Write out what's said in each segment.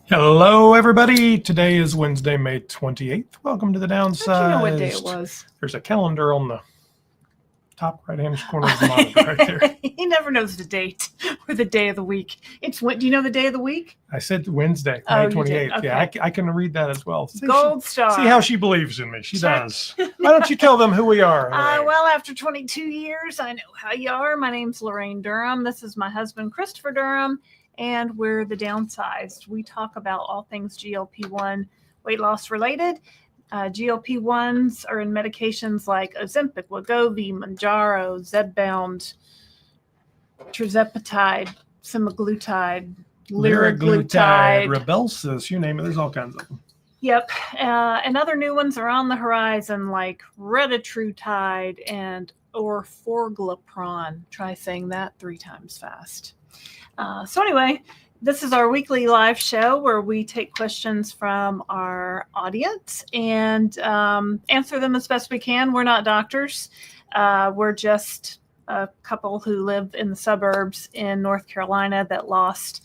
Hello, everybody. Today is Wednesday, May 28th. Welcome to the Downsized. How'd you know what day it was? There's a calendar on the top right-hand corner of the monitor right there. He never knows the date or the day of the week. It's when? Do you know the day of the week? I said Wednesday, Oh, May 28th. you did. Okay. Yeah, I can read that as well. Gold star. See how she believes in me. She Check. does. Why don't you tell them who we are? Well, after 22 years, I know how you are. My name's Laraine Durham. This is my husband, Christopher Durham, and we're the Downsized. We talk about all things GLP-1 weight loss related. GLP-1s are in medications like Ozempic, Wegovy, Mounjaro, Zepbound, tirzepatide, semaglutide, liraglutide, Rybelsus, you name it. There's all kinds of them. Yep. And other new ones are on the horizon like retatrutide and or orforglipron. Try saying that 3 times fast. So anyway, this is our weekly live show where we take questions from our audience and answer them as best we can. We're not doctors. We're just a couple who live in the suburbs in North Carolina that lost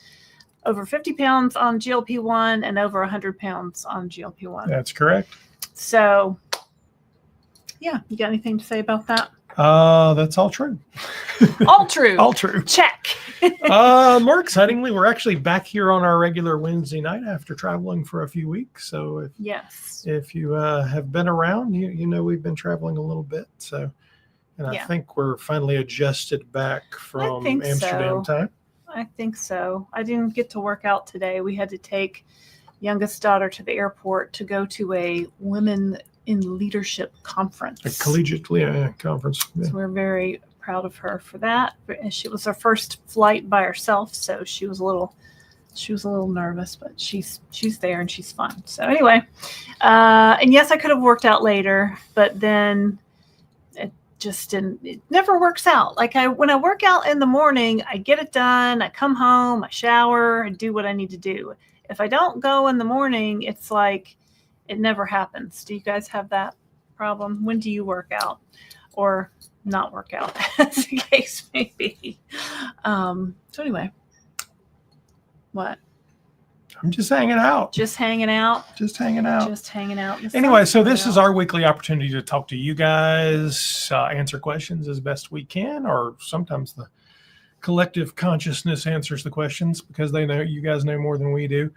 over 50 pounds on GLP-1 and over 100 pounds on GLP-1. That's correct. So, yeah, you got anything to say about that? That's all true. All true. All true. Check. More excitingly, we're actually back here on our regular Wednesday night after traveling for a few weeks. So if you have been around, you know we've been traveling a little bit. So, and I think we're finally adjusted back from Amsterdam time. I think so. I didn't get to work out today. We had to take youngest daughter to the airport to go to a women in leadership conference. A collegiate conference. Yeah. So we're very proud of her for that. She was her first flight by herself, so she was a little nervous, but she's there and she's fun. So anyway, and yes, I could have worked out later, but then it just didn't. It never works out. Like when I work out in the morning, I get it done. I come home, I shower, I do what I need to do. If I don't go in the morning, it's like it never happens. Do you guys have that problem? When do you work out or not work out, as the case may be? So anyway, what? I'm just hanging out. Just hanging out. Just hanging out. Just hanging out. Anyway, so this is our weekly opportunity to talk to you guys, answer questions as best we can, or sometimes the collective consciousness answers the questions because they know you guys know more than we do.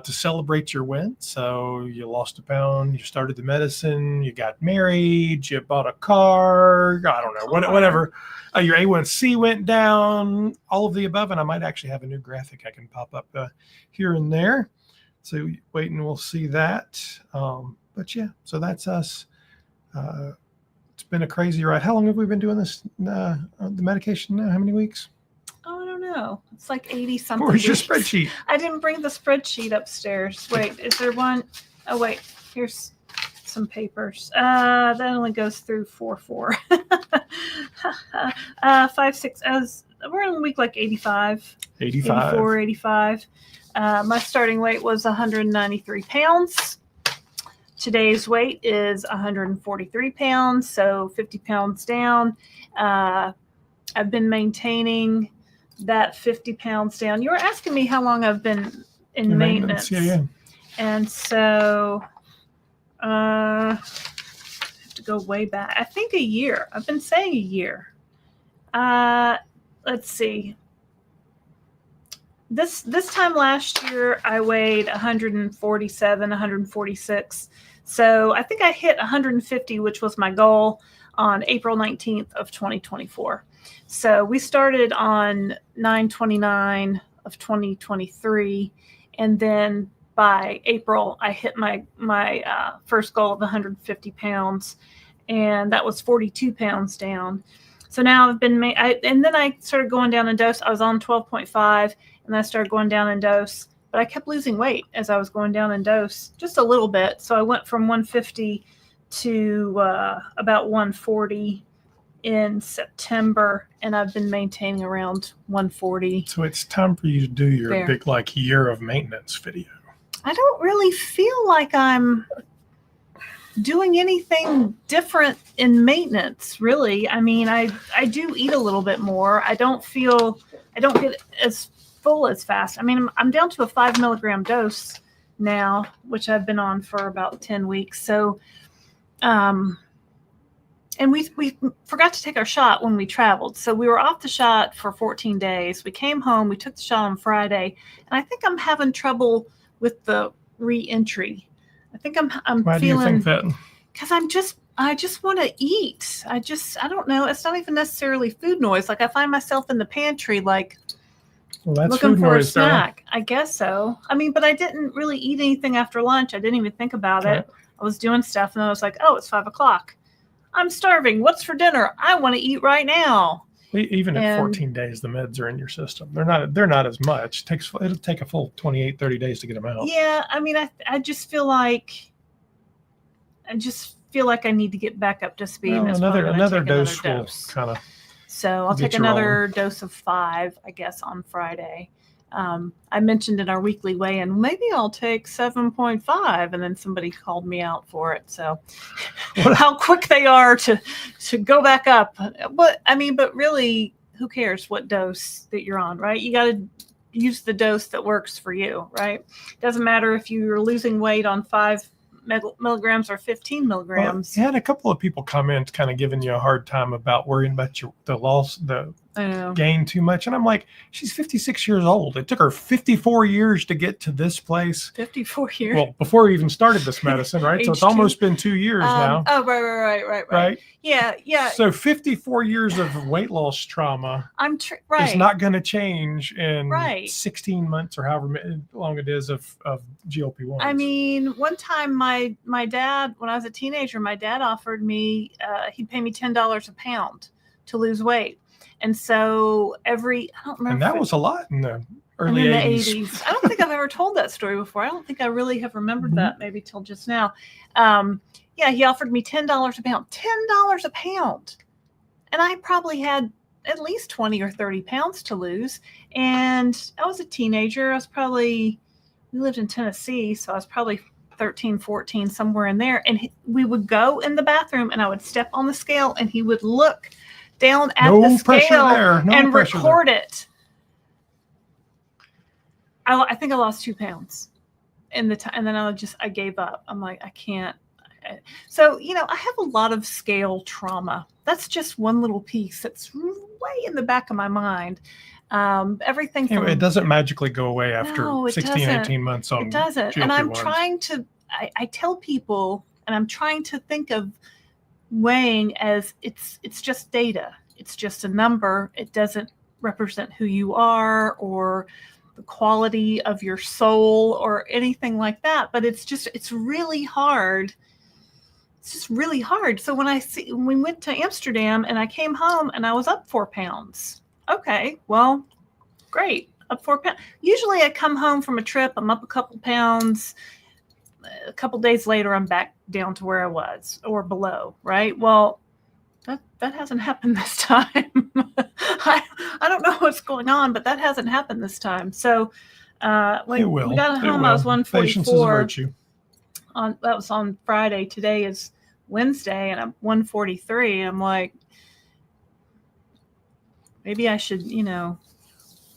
To celebrate your win. So you lost a pound, you started the medicine, you got married, you bought a car, I don't know, whatever. Your A1C went down, all of the above. And I might actually have a new graphic I can pop up here and there. So wait and we'll see that. But yeah, so that's us. It's been a crazy ride. How long have we been doing this, the medication now? How many weeks? No, it's like 80 something. Where's your spreadsheet? I didn't bring the spreadsheet upstairs. Wait, is there one? Oh wait, here's some papers. That only goes through 4/4. 5, 6. We're in week like 85. 84, 85. My starting weight was 193 pounds. Today's weight is 143 pounds, so 50 pounds down. I've been maintaining that 50 pounds down. You were asking me how long I've been in maintenance. Yeah. And so I have to go way back. I think a year. I've been saying a year. Let's see. This time last year, I weighed 147, 146. So I think I hit 150, which was my goal, on April 19th of 2024. So we started on 9/29 of 2023, and then by April I hit my first goal of 150 pounds, and that was 42 pounds down. So now I've been and then I started going down in dose. I was on 12.5, and I started going down in dose, but I kept losing weight as I was going down in dose, just a little bit. So I went from 150 to about 140 in September, and I've been maintaining around 140. So it's time for you to do your big year of maintenance video. I don't really feel like I'm doing anything different in maintenance, really. I mean, I do eat a little bit more. I don't get as full as fast. I mean, I'm down to a 5 milligram dose now, which I've been on for about 10 weeks. So, and we forgot to take our shot when we traveled. So we were off the shot for 14 days. We came home, we took the shot on Friday, and I think I'm having trouble with the re-entry. I think I'm Why feeling, do you think that? because I just want to eat. I don't know. It's not even necessarily food noise. Like I find myself in the pantry, like That's looking food for a noise, though. snack. I guess so. I mean, but I didn't really eat anything after lunch. I didn't even think about Right. it. I was doing stuff and I was like, oh, it's 5 o'clock. I'm starving. What's for dinner? I want to eat right now. Even at And- 14 days, the meds are in your system. They're not as much. It'll take a full 28, 30 days to get them out. Yeah, I mean, I just feel like I need to get back up to speed. Well, and it's probably gonna another take dose another will kind of. So I'll get take you another dose of 5, I guess, on Friday. I mentioned in our weekly weigh-in, maybe I'll take 7.5, and then somebody called me out for it. So how quick they are to go back up. But really, who cares what dose that you're on, right? You got to use the dose that works for you, right? Doesn't matter if you're losing weight on 5 milligrams or 15 milligrams. Well, you had a couple of people comment kind of giving you a hard time about worrying about the I know. gain too much. And I'm like, she's 56 years old. It took her 54 years to get to this place. 54 years. Well, before we even started this medicine, right? So it's Age 2. almost been 2 years now. Oh, right. Right? Yeah. So 54 years of weight loss trauma Right. is not going to change in Right. 16 months or however long it is of GLP-1s. I mean, one time my dad, when I was a teenager, my dad offered me, he'd pay me $10 a pound to lose weight. And so I don't remember. And that was a lot in the early in the 80s. I don't think I've ever told that story before. I don't think I really have remembered that maybe till just now. Yeah, he offered me $10 a pound. $10 a pound. And I probably had at least 20 or 30 pounds to lose. And I was a teenager. We lived in Tennessee, so I was probably 13, 14, somewhere in there. And we would go in the bathroom and I would step on the scale and he would look down at the scale and record it. I think I lost 2 pounds in the time, and then I gave up. I'm like, I can't. So, I have a lot of scale trauma. That's just one little piece that's way in the back of my mind. Everything from, it doesn't magically go away after 16, 18 months on it doesn't. GLP-1s. And I'm trying to, I tell people, and I'm trying to think of weighing as it's just data. It's just a number. It doesn't represent who you are or the quality of your soul or anything like that. But it's really hard. It's just really hard. So when we went to Amsterdam and I came home and I was up 4 pounds. Okay, well, great. Up 4 pounds. Usually I come home from a trip, I'm up a couple pounds. A couple days later, I'm back down to where I was or below, right? Well, that hasn't happened this time. I don't know what's going on, but that hasn't happened this time. So it will. We got home, I was 144. Patience is a virtue. That was on Friday. Today is Wednesday, and I'm 143. I'm like, maybe I should,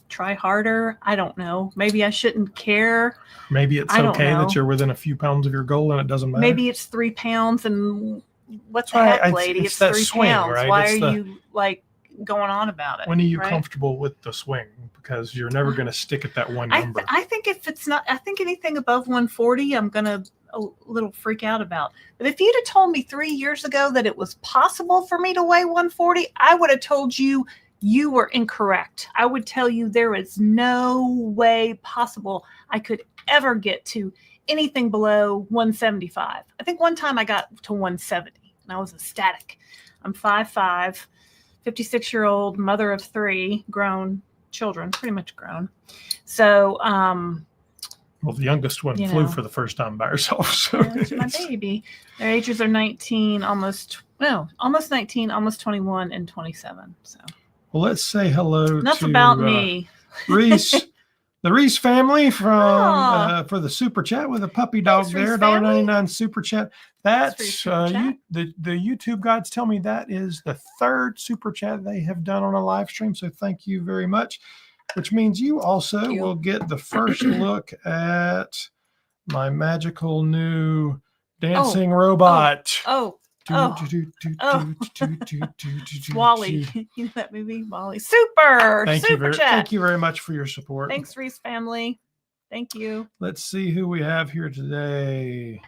try harder. I don't know. Maybe I shouldn't care. Maybe it's okay that you're within a few pounds of your goal and it doesn't matter. Maybe it's 3 pounds and what the heck, lady? It's 3 pounds. Right? Why are you going on about it? When are you comfortable with the swing? Because you're never going to stick at that one number. I think if it's not, I think anything above 140, I'm going to a little freak out about. But if you'd have told me 3 years ago that it was possible for me to weigh 140, I would have told you were incorrect. I would tell you there is no way possible I could ever get to anything below 175. I think one time I got to 170 and I was ecstatic. I'm 5'5", 56-year-old mother of 3 grown children, pretty much grown. So, well, the youngest one flew for the first time by herself. So that's my baby. Their ages are 19, almost 19, almost 21, and 27. So. Well, let's say hello Enough to about me. Reese, the Reese family from for the super chat with a puppy dog. Thanks, there, $1.99 super chat. That's chat. The YouTube gods tell me that is the 3rd super chat they have done on a live stream. So thank you very much. which means you also Thank you. will get the first look at my magical new dancing robot. Oh, It's Wally. You know that movie, Wally? Super chat. Thank you very much for your support. Thanks, Reese family. Thank you. Let's see who we have here today.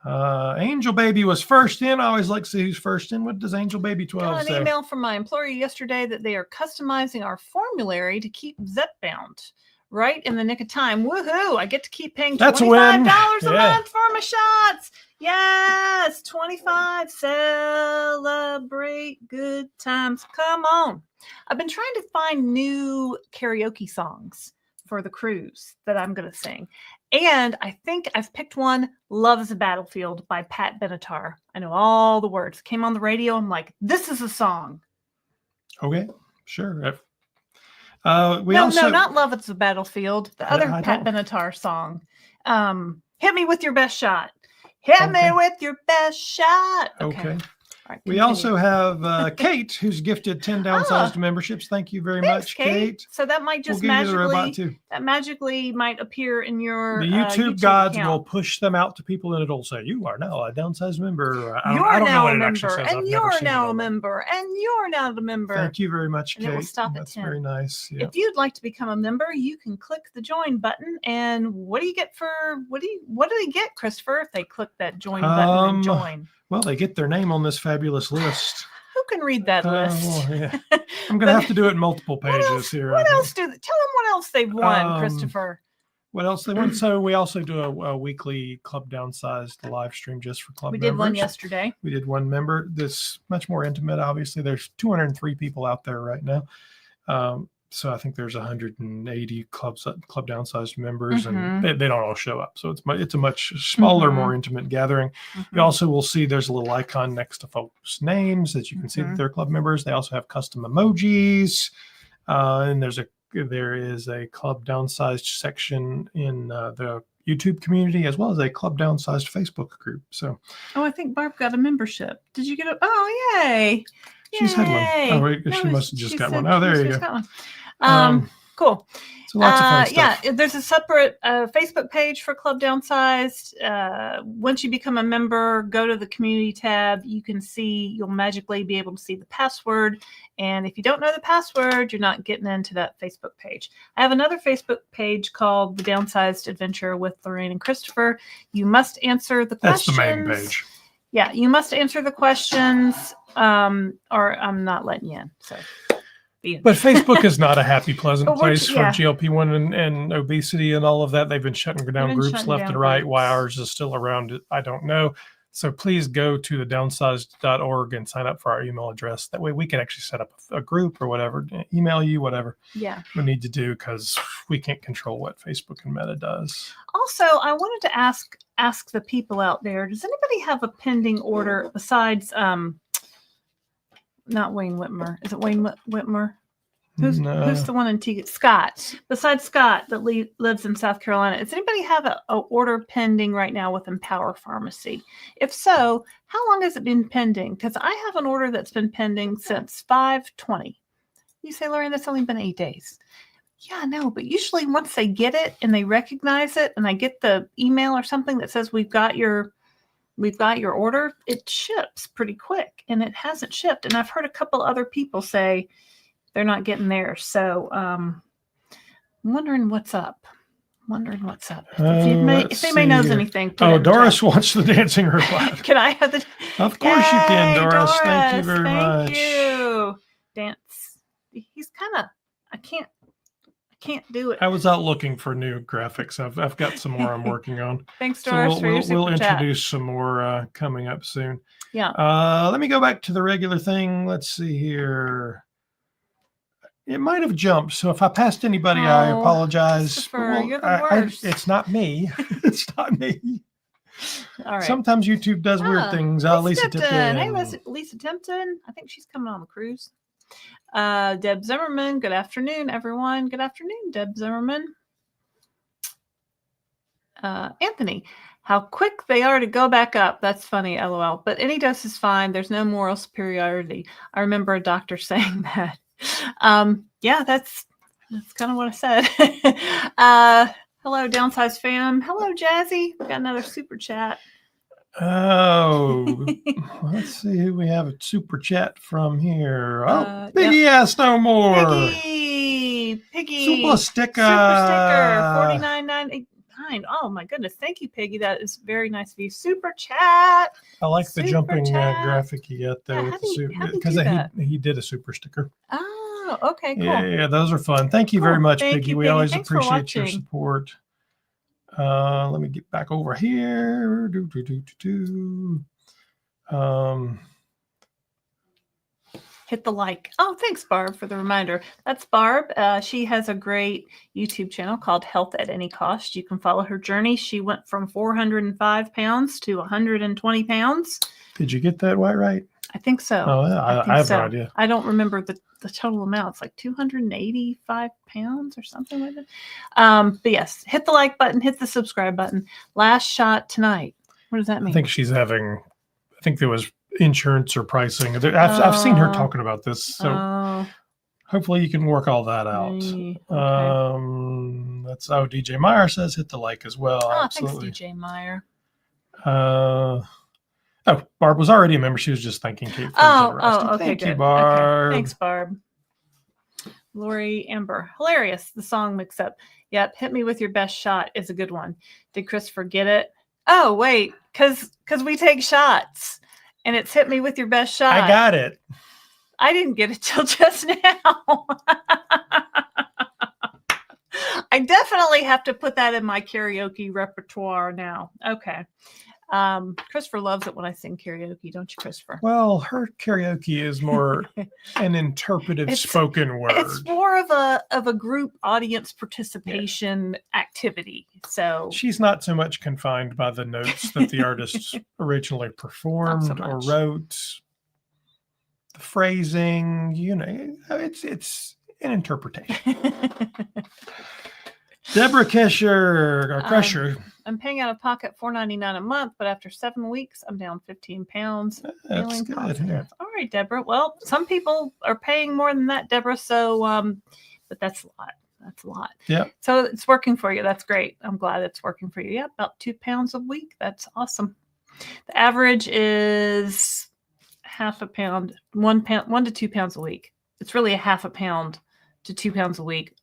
Angel Baby was first in. I always like to see who's first in. What does Angel Baby 12 Got say? an email from my employer yesterday that they are customizing our formulary to keep Zepbound right in the nick of time. Woohoo! I get to keep paying That's a $25 win. a month for my shots. Yes, 25. Celebrate good times. Come on. I've been trying to find new karaoke songs for the cruise that I'm going to sing. And I think I've picked one, Love is a Battlefield by Pat Benatar. I know all the words. Came on the radio. I'm like, this is a song. Okay, sure. No, not Love is a Battlefield. The other I Pat don't. Benatar song. Hit me with your best shot. Hit me with your best shot. Okay. All right, We continue. also have Kate, who's gifted 10 downsized memberships. Thank you very Thanks, much, Kate. So that might just We'll give you the robot too. magically might appear in your The YouTube gods account. will push them out to people, and it'll say, "You are now a downsized member." I You're don't know now what a it actually member, says. I've and never you're seen it now a on there. member, and you're now the member. Thank you very much, And Kate. it will stop at That's 10. very nice. Yeah. If you'd like to become a member, you can click the join button. And what do you get what do they get, Christopher, if they click that join button and join? Well, they get their name on this fabulous list. Who can read that list? Well, yeah. I'm going to have to do it in multiple pages here. What else tell them what else they've won, Christopher. What else they won? So we also do a weekly Club Downsized live stream just for club members. We did one yesterday. We did one member. This much more intimate. Obviously, there's 203 people out there right now. So I think there's 180 Club Downsized members, and they don't all show up. So it's a much smaller, more intimate gathering. You also will see there's a little icon next to folks' names that you can see that they're club members. They also have custom emojis, and there is a Club Downsized section in the YouTube community, as well as a Club Downsized Facebook group. So, I think Barb got a membership. Did you get it? Oh, yay! She's had one. Oh, wait, she must have just got one. Oh, there you go. Cool. So lots of fun stuff. Yeah, there's a separate Facebook page for Club Downsized. Once you become a member, go to the community tab. You'll magically be able to see the password. And if you don't know the password, you're not getting into that Facebook page. I have another Facebook page called The Downsized Adventure with Laraine and Christopher. You must answer the questions. That's the main page. Yeah, you must answer the questions, or I'm not letting you in. So. But Facebook is not a happy, pleasant place for yeah. GLP-1 and obesity and all of that. They've been shutting down groups left and right. Why ours is still around, I don't know. So please go to the downsized.org and sign up for our email address. That way we can actually set up a group or whatever, email you, whatever we need to do, because we can't control what Facebook and Meta does. Also, I wanted to ask the people out there, does anybody have a pending order besides not Wayne Whitmer? Is it Wayne Whitmer? Who's the one in Teague? Scott. Besides Scott that lives in South Carolina, does anybody have a order pending right now with Empower Pharmacy? If so, how long has it been pending? Because I have an order that's been pending since 5/20. You say, Laraine, that's only been 8 days. Yeah, no, but usually once they get it and they recognize it, and I get the email or something that says we've got your order, it ships pretty quick, and it hasn't shipped. And I've heard a couple other people say they're not getting theirs. So I'm wondering what's up. If anybody knows anything. Doris wants the dancing robot. Can I have the? Of course you can, Doris. Thank you very much. Thank you. Dance. He's kind of. I can't do it. I was out looking for new graphics. I've got some more I'm working on. Thanks, Doris, for your super we'll chat. introduce some more coming up soon. Yeah. Let me go back to the regular thing. Let's see here. It might have jumped, so if I passed anybody, I apologize. Well, you're the worst. It's not me. It's not me. All right. Sometimes YouTube does weird things. Lisa Tipton. Hey, Lisa Tipton. I think she's coming on the cruise. Deb Zimmerman. Good afternoon, everyone. Good afternoon, Deb Zimmerman. Anthony. How quick they are to go back up. That's funny, LOL. But any dose is fine. There's no moral superiority. I remember a doctor saying that. Yeah, that's That's kind of what I said. Hello, Downsized fam. Hello, Jazzy. We got another super chat. Oh, let's see who we have a super chat from here. Oh, Piggy Yep. Ass No More. Piggy. Super sticker. Super sticker. $49.99. Oh my goodness. Thank you, Piggy. That is very nice of you. Super chat. I like the Super jumping chat. graphic you got there Yeah, with the super, how do you because do that? he did a super sticker. Oh, okay, cool. Yeah, those are fun. Thank you very Cool. much, Thank Piggy. you, We Piggy. always Thanks for appreciate your watching. support. Let me get back over here. Hit the like. Oh, thanks, Barb, for the reminder. That's Barb. She has a great YouTube channel called Health at Any Cost. You can follow her journey. She went from 405 pounds to 120 pounds. Did you get that right? I think so. Oh, yeah, I have no idea. I don't remember the total amount. It's like 285 pounds or something like that. But yes, hit the like button, hit the subscribe button. Last shot tonight. What does that mean? I think there was insurance or pricing. I've seen her talking about this, so hopefully you can work all that out. Okay. That's DJ Meyer says hit the like as well. Absolutely. Thanks, DJ Meyer. Barb was already a member. She was just thanking Kate for the generosity. Okay, Thank good. you, Barb. Okay. Thanks, Barb. Lori Amber, hilarious. The song mix up. Yep, hit me with your best shot is a good one. Did Christopher get it? Oh, wait, because we take shots, and it's hit me with your best shot. I got it. I didn't get it till just now. I definitely have to put that in my karaoke repertoire now. Okay. Christopher loves it when I sing karaoke, don't you, Christopher? Well, her karaoke is more an interpretive spoken word. It's more of a group audience participation activity. So she's not so much confined by the notes that the artist originally performed or wrote. The phrasing, it's an interpretation. Deborah Crusher. I'm paying out of pocket $4.99 a month, but after 7 weeks, I'm down 15 pounds. That's feeling good. positive. Yeah. All right, Deborah. Well, some people are paying more than that, Deborah. So, but that's a lot. That's a lot. Yeah. So it's working for you. That's great. I'm glad it's working for you. Yeah, about 2 pounds a week. That's awesome. The average is half a pound, 1 to 2 pounds a week. It's really a half a pound to 2 pounds a week.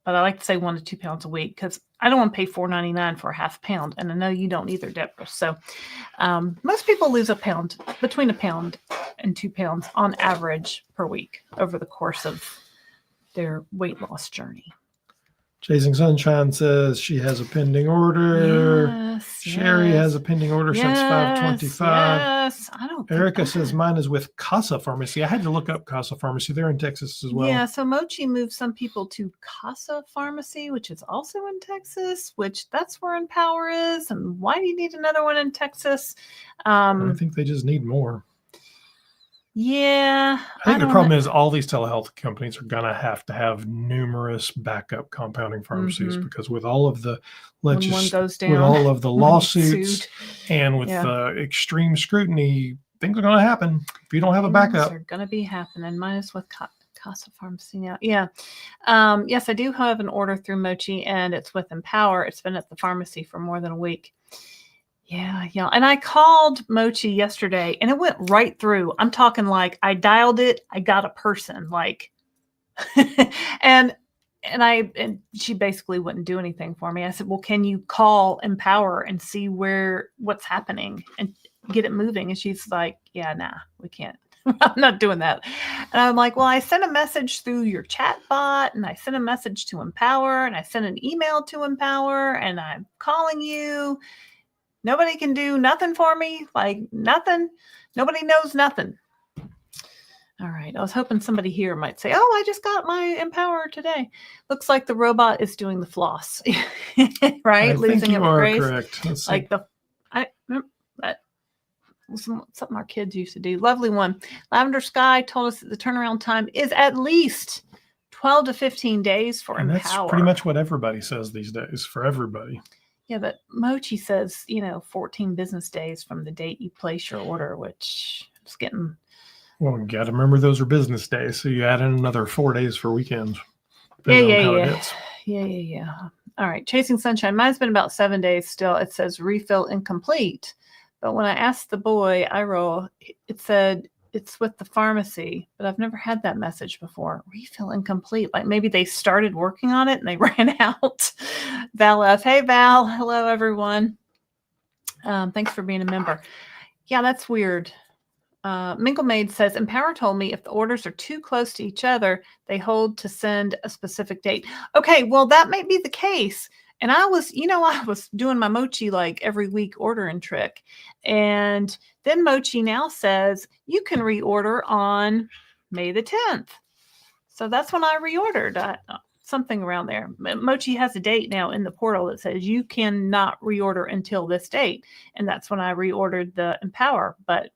But I like to say 1 to 2 pounds a week because I don't want to pay $4.99 for a half a pound. And I know you don't either, Deborah. So most people lose between a pound and 2 pounds on average per week over the course of their weight loss journey. Chasing Sunshine says she has a pending order. Yes, Sherry has a pending order since 5/25. Yes, I don't. Erica says mine is with Casa Pharmacy. I had to look up Casa Pharmacy. They're in Texas as well. Yeah, so Mochi moved some people to Casa Pharmacy, which is also in Texas, which that's where Empower is. And why do you need another one in Texas? I think they just need more. Yeah. I think the problem is all these telehealth companies are going to have numerous backup compounding pharmacies because with all of the when one goes down, with all of the lawsuits and with the extreme scrutiny, things are going to happen if you don't have a backup. Things are going to be happening. Mine is with Casa Pharmacy now. Yeah. Yes, I do have an order through Mochi and it's with Empower. It's been at the pharmacy for more than a week. Yeah. And I called Mochi yesterday and it went right through. I'm talking like I dialed it. I got a person and she basically wouldn't do anything for me. I said, well, can you call Empower and see what's happening and get it moving? And she's like, yeah, nah, we can't. I'm not doing that. And I'm like, well, I sent a message through your chat bot and I sent a message to Empower and I sent an email to Empower and I'm calling you. Nobody can do nothing for me, like nothing. Nobody knows nothing. All right. I was hoping somebody here might say, oh, I just got my Empower today. Looks like the robot is doing the floss, right? I Losing think you it are grace. correct. Let's like see. I remember that was something our kids used to do. Lovely one. Lavender Sky told us that the turnaround time is at least 12 to 15 days for Empower. That's pretty much what everybody says these days for everybody. Yeah, but Mochi says, 14 business days from the date you place your order, which is getting... Well, you got to remember those are business days, so you add in another 4 days for weekends. depending on how it hits. Yeah. All right. Chasing Sunshine. Mine's been about 7 days still. It says refill incomplete. But when I asked the boy, it said it's with the pharmacy, but I've never had that message before. Refill incomplete. Like maybe they started working on it and they ran out. Val F. Hey, Val. Hello, everyone. Thanks for being a member. Yeah, that's weird. Minkle Maid says, Empower told me if the orders are too close to each other, they hold to send a specific date. Okay, well, that may be the case. And I was doing my Mochi like every week ordering trick. And then Mochi now says you can reorder on May the 10th. So that's when I reordered. Something around there. Mochi has a date now in the portal that says you cannot reorder until this date. And that's when I reordered the Empower. But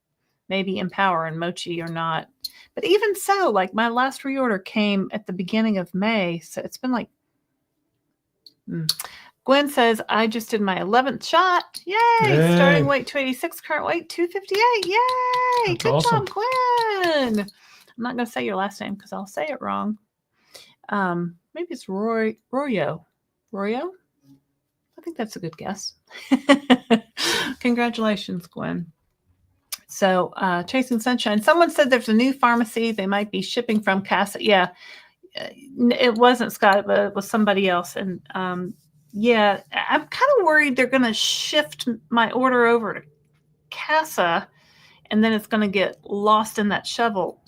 maybe Empower and Mochi are not. But even so, like my last reorder came at the beginning of May. So it's been like, Gwen says, I just did my 11th shot. Yay. Starting weight 286, current weight 258. Yay. That's Good awesome. job, Gwen. I'm not going to say your last name because I'll say it wrong. Maybe it's Royo. Royo? I think that's a good guess. Congratulations, Gwen. So, Chasing Sunshine. Someone said there's a new pharmacy they might be shipping from Casa. Yeah, it wasn't Scott, but it was somebody else. And yeah, I'm kind of worried they're going to shift my order over to Casa, and then it's going to get lost in that shuffle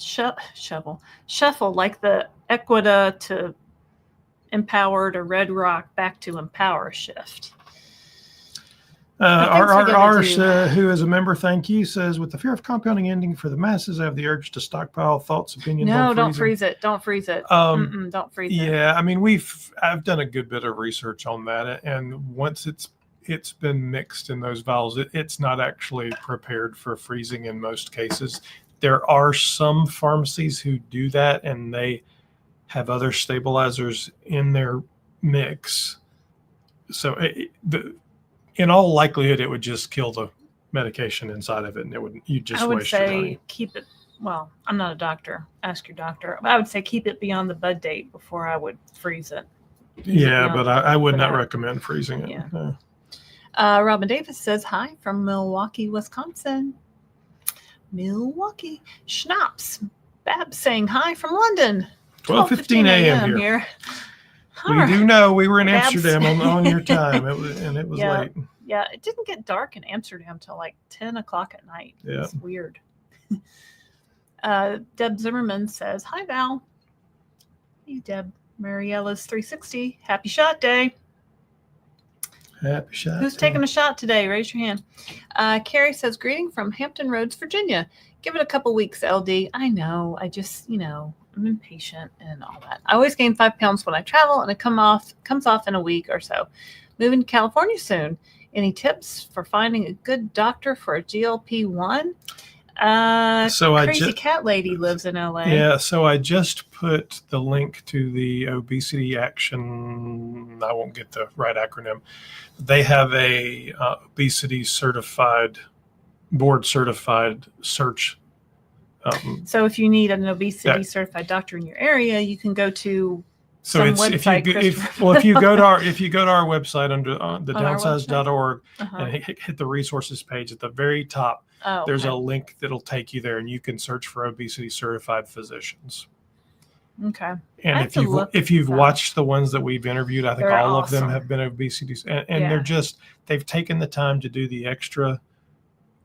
like the Equita to Empower to Red Rock back to Empower shift. Ours, who is a member, thank you, says, with the fear of compounding ending for the masses, I have the urge to stockpile thoughts, opinions. No, don't freeze it. Don't freeze it. Don't freeze it. Yeah, I mean, I've done a good bit of research on that, and once it's been mixed in those vials, it's not actually prepared for freezing in most cases. There are some pharmacies who do that, and they have other stabilizers in their mix. So in all likelihood, it would just kill the medication inside of it, and you just waste your money. I would say keep it. Well, I'm not a doctor. Ask your doctor. I would say keep it beyond the bud date before I would freeze it. Yeah, but I would not recommend freezing it. Yeah. Robin Davis says hi from Milwaukee, Wisconsin. Milwaukee. Schnapps. Babs saying hi from London. 12:15 a.m. here. We do know we were in Amsterdam on your time. It was late. Yeah, it didn't get dark in Amsterdam till like 10 o'clock at night. Yeah. It's weird. Deb Zimmerman says, hi, Val. Hey, Deb. Mariella's 360. Happy shot day. Happy shot. Who's taking a shot today? Raise your hand. Carrie says, greeting from Hampton Roads, Virginia. Give it a couple weeks, LD. I know. I just, I'm impatient and all that. I always gain 5 pounds when I travel, and it comes off in a week or so. Moving to California soon. Any tips for finding a good doctor for a GLP-1? Crazy cat lady lives in LA. Yeah, so I just put the link to the Obesity Action. I won't get the right acronym. They have a obesity certified, board certified search. So if you need an obesity certified doctor in your area, you can go to if you go to our website under the downsized.org and hit the resources page at the very top, there's a link that'll take you there, and you can search for obesity certified physicians. Okay. And if you've watched the ones that we've interviewed, I think all of them have been obesity, and they've taken the time to do the extra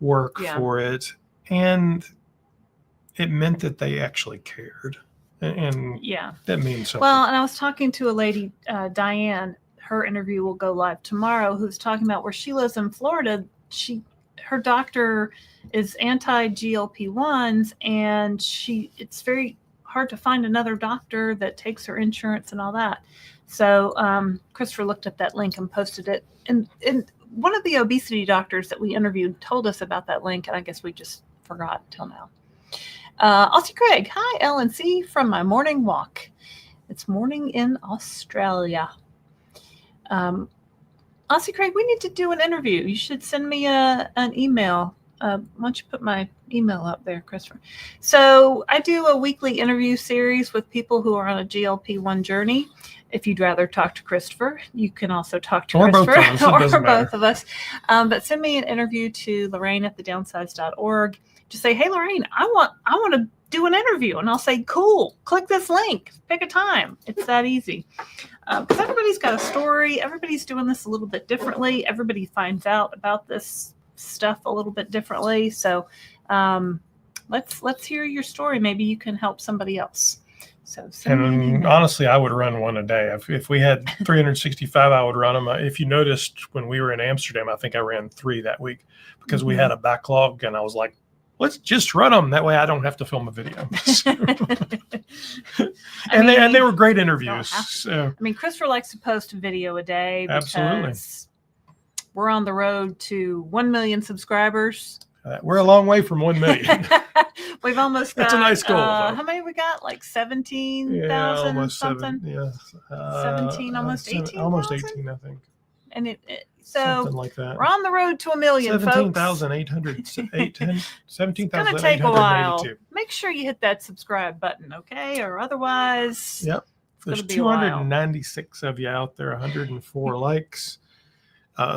work for it, and it meant that they actually cared. And that means something. Well, and I was talking to a lady, Diane, her interview will go live tomorrow, who's talking about where she lives in Florida. Her doctor is anti-GLP-1s, and it's very hard to find another doctor that takes her insurance and all that. So Christopher looked at that link and posted it. And one of the obesity doctors that we interviewed told us about that link, and I guess we just forgot till now. Aussie Craig, hi, LNC from my morning walk. It's morning in Australia. Aussie Craig, we need to do an interview. You should send me an email Why don't you put my email up there, Christopher? So I do a weekly interview series with people who are on a GLP-1 journey. If you'd rather talk to Christopher, you can also talk to Christopher or both of us. But send me an interview to Laraine at thedownsized.org. Just say, hey, Laraine, I want to do an interview. And I'll say, cool, click this link, pick a time. It's that easy. Because everybody's got a story. Everybody's doing this a little bit differently. Everybody finds out about this stuff a little bit differently. So let's hear your story. Maybe you can help somebody else. So honestly, I would run one a day. If we had 365, I would run them. If you noticed when we were in Amsterdam, I think I ran 3 that week because we had a backlog, and I was like, let's just run them. That way I don't have to film a video. And they were great interviews. So. I mean, Christopher likes to post a video a day because Absolutely. We're on the road to 1 million subscribers. We're a long way from 1 million. We've almost got. That's a nice goal. How many we got? Like 17,000 something? 17, almost 18. Almost 18, I think. And so something like that. We're on the road to 1 million, 17,800. It's going to take a while. Make sure you hit that subscribe button, okay? Or otherwise. Yep. There's 296 of you out there, 104 likes.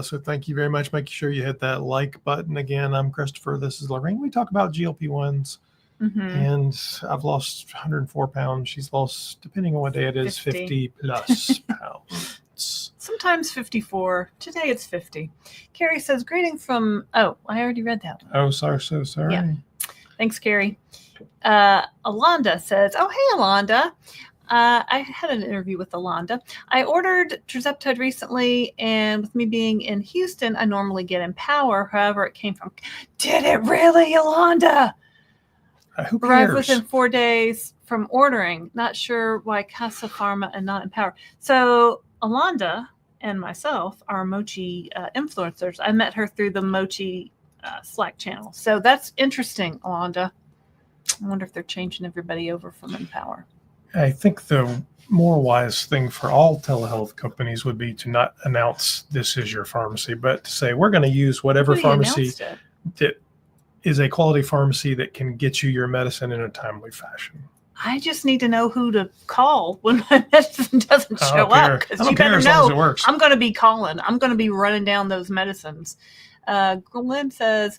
So thank you very much. Make sure you hit that like button. Again, I'm Christopher. This is Laraine. We talk about GLP-1s. And I've lost 104 pounds. She's lost, depending on what day it is, 50 plus pounds. Sometimes 54. Today it's 50. Carrie says, greeting from, I already read that one. Oh, sorry. So sorry. Yeah. Thanks, Carrie. Alonda says, oh, hey, Alonda. I had an interview with Alonda. I ordered tirzepatide recently, and with me being in Houston, I normally get Empower. However, it came from, did it really, Alonda? Who cares? Arrived within 4 days from ordering. Not sure why Casa Pharma and not Empower. So Alonda and myself are Mochi influencers. I met her through the Mochi Slack channel. So that's interesting, Alonda. I wonder if they're changing everybody over from Empower. I think the more wise thing for all telehealth companies would be to not announce this is your pharmacy, but to say we're going to use whatever pharmacy that is a quality pharmacy that can get you your medicine in a timely fashion. I just need to know who to call when my medicine doesn't show up. Because you better know I'm going to be calling. I'm going to be running down those medicines. Glenn says,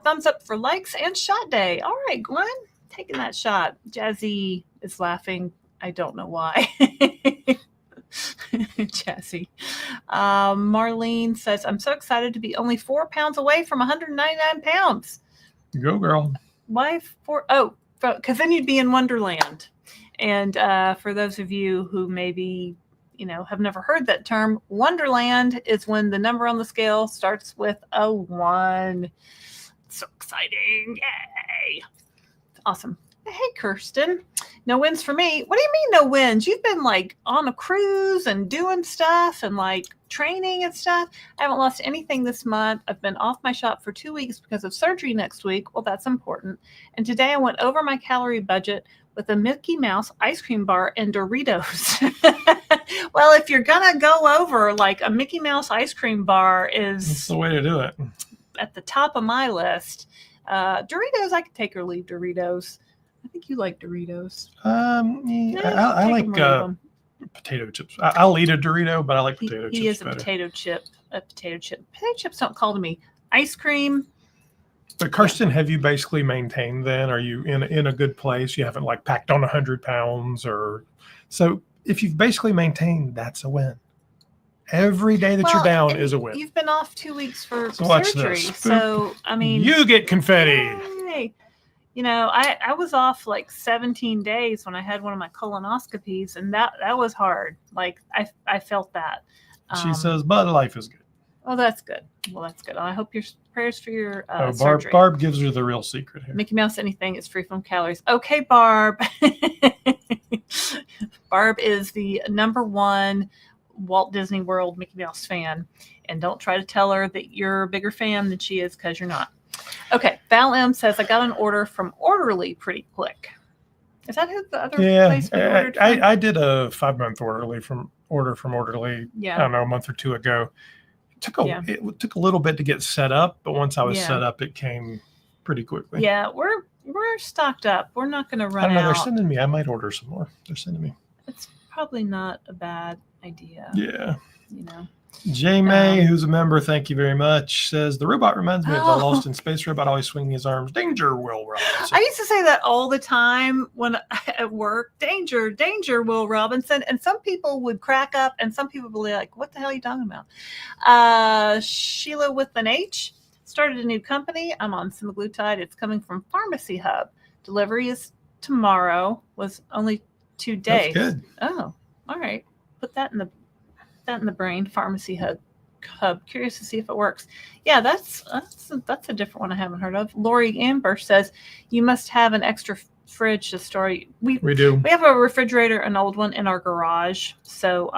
thumbs up for likes and shot day. All right, Glenn, taking that shot. Jazzy is laughing. I don't know why. Jazzy. Marlene says, I'm so excited to be only 4 pounds away from 199 pounds. Go, girl. Why 4? Oh, because then you'd be in Wonderland. And for those of you who maybe, have never heard that term, Wonderland is when the number on the scale starts with a 1. So exciting. Yay. Awesome. Hey, Kirsten. No wins for me. What do you mean no wins? You've been on a cruise and doing stuff and training and stuff. I haven't lost anything this month. I've been off my shop for 2 weeks because of surgery next week. Well, that's important. And today I went over my calorie budget with a Mickey Mouse ice cream bar and Doritos. Well, if you're going to go over, a Mickey Mouse ice cream bar is... That's the way to do it. At the top of my list. Doritos, I could take or leave Doritos. I think you like Doritos. I like potato chips. I'll eat a Dorito, but I like potato chips. He is better. A potato chip. Potato chips don't call to me. Ice cream. But Kirsten, have you basically maintained then? Are you in a good place? You haven't packed on 100 pounds or so? If you've basically maintained, that's a win. Every day that you're down is a win. You've been off 2 weeks for watch surgery. This. So, I mean. You get confetti. Yay. I was off 17 days when I had one of my colonoscopies, and that was hard. I felt that. She says, but life is good. Oh, that's good. Well, that's good. I hope your prayers for your surgery. Barb gives her the real secret here. Mickey Mouse anything is free from calories. Okay, Barb. Barb is the #1 Walt Disney World Mickey Mouse fan. And don't try to tell her that you're a bigger fan than she is, because you're not. Okay, Val M says, I got an order from Orderly pretty quick. Is that who the other place we ordered from? I did a 5-month order from Orderly, I don't know, a month or two ago. it took a little bit to get set up, but once I was Yeah. set up, it came pretty quickly. Yeah, we're stocked up. We're not going to I run don't know. They're out. sending me. I might order some more. They're sending me. It's probably not a bad idea. Yeah. You know. J May, who's a member, thank you very much, says the robot reminds me of the Lost in Space robot, always swinging his arms. Danger, Will Robinson. I used to say that all the time when at work. Danger, danger, Will Robinson. And some people would crack up, and some people would be like, "What the hell are you talking about?" Sheila with an H started a new company. I'm on semaglutide. It's coming from Pharmacy Hub. Delivery is tomorrow. Was only 2 days. That's good. Oh, all right. Put that in the brain. Pharmacy Hub. Curious to see if it works. Yeah, that's a different one I haven't heard of. Lori Amber says you must have an extra fridge to store. We do. We have a refrigerator, an old one in our garage, so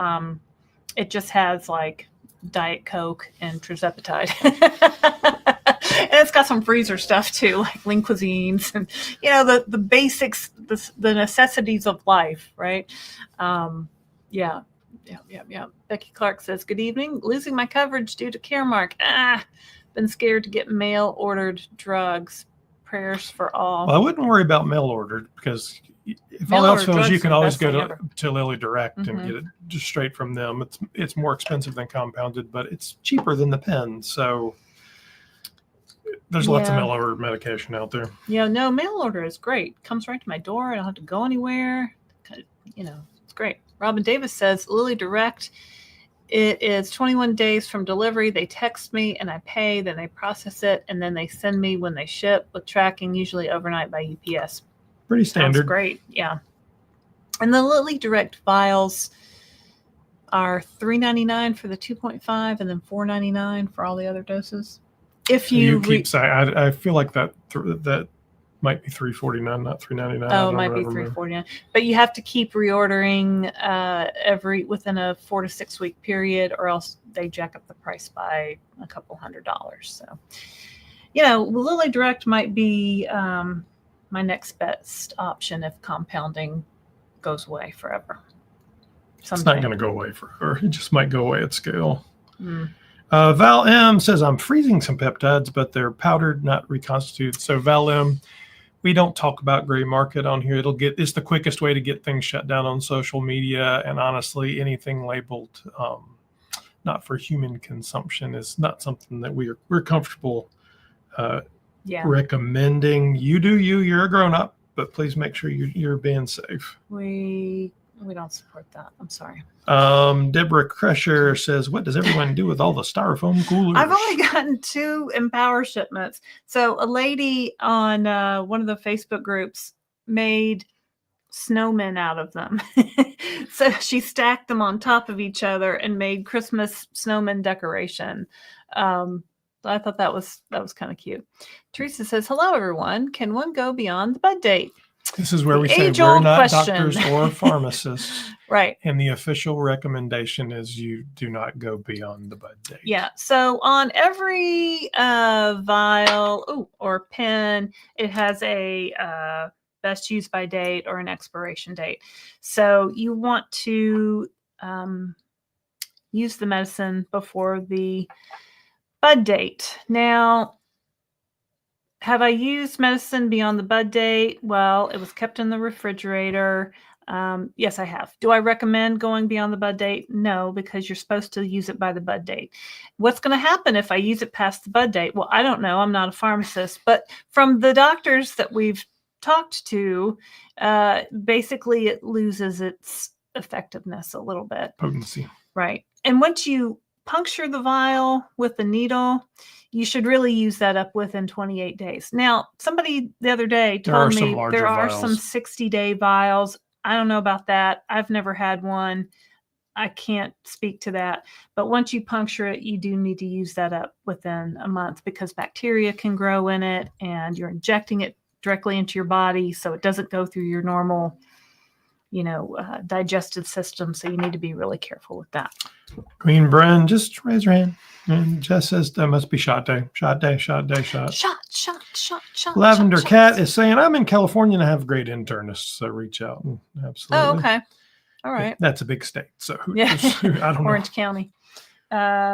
it just has like Diet Coke and tirzepatide. And it's got some freezer stuff too, like lean cuisines and the basics, the necessities of life, right? Yeah. Becky Clark says, good evening. Losing my coverage due to Caremark. Been scared to get mail ordered drugs. Prayers for all. Well, I wouldn't worry about mail ordered because if all else fails, you can always go to Lily Direct and get it just straight from them. It's more expensive than compounded, but it's cheaper than the pen. So there's lots of mail order medication out there. Yeah, no, mail order is great. Comes right to my door. I don't have to go anywhere. It's great. Robin Davis says, Lily Direct, it is 21 days from delivery. They text me and I pay, then they process it, and then they send me when they ship with tracking, usually overnight by UPS. Pretty standard. Sounds great, yeah. And the Lily Direct vials are $3.99 for the 2.5 and then $4.99 for all the other doses. If you keep saying, I feel like that might be $3.49, not $3.99. Oh, it might be $3.49. But you have to keep reordering within a 4 to 6 week period, or else they jack up the price by a couple $100. So, Lily Direct might be my next best option if compounding goes away forever. It's not going to go away forever. It just might go away at scale. Val M says, I'm freezing some peptides, but they're powdered, not reconstituted. So Val M, we don't talk about gray market on here. It's the quickest way to get things shut down on social media. And honestly, anything labeled not for human consumption is not something that we're comfortable recommending. You do you're a grown up, but please make sure you're being safe. We don't support that. I'm sorry. Deborah Crusher says, what does everyone do with all the styrofoam coolers? I've only gotten 2 Empower shipments. So a lady on one of the Facebook groups made snowmen out of them. So she stacked them on top of each other and made Christmas snowman decoration. I thought that was kind of cute. Teresa says, hello, everyone. Can one go beyond the bud date? This is where we say we're not doctors or pharmacists. Right. And the official recommendation is you do not go beyond the bud date. Yeah. So on every vial or pen, it has a best use by date or an expiration date. So you want to use the medicine before the bud date. Now, have I used medicine beyond the bud date? Well, it was kept in the refrigerator. Yes, I have. Do I recommend going beyond the bud date? No, because you're supposed to use it by the bud date. What's going to happen if I use it past the bud date? Well, I don't know. I'm not a pharmacist. But from the doctors that we've talked to, basically it loses its effectiveness a little bit. Potency. Right. And once you puncture the vial with the needle, you should really use that up within 28 days. Now, somebody the other day told me there are some 60-day vials. I don't know about that. I've never had one. I can't speak to that. But once you puncture it, you do need to use that up within a month because bacteria can grow in it and you're injecting it directly into your body. So it doesn't go through your normal, digestive system. So you need to be really careful with that. Queen Bren, just raise your hand. And Jess says that must be shot day. Shot. Lavender Cat is saying, I'm in California and I have great internists, so reach out. Absolutely. Oh, okay. All right. That's a big state. So yeah. I don't know. Orange County.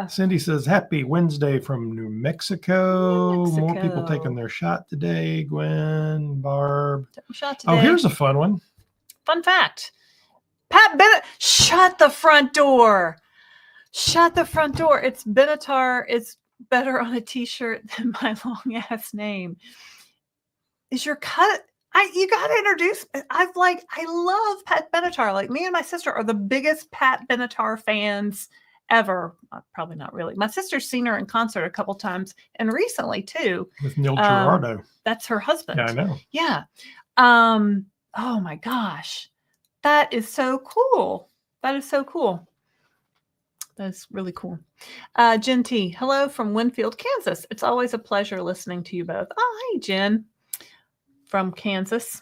Cindy says, happy Wednesday from New Mexico. New More people Mexico. taking their shot today. Gwen, Barb. Took my shot today. Oh, here's a fun one. Fun fact. Pat Bennett, shut the front door. Shut the front door. It's Benatar. It's better on a t-shirt than my long ass name. Is your cut? You got to introduce. I love Pat Benatar. Like, me and my sister are the biggest Pat Benatar fans ever. Probably not really. My sister's seen her in concert a couple times, and recently too. With Neil Girardo. That's her husband. Yeah, I know. Yeah. Oh my gosh. That is so cool. That is so cool. That's really cool. Jen T, hello from Winfield, Kansas. It's always a pleasure listening to you both. Oh, hey, Jen from Kansas.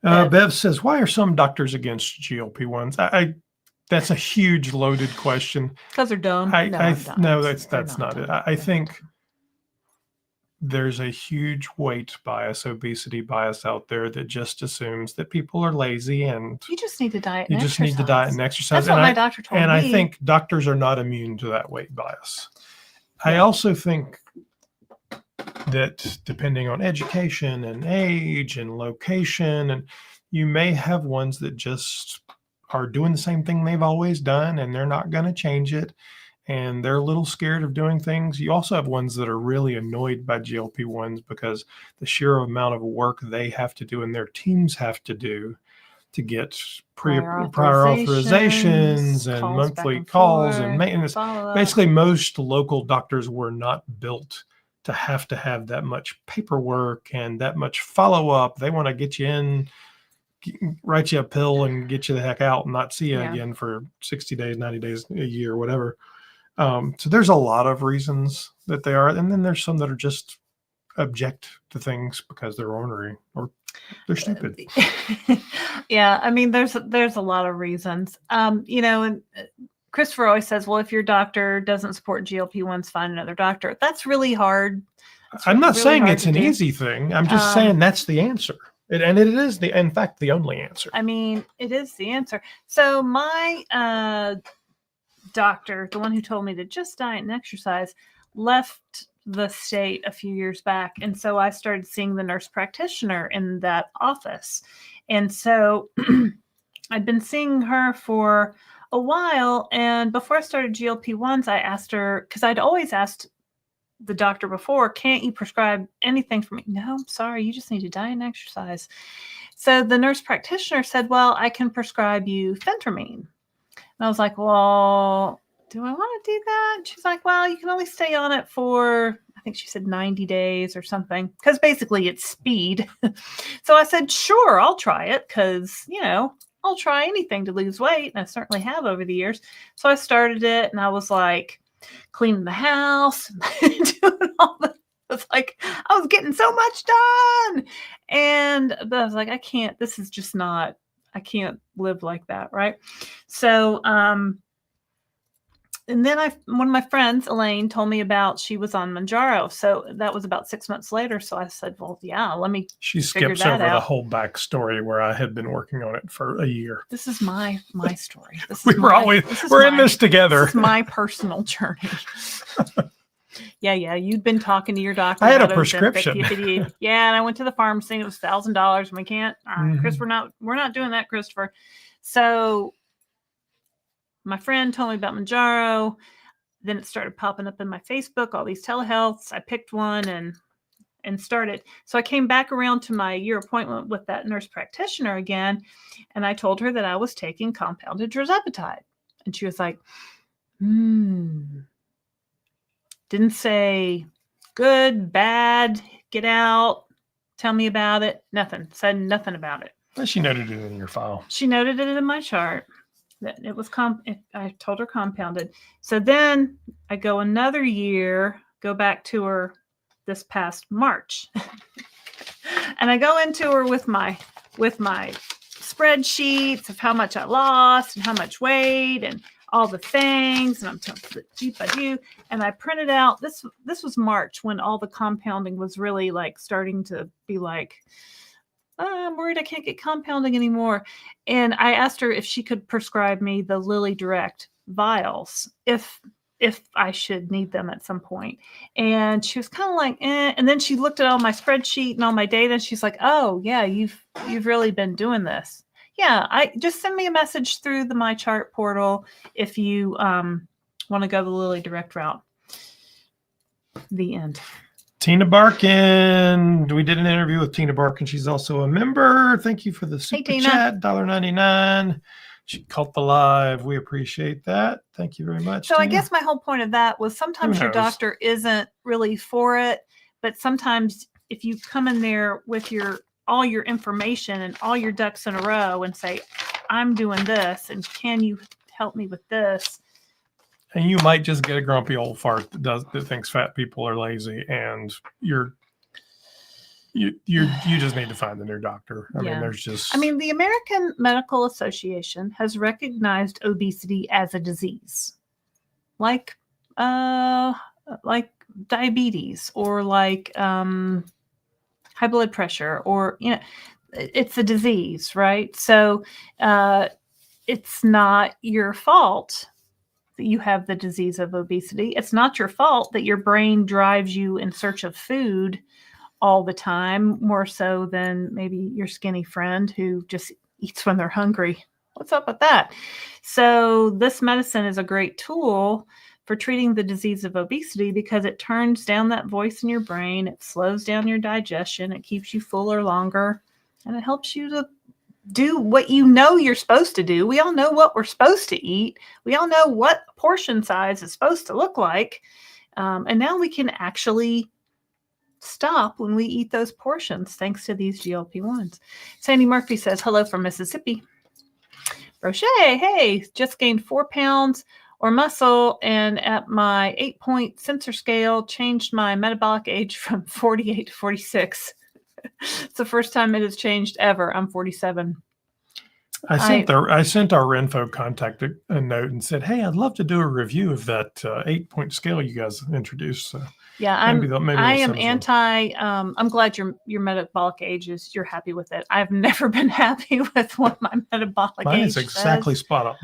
Bev says, why are some doctors against GLP-1s? That's a huge loaded question. Because they're dumb. No, that's not it. I think there's a huge weight bias, obesity bias out there that just assumes that people are lazy and you just need to diet. You just need to diet and exercise. That's what my doctor told me. And I think doctors are not immune to that weight bias. Yeah. I also think that depending on education and age and location, and you may have ones that just are doing the same thing they've always done and they're not going to change it. And they're a little scared of doing things. You also have ones that are really annoyed by GLP-1s because the sheer amount of work they have to do and their teams have to do to get prior authorizations and monthly calls and maintenance. Basically, most local doctors were not built to have that much paperwork and that much follow-up. They want to get you in, write you a pill and get you the heck out and not see you again for 60 days, 90 days, a year, whatever. So there's a lot of reasons that they are. And then there's some that are just object to things because they're ornery or they're stupid. Yeah. I mean, there's a lot of reasons. And Christopher always says, well, if your doctor doesn't support GLP-1s, find another doctor. That's really hard. I'm not saying it's an easy thing. I'm just saying that's the answer. And it is in fact, the only answer. I mean, it is the answer. So my, doctor, the one who told me to just diet and exercise, left the state a few years back. And so I started seeing the nurse practitioner in that office. And so I'd been seeing her for a while. And before I started GLP-1s, I asked her, because I'd always asked the doctor before, can't you prescribe anything for me? No, I'm sorry. You just need to diet and exercise. So the nurse practitioner said, well, I can prescribe you phentermine. And I was like, well, do I want to do that? And she's like, well, you can only stay on it for, I think she said 90 days or something, because basically it's speed. So I said, sure, I'll try it because, I'll try anything to lose weight. And I certainly have over the years. So I started it and I was like cleaning the house, doing all the, it's like I was getting so much done. But I was like, I can't, this is just not, I can't live like that, right? So, and then one of my friends, Elaine, told me about she was on Mounjaro. So that was about 6 months later. So I said, well, yeah, let me. She skips over the whole backstory where I had been working on it for a year. This is my story. We're in this together. This is my personal journey. Yeah. You'd been talking to your doctor. I had a prescription. Yeah, and I went to the pharmacy and it was $1,000. And we can't, Chris, we're not doing that, Christopher. So my friend told me about Mounjaro. Then it started popping up in my Facebook, all these telehealths. I picked one and started. So I came back around to my year appointment with that nurse practitioner again. And I told her that I was taking compounded tirzepatide. And she was like, Didn't say good, bad, get out, tell me about it. Nothing. Said nothing about it. But she noted it in your file. She noted it in my chart that it was I told her compounded. So then I go another year, go back to her this past March. And I go into her with my spreadsheets of how much I lost and how much weight and all the things, and I'm telling and I printed out this was March when all the compounding was really like starting to be like, I'm worried I can't get compounding anymore. And I asked her if she could prescribe me the Lily Direct vials if I should need them at some point. And she was kind of like, eh. And then she looked at all my spreadsheet and all my data. And she's like, oh yeah, you've really been doing this. Yeah, I just send me a message through the MyChart portal if you want to go the Lily Direct route. The end. Tina Barkin. We did an interview with Tina Barkin. She's also a member. Thank you for the super chat. $1.99. She caught the live. We appreciate that. Thank you very much. So Tina. I guess my whole point of that was sometimes your doctor isn't really for it, but sometimes if you come in there with all your information and all your ducks in a row and say, I'm doing this, and can you help me with this? And you might just get a grumpy old fart that thinks fat people are lazy, and you just need to find a new doctor. I mean, the American Medical Association has recognized obesity as a disease, like diabetes or like high blood pressure, or it's a disease, right? So it's not your fault that you have the disease of obesity. It's not your fault that your brain drives you in search of food all the time, more so than maybe your skinny friend who just eats when they're hungry. What's up with that? So this medicine is a great tool for treating the disease of obesity because it turns down that voice in your brain. It slows down your digestion. It keeps you fuller longer, and it helps you to do what you're supposed to do. We all know what we're supposed to eat. We all know what portion size is supposed to look like. And now we can actually stop when we eat those portions thanks to these GLP-1s. Sandy Murphy says, hello from Mississippi. Roche, hey, just gained 4 pounds or muscle, and at my 8-point sensor scale, changed my metabolic age from 48 to 46. It's the first time it has changed ever. I'm 47. I sent our info contact a note and said, hey, I'd love to do a review of that 8-point scale you guys introduced. So yeah, I'm anti. I'm glad your metabolic age you're happy with it. I've never been happy with what my metabolic Mine age is exactly says. spot on.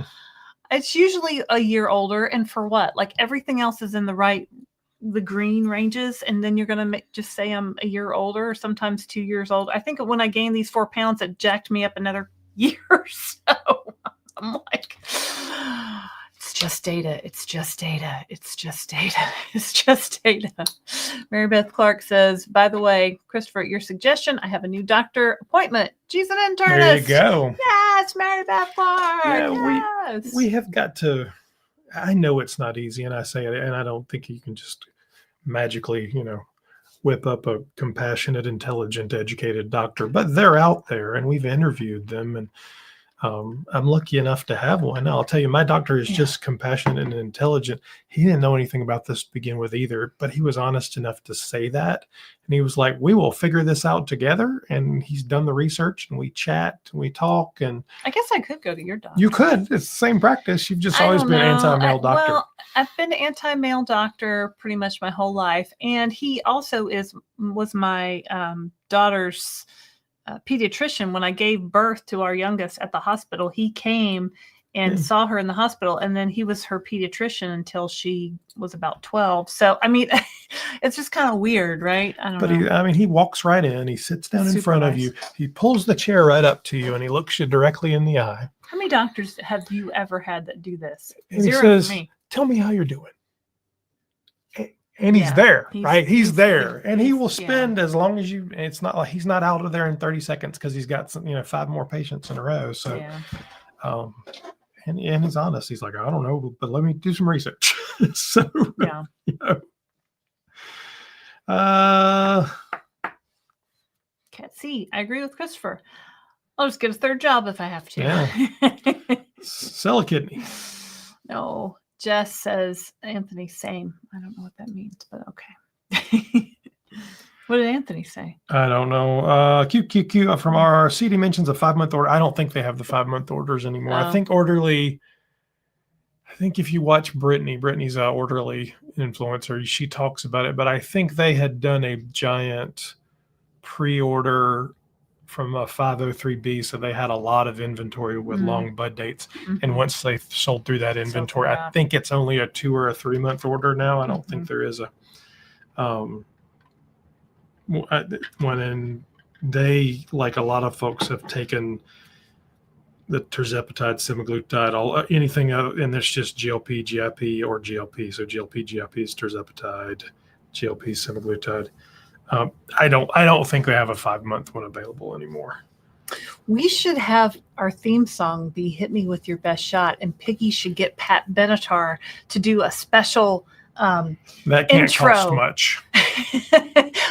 It's usually a year older, and for what? Like everything else is in the green ranges, and then you're going to just say I'm a year older, or sometimes 2 years old. I think when I gained these 4 pounds, it jacked me up another year or so. I'm like, it's just data. It's just data. It's just data. It's just data. Mary Beth Clark says, by the way, Christopher, your suggestion, I have a new doctor appointment. She's an internist. There you go. Yes, Mary Beth Clark. Yeah, yes. we have got to, I know it's not easy, and I say it, and I don't think you can just magically, whip up a compassionate, intelligent, educated doctor, but they're out there, and we've interviewed them, and I'm lucky enough to have one. I'll tell you, my doctor is just compassionate and intelligent. He didn't know anything about this to begin with either, but he was honest enough to say that. And he was like, we will figure this out together. And he's done the research, and we chat and we talk. And I guess I could go to your doctor. You could. It's the same practice. You've just always been anti-male doctor. Well, I've been anti-male doctor pretty much my whole life. And he also was my daughter's pediatrician. When I gave birth to our youngest at the hospital, he came and saw her in the hospital, and then he was her pediatrician until she was about 12. So I mean, it's just kind of weird, right? I don't know. He walks right in, he sits down in front of you, he pulls the chair right up to you, and he looks you directly in the eye. How many doctors have you ever had that do this? And he says, for me. Tell me how you're doing. And he's there, right? He's there, and he will spend as long as you. It's not like he's not out of there in 30 seconds because he's got 5 more patients in a row. So, and he's honest. He's like, I don't know, but let me do some research. So, Can't see. I agree with Christopher. I'll just get a third job if I have to. Yeah. Sell a kidney. No. Jess says, Anthony, same. I don't know what that means, but okay. What did Anthony say? I don't know. QQQ from our CD mentions a 5-month order. I don't think they have the 5-month orders anymore. I think if you watch Brittany's Orderly influencer, she talks about it, but I think they had done a giant pre-order from a 503B, so they had a lot of inventory with long bud dates. And once they sold through that inventory, I think it's only a 2 or a 3 month order now. I don't think there is a one. And they, like a lot of folks, have taken the tirzepatide, semaglutide, anything other, and there's just GLP, GIP, or GLP. So GLP, GIP is tirzepatide, GLP, semaglutide. I don't think they have a 5 month one available anymore. We should have our theme song be "Hit Me with Your Best Shot," and Piggy should get Pat Benatar to do a special that can't intro. Cost much.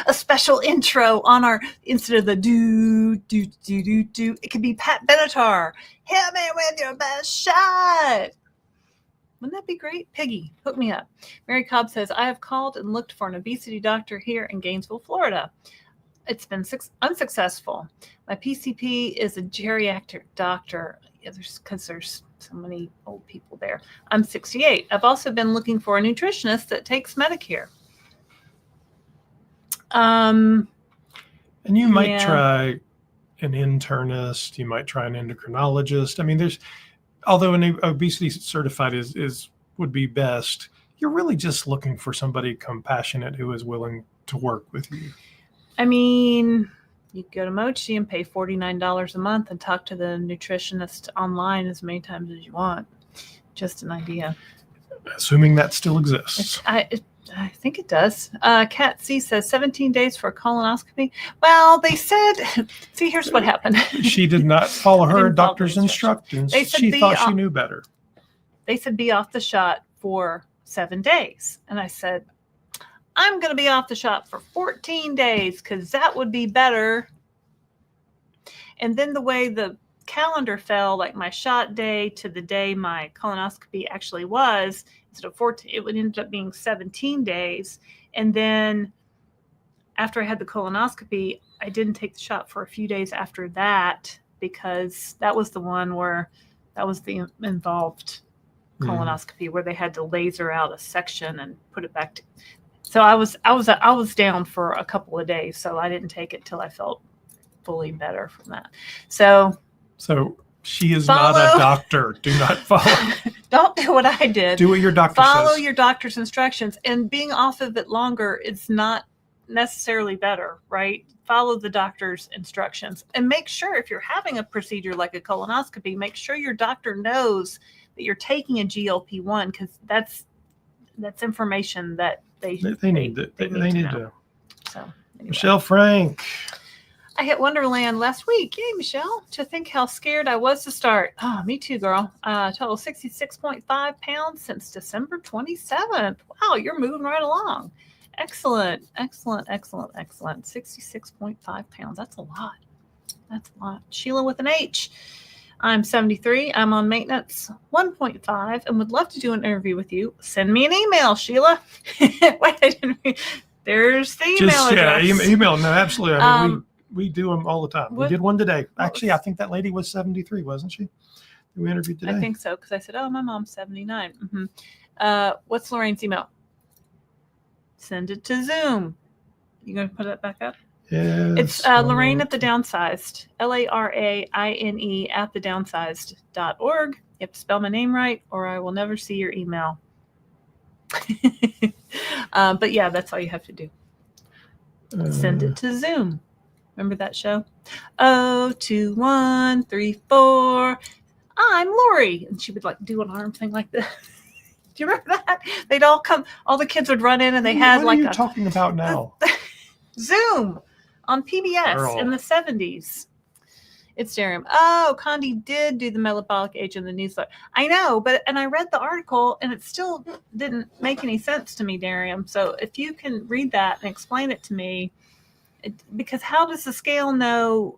A special intro on our, instead of the do do do do do, it could be Pat Benatar. Hit me with your best shot. Wouldn't that be great? Piggy, hook me up. Mary Cobb says, I have called and looked for an obesity doctor here in Gainesville, Florida. It's been unsuccessful. My PCP is a geriatric doctor. Because there's so many old people there. I'm 68. I've also been looking for a nutritionist that takes Medicare. And you might try an internist. You might try an endocrinologist. I mean, although an obesity certified would be best, you're really just looking for somebody compassionate who is willing to work with you. I mean, you go to Mochi and pay $49 a month and talk to the nutritionist online as many times as you want. Just an idea. Assuming that still exists. I think it does. Kat C says 17 days for a colonoscopy. Well, they said, see, here's what happened. She did not follow her doctor's instructions. She thought she knew better. They said be off the shot for 7 days. And I said, I'm going to be off the shot for 14 days because that would be better. And then the way the calendar fell, like my shot day to the day my colonoscopy actually was, instead of 14, it would end up being 17 days. And then after I had the colonoscopy, I didn't take the shot for a few days after that because that was the one where that was the involved colonoscopy where they had to laser out a section and put it back. So I was down for a couple of days, so I didn't take it till I felt fully better from that. So she is not a doctor. Do not follow. Don't do what I did. Do what your doctor says. Follow your doctor's instructions. And being off of it longer is not necessarily better, right? Follow the doctor's instructions. And make sure if you're having a procedure like a colonoscopy, make sure your doctor knows that you're taking a GLP-1 because that's information that they need to know. So, anyway. Michelle Frank. I hit Wonderland last week. Yay, Michelle. To think how scared I was to start. Oh, me too, girl. Total 66.5 pounds since December 27th. Wow, you're moving right along. Excellent, excellent, excellent, excellent. 66.5 pounds. That's a lot. That's a lot. Sheila with an H. I'm 73. I'm on maintenance 1.5 and would love to do an interview with you. Send me an email, Sheila. Wait, I didn't read. There's the email address. Yeah, email. No, absolutely. I mean, we do them all the time. We did one today. Actually, I think that lady was 73, wasn't she? We interviewed today. I think so, because I said, oh, my mom's 79. What's Lorraine's email? Send it to Zoom. You going to put it back up? Yes. It's Laraine at the Downsized. LARAINE at thedownsized.org. You have to spell my name right, or I will never see your email. But yeah, that's all you have to do. Send it to Zoom. Remember that show? 02134. I'm Lori. And she would like do an arm thing like this. Do you remember that? They'd all come, all the kids would run in and they had what are you talking about now? Zoom on PBS in the 70s. It's Darium. Oh, Condi did do the metabolic age in the newsletter. I know, and I read the article and it still didn't make any sense to me, Darium. So if you can read that and explain it to me, because how does the scale know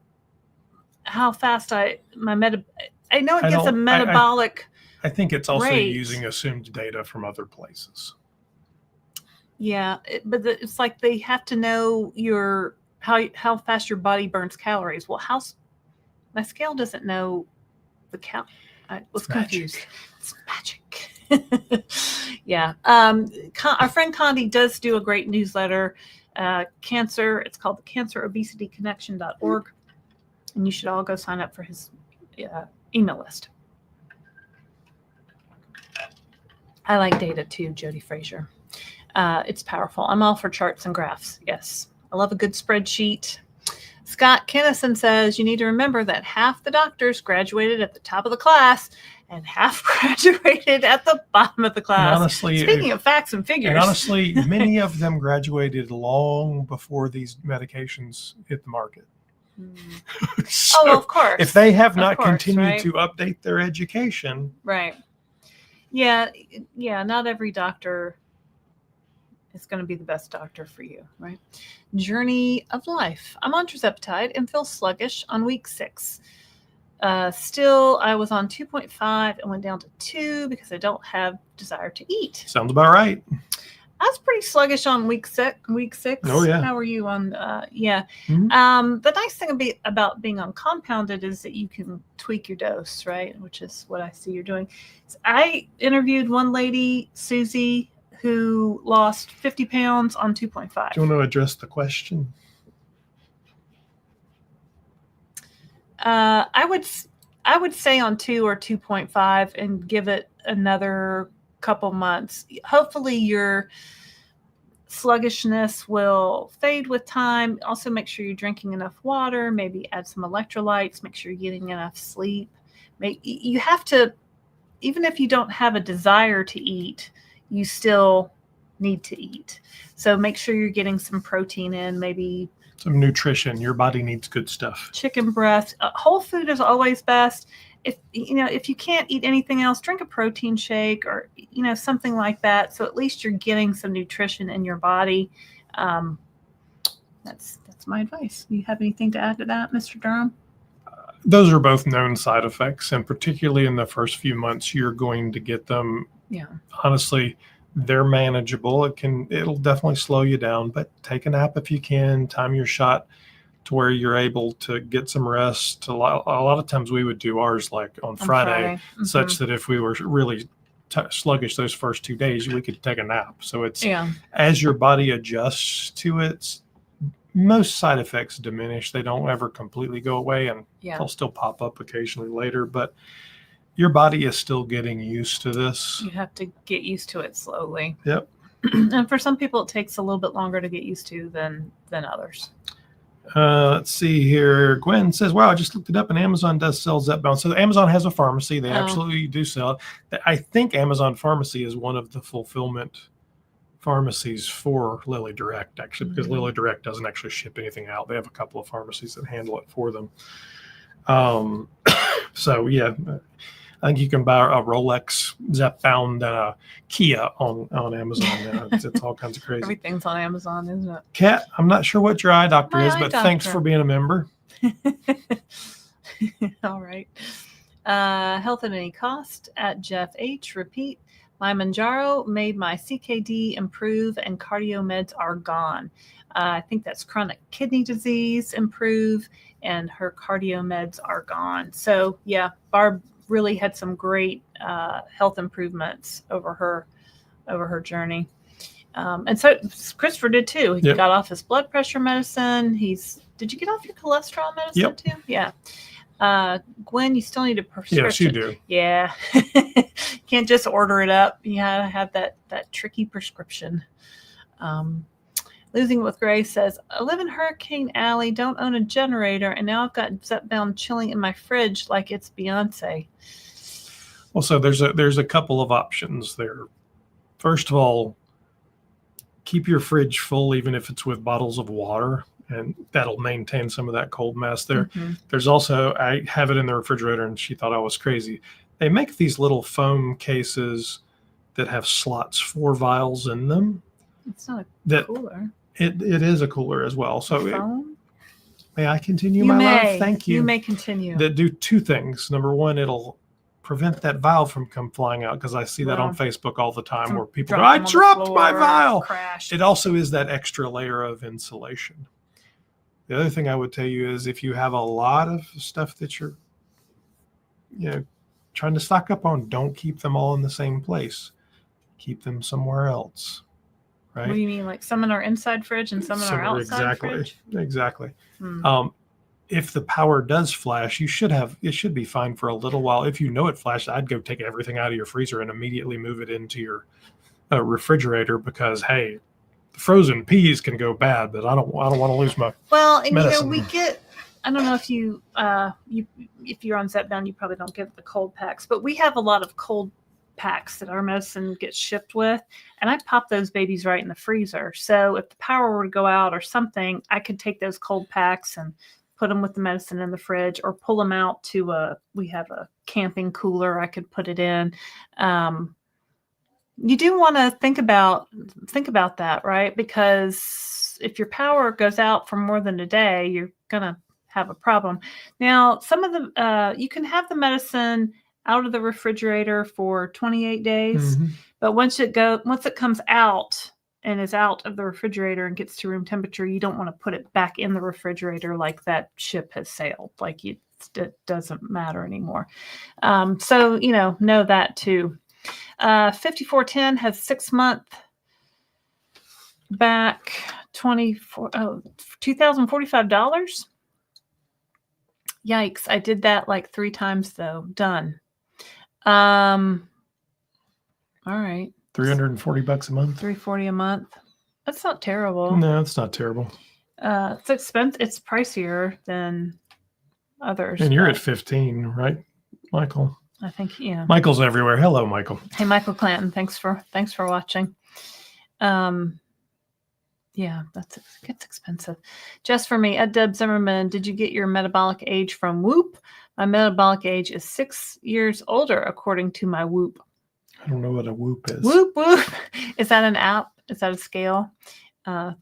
how fast I know it gives a metabolic. I think it's also rate. Using assumed data from other places. Yeah, but it's like they have to know how fast your body burns calories. Well, my scale doesn't know the count. I was confused. It's magic. Yeah. Our friend Condi does do a great newsletter. Cancer. It's called the cancerobesityconnection.org. And you should all go sign up for his email list. I like data too, Jody Frazier. It's powerful. I'm all for charts and graphs. Yes. I love a good spreadsheet. Scott Kennison says you need to remember that half the doctors graduated at the top of the class and half graduated at the bottom of the class. And honestly, speaking of facts and figures. And honestly, many of them graduated long before these medications hit the market. So oh, of course. If they have not continued right? to update their education. Right. Yeah. Not every doctor is going to be the best doctor for you, right? Journey of life. I'm on tirzepatide and feel sluggish on week 6. Still, I was on 2.5 and went down to 2 because I don't have desire to eat. Sounds about right. I was pretty sluggish on week 6. Oh, yeah. How are you on? Yeah. Mm-hmm. The nice thing about being on compounded is that you can tweak your dose, right? Which is what I see you're doing. So I interviewed one lady, Susie, who lost 50 pounds on 2.5. Do you want to address the question? I would say on 2 or 2.5 and give it another couple months. Hopefully your sluggishness will fade with time. Also make sure you're drinking enough water, maybe add some electrolytes, make sure you're getting enough sleep. You have to, even if you don't have a desire to eat, you still need to eat. So make sure you're getting some protein in, maybe some nutrition. Your body needs good stuff. Chicken breast. Whole food is always best. If you can't eat anything else, drink a protein shake or something like that. So at least you're getting some nutrition in your body. That's my advice. Do you have anything to add to that, Mr. Durham? Those are both known side effects, and particularly in the first few months, you're going to get them. Yeah. Honestly, they're manageable. It'll definitely slow you down, but take a nap if you can. Time your shot to where you're able to get some rest. A lot of times we would do ours like on Friday. Mm-hmm. Such that if we were really sluggish those first 2 days, we could take a nap. So it's as your body adjusts to it, most side effects diminish. They don't ever completely go away, and they'll still pop up occasionally later, but your body is still getting used to this. You have to get used to it slowly. Yep. And for some people, it takes a little bit longer to get used to than others. Let's see here. Gwen says, wow, I just looked it up and Amazon does sell Zepbound. So Amazon has a pharmacy. They absolutely do sell it. I think Amazon Pharmacy is one of the fulfillment pharmacies for Lilly Direct, actually, because Lilly Direct doesn't actually ship anything out. They have a couple of pharmacies that handle it for them. So, yeah, I think you can buy a Rolex, Zepbound, and a Kia on Amazon. It's all kinds of crazy. Everything's on Amazon, isn't it? Kat, I'm not sure what your eye doctor is, but thanks for being a member. All right. Health at any cost at Jeff H. Repeat. My Mounjaro made my CKD improve and cardio meds are gone. I think that's chronic kidney disease improve and her cardio meds are gone. So yeah, Barb really had some great health improvements over her journey. And so Christopher did too. He got off his blood pressure medicine. Did you get off your cholesterol medicine too? Yeah. Gwen, you still need a prescription. Yes, you do. Yeah. Can't just order it up. You gotta have that tricky prescription. Losing with Grace says, I live in Hurricane Alley, don't own a generator, and now I've got Zepbound chilling in my fridge like it's Beyonce. Well, so there's a couple of options there. First of all, keep your fridge full, even if it's with bottles of water, and that'll maintain some of that cold mass there. Mm-hmm. There's also, I have it in the refrigerator, and she thought I was crazy. They make these little foam cases that have slots for vials in them. It's not a cooler. It is a cooler as well. So may I continue, love? Thank you. You may continue. That do two things. Number one, it'll prevent that vial from flying out, because I see that on Facebook all the time where people go, I dropped my vial. Crashed. It also is that extra layer of insulation. The other thing I would tell you is if you have a lot of stuff that you're trying to stock up on, don't keep them all in the same place. Keep them somewhere else. Right? What do you mean? Like some in our inside fridge and some in our outside fridge? Exactly. if the power does flash, it should be fine for a little while. If you know it flashed, I'd go take everything out of your freezer and immediately move it into your refrigerator, because hey, frozen peas can go bad, but I don't want to lose my medicine. we get, I don't know if if you're on Zepbound, you probably don't get the cold packs, but we have a lot of cold packs that our medicine gets shipped with, and I pop those babies right in the freezer. So if the power were to go out or something, I could take those cold packs and put them with the medicine in the fridge, or pull them out to we have a camping cooler I could put it in. You do want to think about that, right? Because if your power goes out for more than a day, you're gonna have a problem. Now, some of the you can have the medicine out of the refrigerator for 28 days, but once it comes out and is out of the refrigerator and gets to room temperature, you don't want to put it back in the refrigerator like that ship has sailed. Like it doesn't matter anymore. So know that too. 5410 has 6-month back, $2,045. Yikes. I did that like 3 times though. Done. All right. $340 a month. $340 a month. That's not terrible. No, it's not terrible. It's expensive. It's pricier than others. And you're at 15, right, Michael? I think, yeah. Michael's everywhere. Hello, Michael. Hey, Michael Clanton. Thanks for watching. Yeah, it's expensive. Just for me, Deb Zimmerman, did you get your metabolic age from Whoop? My metabolic age is 6 years older, according to my Whoop. I don't know what a Whoop is. Whoop. Is that an app? Is that a scale? I'm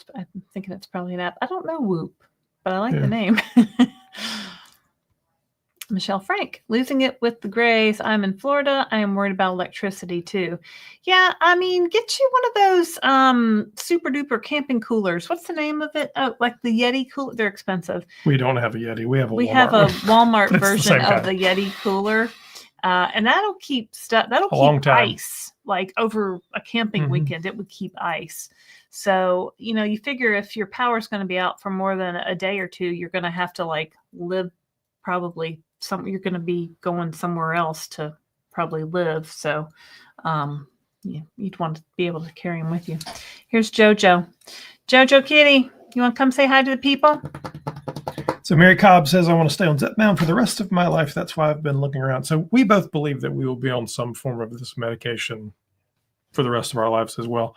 thinking it's probably an app. I don't know Whoop, but I like the name. Michelle Frank, losing it with the grays. I'm in Florida. I am worried about electricity too. Yeah, I mean, get you one of those super duper camping coolers. What's the name of it? Oh, like the Yeti cooler. They're expensive. We don't have a Yeti. We have a Walmart version of the Yeti cooler. And that'll keep stuff. That'll keep ice. Like over a camping weekend, it would keep ice. So, you figure if your power's going to be out for more than a day or two, you're going to have to like live probably you're going to be going somewhere else to probably live. So, you'd want to be able to carry them with you. Here's Jojo Kitty. You want to come say hi to the people? So Mary Cobb says, I want to stay on Zepbound for the rest of my life. That's why I've been looking around. So we both believe that we will be on some form of this medication for the rest of our lives as well.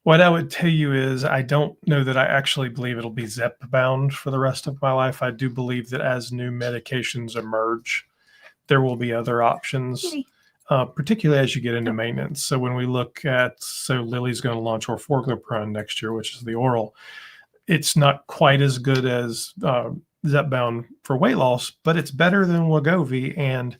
What I would tell you is I don't know that I actually believe it'll be Zepbound for the rest of my life. I do believe that as new medications emerge, there will be other options, particularly as you get into maintenance. So when we look at, Lilly's going to launch orforglipron next year, which is the oral. It's not quite as good as Zepbound for weight loss, but it's better than Wegovy, and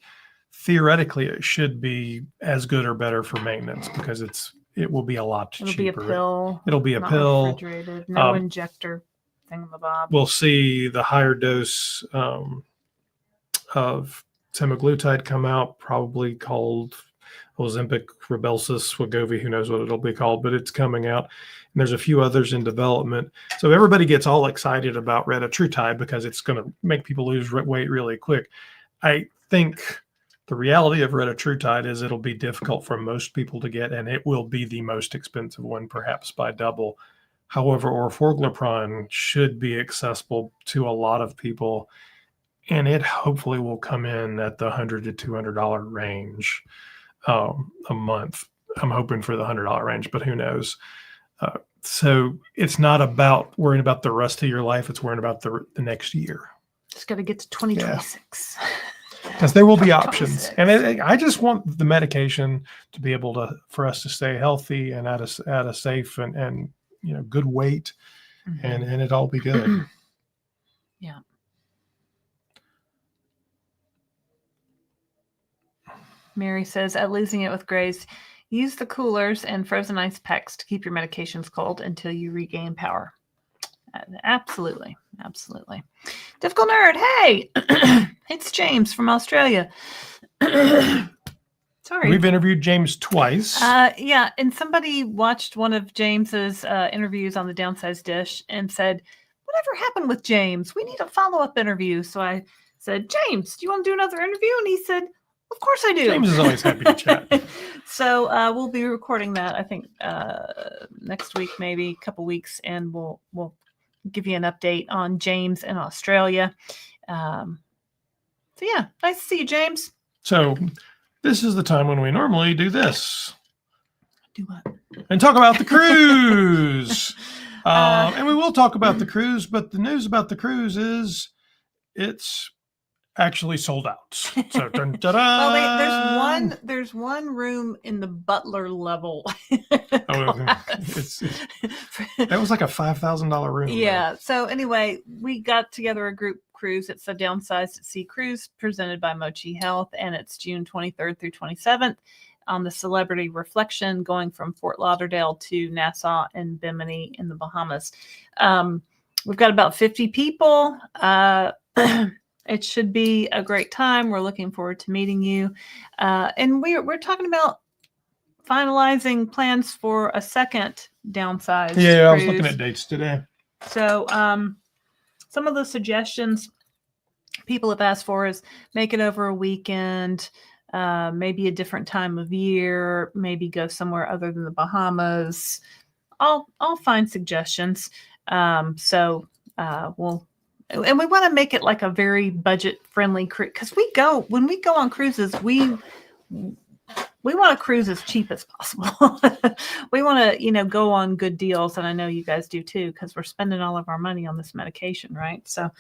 theoretically it should be as good or better for maintenance because it will be a lot cheaper. It'll be a pill. It'll be a pill. Refrigerated, no injector thingamabob. We'll see the higher dose of semaglutide come out, probably called Ozempic, Rybelsus, Wegovy, who knows what it'll be called, but it's coming out. And there's a few others in development. So everybody gets all excited about retatrutide because it's going to make people lose weight really quick. I think the reality of retatrutide is it'll be difficult for most people to get, and it will be the most expensive one, perhaps by double. However, orforglipron should be accessible to a lot of people, and it hopefully will come in at the $100 to $200 range a month. I'm hoping for the $100 range, but who knows? So it's not about worrying about the rest of your life. It's worrying about the next year. Just got to get to 2026. Because there will be options. And I just want the medication to be able for us to stay healthy and at a safe and good weight, and it all be good. Yeah. Mary says, at losing it with grays, use the coolers and frozen ice packs to keep your medications cold until you regain power. Absolutely. Difficult nerd. Hey, it's James from Australia. Sorry. We've interviewed James twice. Yeah. And somebody watched one of James's interviews on the Downsized Dish and said, whatever happened with James? We need a follow-up interview. So I said, James, do you want to do another interview? And he said, of course I do. James is always happy to chat. So we'll be recording that, I think, next week, maybe a couple weeks, and we'll give you an update on James in Australia. So yeah, nice to see you, James. So this is the time when we normally do this. Do what? And talk about the cruise. And we will talk about the cruise, but the news about the cruise is it's actually sold out. So dun, da, da. Well, there's one room in the butler level. That was like a $5,000 room. Yeah. So anyway, we got together a group cruise. It's a Downsized at Sea cruise presented by Mochi Health, and it's June 23rd through 27th on the Celebrity Reflection, going from Fort Lauderdale to Nassau and Bimini in the Bahamas. We've got about 50 people. It should be a great time. We're looking forward to meeting you. And we're talking about finalizing plans for a second Downsized Yeah, cruise. I was looking at dates today. So some of the suggestions people have asked for is make it over a weekend, maybe a different time of year, maybe go somewhere other than the Bahamas. All fine suggestions. And we want to make it like a very budget-friendly cruise, because when we go on cruises, we want to cruise as cheap as possible. We want to, go on good deals, and I know you guys do too, because we're spending all of our money on this medication, right? So,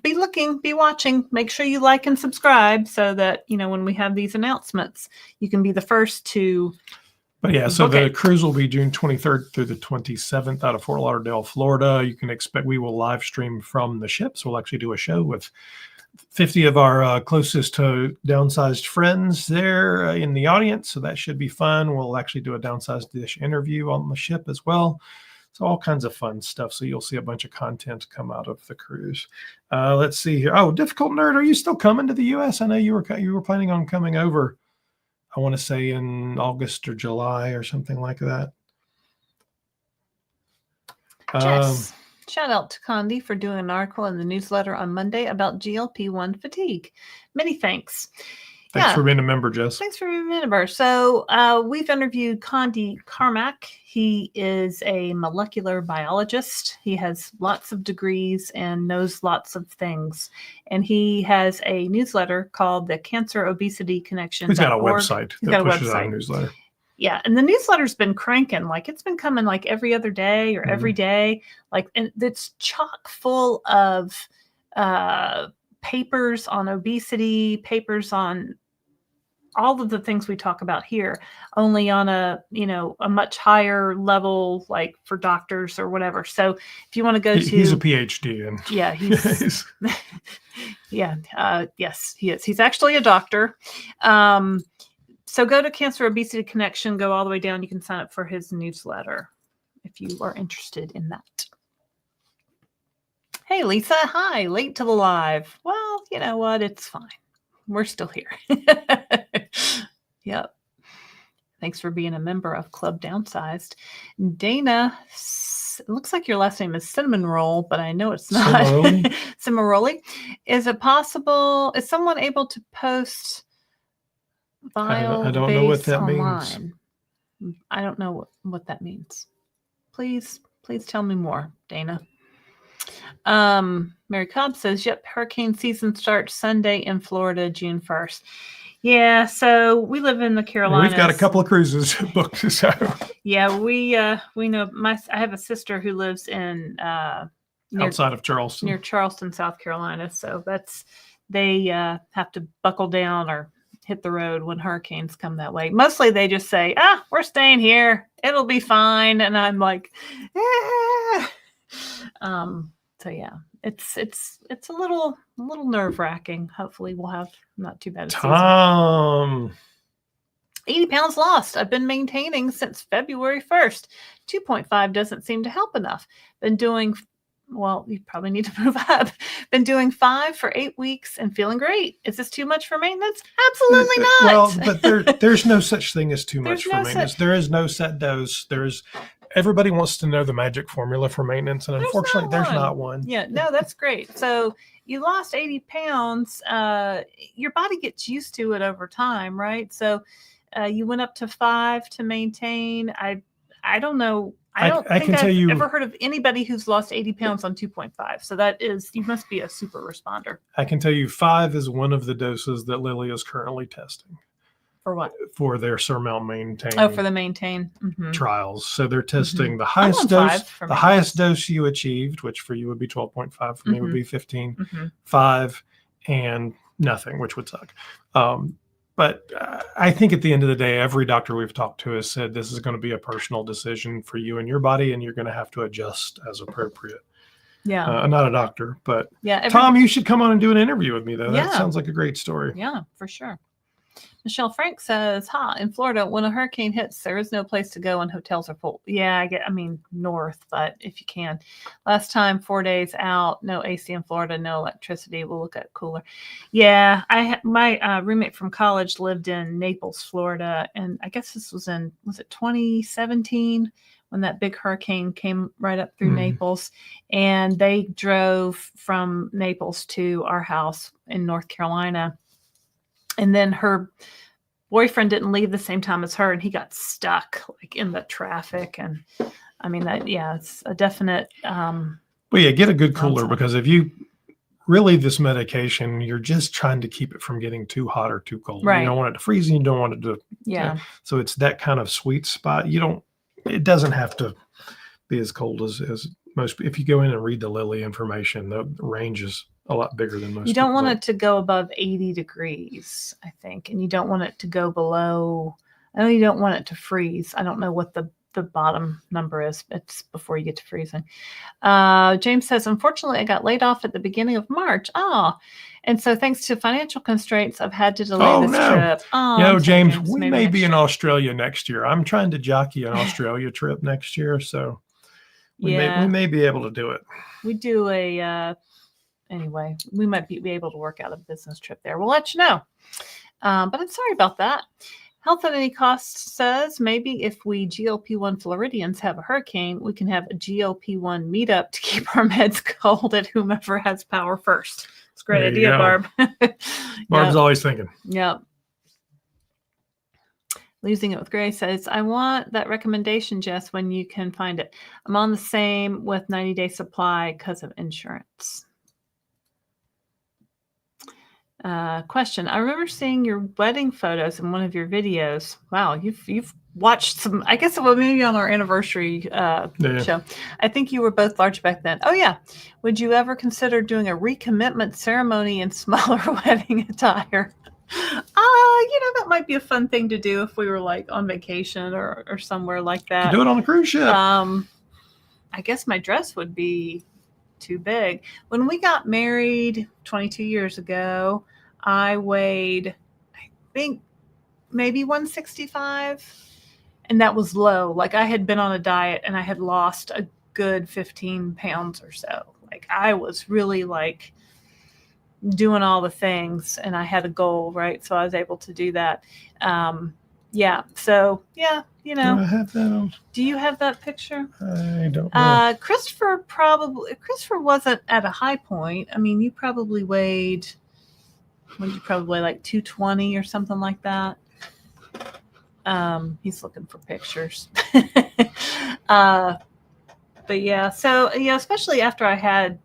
be watching. Make sure you like and subscribe so that when we have these announcements, you can be the first to. But yeah, so the cruise will be June 23rd through the 27th out of Fort Lauderdale, Florida. You can expect we will live stream from the ship. So we'll actually do a show with 50 of our closest to Downsized friends there in the audience. So that should be fun. We'll actually do a Downsized Dish interview on the ship as well. So all kinds of fun stuff. So you'll see a bunch of content come out of the cruise. Let's see here. Oh, Difficult Nerd, are you still coming to the U.S.? I know you were planning on coming over. I want to say in August or July or something like that. Jess, shout out to Condi for doing an article in the newsletter on Monday about GLP-1 fatigue. Many thanks. Thanks for being a member, Jess. Thanks for being a member. So we've interviewed Condi Carmack. He is a molecular biologist. He has lots of degrees and knows lots of things. And he has a newsletter called the Cancer Obesity Connection. He's got a website that pushes out a newsletter. Yeah, and the newsletter's been cranking. Like, it's been coming like every other day or every day. Like, and it's chock full of papers on obesity, papers on all of the things we talk about here, only on a much higher level, like for doctors or whatever. So if you want to go he's a PhD, and he's yes, he is. He's actually a doctor. So go to Cancer Obesity Connection, go all the way down. You can sign up for his newsletter if you are interested in that. Hey, Lisa. Hi. Late to the live. Well, you know what? It's fine. We're still here. Yep. Thanks for being a member of Club Downsized. Dana, it looks like your last name is Cinnamon Roll, but I know it's not. Cimaroli. Is it possible? Is someone able to post I don't know what that online? Means. I don't know what that means. Please tell me more, Dana. Mary Cobb says, yep, hurricane season starts Sunday in Florida, June 1st. Yeah, so we live in the Carolinas. We've got a couple of cruises booked. So yeah, we know. I have a sister who lives in outside of Charleston, near Charleston, South Carolina. So they have to buckle down or hit the road when hurricanes come that way. Mostly they just say, we're staying here. It'll be fine. And I'm like, so yeah, it's a little nerve-wracking. Hopefully we'll have not too bad a season. 80 pounds lost. I've been maintaining since February 1st. 2.5 doesn't seem to help enough. Been doing, well, you probably need to move up. Been doing 5 for 8 weeks and feeling great. Is this too much for maintenance? Absolutely not. Well, but there's no such thing as too much for maintenance. There is no set dose. everybody wants to know the magic formula for maintenance, and unfortunately, there's not one. Yeah, no, that's great. So you lost 80 pounds. Your body gets used to it over time, right? So you went up to 5 to maintain. I don't know. I don't think I've ever heard of anybody who's lost 80 pounds on 2.5. So you must be a super responder. I can tell you 5 is one of the doses that Lilly is currently testing. For what? For their Surmount Maintain. Oh, for the Maintain trials. So they're testing the highest dose you achieved, which for you would be 12.5, for me would be 15, 5, and nothing, which would suck. But I think at the end of the day, every doctor we've talked to has said this is going to be a personal decision for you and your body, and you're going to have to adjust as appropriate. Yeah. I'm not a doctor, but yeah. Tom, you should come on and do an interview with me, though. That sounds like a great story. Yeah, for sure. Michelle Frank says, in Florida, when a hurricane hits, there is no place to go and hotels are full. Yeah, north, but if you can. Last time, 4 days out, no AC in Florida, no electricity. We'll look at cooler. Yeah, my roommate from college lived in Naples, Florida, and I guess this was it 2017 when that big hurricane came right up through Naples, and they drove from Naples to our house in North Carolina. And then her boyfriend didn't leave the same time as her, and he got stuck like in the traffic. And I mean, it's a definite. Well, yeah, get a good cooler, because if you really this medication, you're just trying to keep it from getting too hot or too cold. Right. You don't want it to freeze, and you don't want it to. Yeah. So it's that kind of sweet spot. It doesn't have to be as cold as most. If you go in and read the Lilly information, the range is a lot bigger than most. You don't want it to go above 80 degrees, I think. And you don't want it to go below. I know you don't want it to freeze. I don't know what the bottom number is. It's before you get to freezing. James says, unfortunately, I got laid off at the beginning of March. And so thanks to financial constraints, I've had to delay this trip. James, we may be in Australia next year. I'm trying to jockey an Australia trip next year. So we may be able to do it. We do anyway, we might be able to work out a business trip there. We'll let you know. But I'm sorry about that. Health at Any Cost says maybe if we GLP-1 Floridians have a hurricane, we can have a GLP-1 meetup to keep our meds cold at whomever has power first. It's a great idea, Barb. Barb's always thinking. Yep. Losing It with Grace says, I want that recommendation, Jess, when you can find it. I'm on the same with 90-day supply because of insurance. Question. I remember seeing your wedding photos in one of your videos. Wow, you've watched some, I guess it was maybe on our anniversary show. I think you were both large back then. Oh yeah. Would you ever consider doing a recommitment ceremony in smaller wedding attire? That might be a fun thing to do if we were like on vacation or somewhere like that. You do it on a cruise ship. I guess my dress would be too big. When we got married 22 years ago, I weighed, I think, maybe 165. And that was low. Like I had been on a diet and I had lost a good 15 pounds or so. Like I was really like doing all the things and I had a goal, right? So I was able to do that. So yeah, Do I have that on? Do you have that picture? I don't know. Christopher wasn't at a high point. I mean, you probably weighed, what did you probably weigh, like 220 or something like that? He's looking for pictures. But yeah, so especially after I had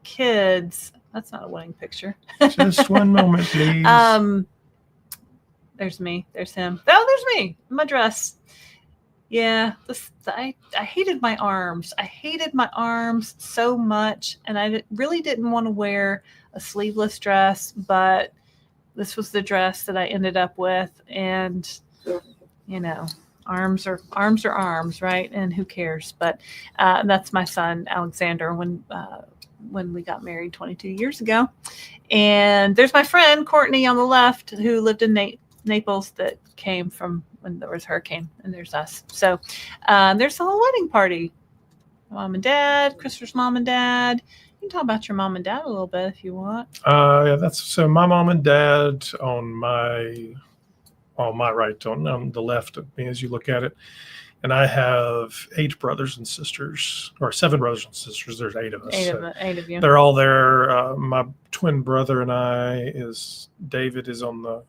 kids, that's not a wedding picture. Just one moment, please. There's me. There's him. Oh, there's me. My dress. Yeah, I hated my arms. I hated my arms so much, and I really didn't want to wear a sleeveless dress, but this was the dress that I ended up with, and arms are arms, right? And who cares? But that's my son Alexander when we got married 22 years ago, and there's my friend Courtney on the left who lived in Naples that came from when there was a hurricane, and there's us. So there's the whole wedding party. Mom and dad, Christopher's mom and dad. You can talk about your mom and dad a little bit if you want. That's so my mom and dad on my right, on the left of me as you look at it. And I have 8 brothers and sisters, or 7 brothers and sisters. There's 8 of us. Eight of you. They're all there. My twin brother and David is on the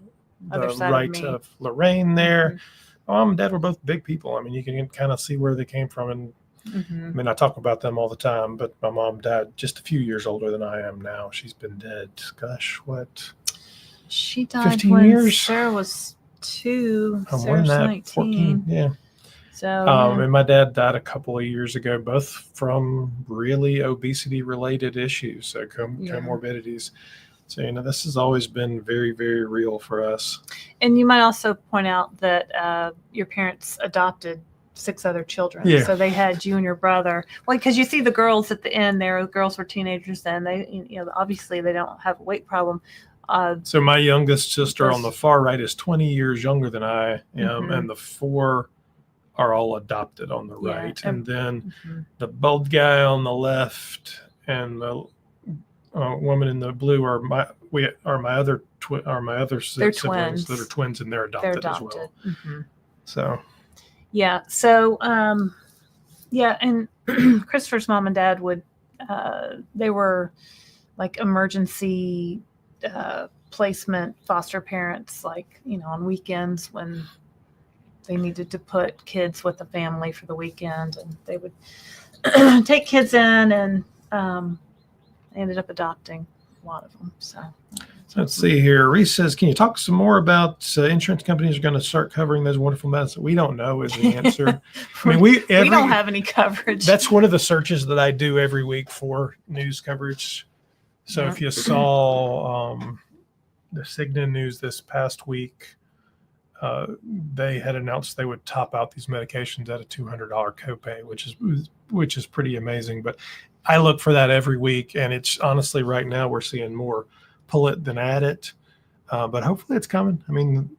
Other side right of of Laraine there. Mhm. Mom and Dad were both big people. I mean, you can kind of see where they came from. And I mean, I talk about them all the time, but my mom died just a few years older than I am now. She's been dead, gosh, what? She died 15 when years? Sarah was 2. More than Sarah's that, 19. 14, yeah. So, And my dad died a couple of years ago, both from really obesity-related issues, so comorbidities. So, this has always been very, very real for us. And you might also point out that your parents adopted 6 other children. Yeah. So they had you and your brother. Well, because you see the girls at the end there, the girls were teenagers then. They, obviously they don't have a weight problem. So my youngest sister on the far right is 20 years younger than I am, and the 4 are all adopted on the right. And then the bald guy on the left and the woman in the blue are my other They're siblings twins. that are twins, and they're adopted as well. So yeah. So and Christopher's mom and dad would they were like emergency placement foster parents, like on weekends when they needed to put kids with the family for the weekend, and they would take kids in, and they ended up adopting a lot of them. So let's see here. Reese says, can you talk some more about insurance companies are going to start covering those wonderful medicines? We don't know is the answer. I mean, we don't have any coverage. That's one of the searches that I do every week for news coverage. So if you saw the Cigna news this past week, they had announced they would top out these medications at a $200 copay, which is pretty amazing. But I look for that every week, and it's honestly right now we're seeing more pull it than add it. But hopefully it's coming. I mean,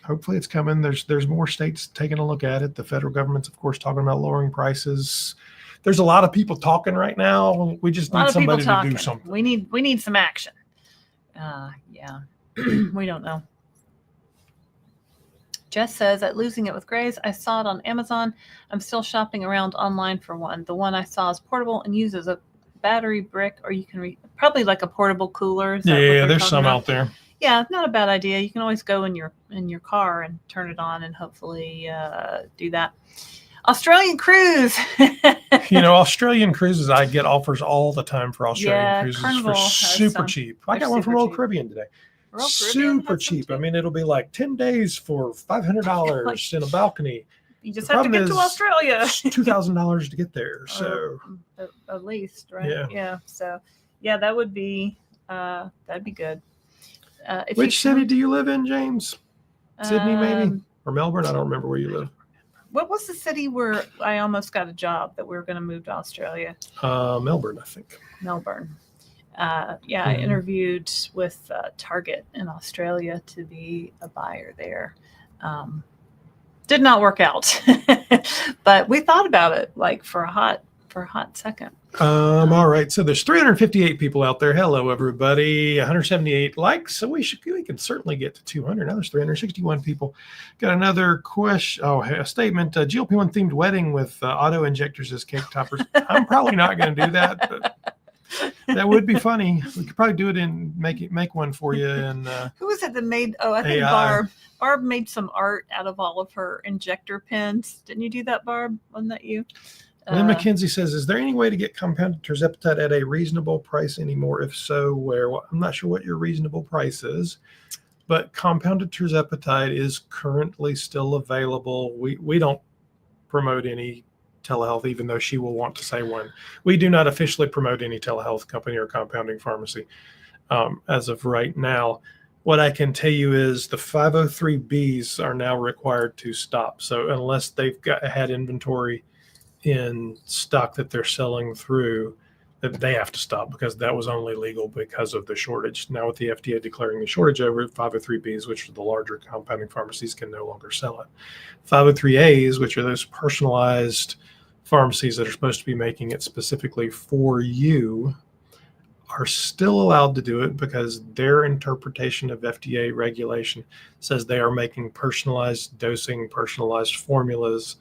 hopefully it's coming. There's more states taking a look at it. The federal government's, of course, talking about lowering prices. There's a lot of people talking right now. We just need somebody to do something. We need some action. Yeah, we don't know. Jess says, at Losing It with Grays, I saw it on Amazon. I'm still shopping around online for one. The one I saw is portable and uses a battery brick, or you can probably like a portable cooler. Yeah, there's some out there. Yeah, not a bad idea. You can always go in your car and turn it on and hopefully do that. Australian cruise. Australian cruises, I get offers all the time for Australian cruises Carnival for super cheap. I got one from Royal Caribbean today. Super cheap. I mean, it'll be like 10 days for $500 in a balcony. You just have to get to Australia. $2,000 to get there. So at least, right? Yeah. Yeah. So that would be that'd be good. Which city do you live in, James? Sydney, maybe, or Melbourne? I don't remember where you live. What was the city where I almost got a job that we were going to move to Australia? Melbourne, I think. Melbourne. I interviewed with Target in Australia to be a buyer there. Did not work out, but we thought about it like for a hot second. All right. So there's 358 people out there. Hello, everybody. 178 likes. So we can certainly get to 200. Now there's 361 people. Got another question. A statement. GLP-1 themed wedding with auto injectors as cake toppers. I'm probably not going to do that, but that would be funny. We could probably do it and make one for you. And who was it that made? Oh, I think AI. Barb made some art out of all of her injector pens. Didn't you do that, Barb? Wasn't that you? Lynn McKenzie says, is there any way to get compounded tirzepatide at a reasonable price anymore? If so, where? Well, I'm not sure what your reasonable price is, but compounded tirzepatide is currently still available. We don't promote any telehealth, even though she will want to say one. We do not officially promote any telehealth company or compounding pharmacy as of right now. What I can tell you is the 503Bs are now required to stop. So unless they've had inventory in stock that they're selling through, that they have to stop, because that was only legal because of the shortage. Now with the FDA declaring the shortage over, 503Bs, which are the larger compounding pharmacies, can no longer sell it. 503As, which are those personalized pharmacies that are supposed to be making it specifically for you, are still allowed to do it because their interpretation of FDA regulation says they are making personalized dosing, personalized formulas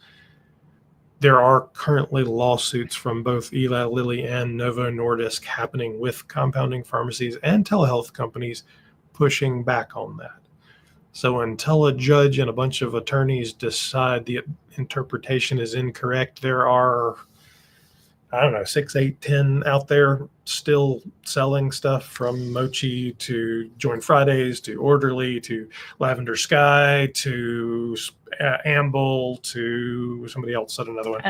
there are currently lawsuits from both Eli Lilly and Novo Nordisk happening with compounding pharmacies and telehealth companies pushing back on that. So until a judge and a bunch of attorneys decide the interpretation is incorrect, there are, I don't know, 6, 8, 10 out there still selling stuff from Mochi to Join Fridays to Orderly to Lavender Sky to Amble to somebody else said another one.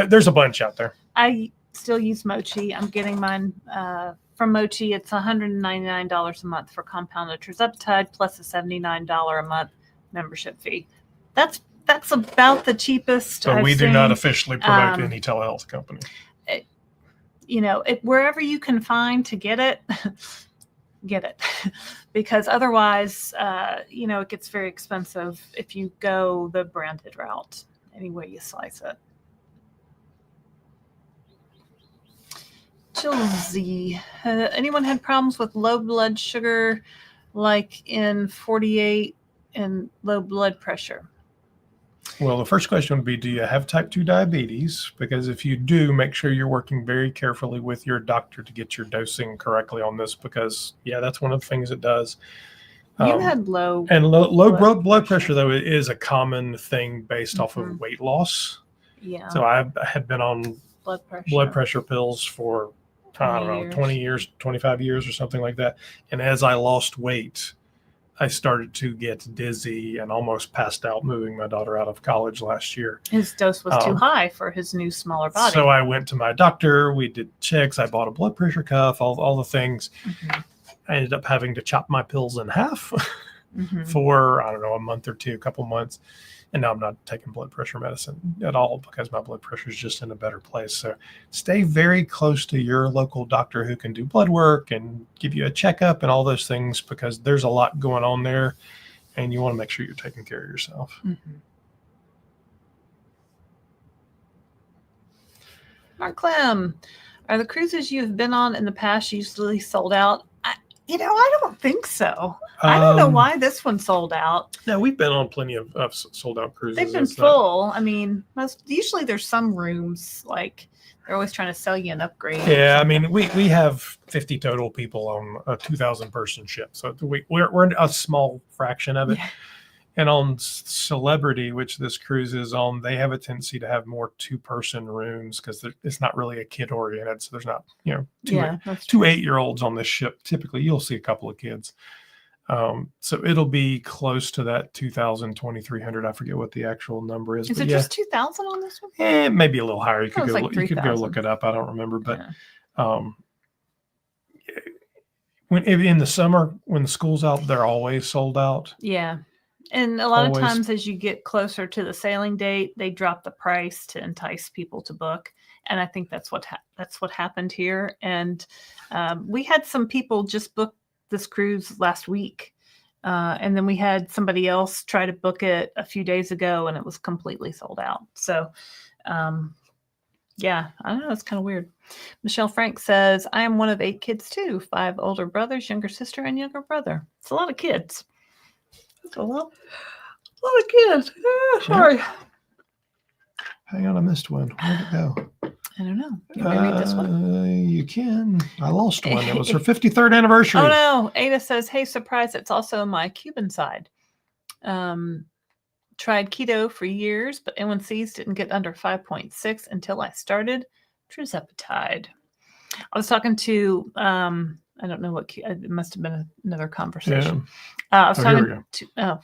There's a bunch out there. I still use Mochi. I'm getting mine from Mochi. It's $199 a month for compounded tirzepatide plus a $79 a month membership fee. That's about the cheapest. But we do not officially promote any telehealth company. Wherever you can find to get it, get it. Because otherwise, it gets very expensive if you go the branded route, any way you slice it. Chilsey, anyone had problems with low blood sugar, like in 48 and low blood pressure? Well, the first question would be, do you have type 2 diabetes? Because if you do, make sure you're working very carefully with your doctor to get your dosing correctly on this, because, that's one of the things it does. You had low blood pressure, though, is a common thing based off of weight loss. Yeah. So I had been on blood pressure pills for, 20 years, 25 years or something like that. And as I lost weight, I started to get dizzy and almost passed out moving my daughter out of college last year. His dose was too high for his new smaller body. So I went to my doctor. We did checks. I bought a blood pressure cuff, all the things. I ended up having to chop my pills in half for, a month or two, a couple months. And now I'm not taking blood pressure medicine at all because my blood pressure is just in a better place. So stay very close to your local doctor who can do blood work and give you a checkup and all those things, because there's a lot going on there and you want to make sure you're taking care of yourself. Mark Clem, are the cruises you've been on in the past usually sold out? I don't think so. I don't know why this one sold out. Yeah, we've been on plenty of sold out cruises. They've been full. Usually there's some rooms, like they're always trying to sell you an upgrade. Yeah, we have 50 total people on a 2,000 person ship. So we're a small fraction of it. Yeah. And on Celebrity, which this cruise is on, they have a tendency to have more 2-person rooms because it's not really a kid oriented. So there's not, two 8-year-olds on this ship. Typically, you'll see a couple of kids. So it'll be close to that 2,000, 2,300. I forget what the actual number is. Is it just 2,000 on this one? Maybe a little higher. You could go look it up. I don't remember, but when in the summer when the school's out, they're always sold out. Yeah. And a lot of times as you get closer to the sailing date, they drop the price to entice people to book. And I think that's what happened here. And we had some people just book this cruise last week. And then we had somebody else try to book it a few days ago and it was completely sold out. So, I don't know. It's kind of weird. Michelle Frank says, I am one of 8 kids too. 5 older brothers, younger sister, and younger brother. It's a lot of kids. That's a lot of kids. Sorry. Hang on, I missed one. Where'd it go? I don't know. Can we read this one? You can. I lost one. It was her 53rd anniversary. Oh no. Ada says, hey, surprise, it's also my Cuban side. Tried keto for years, but A1Cs didn't get under 5.6 until I started tirzepatide. I was talking to I don't know what it must have been another conversation. Yeah. I was talking to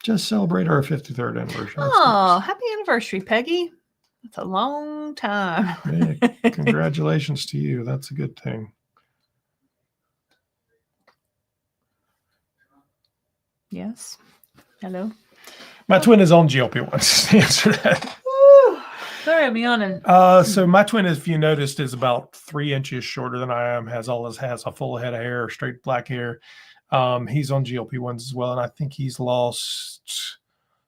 just celebrate our 53rd anniversary. Oh, happy anniversary, Peggy. That's a long time. Yeah, congratulations to you. That's a good thing. Yes. Hello. My twin is on GLP-1s. Answer that. Sorry, I'm yawning. So my twin, if you noticed, is about 3 inches shorter than I am. Has a full head of hair, straight black hair. He's on GLP-1s as well, and I think he's lost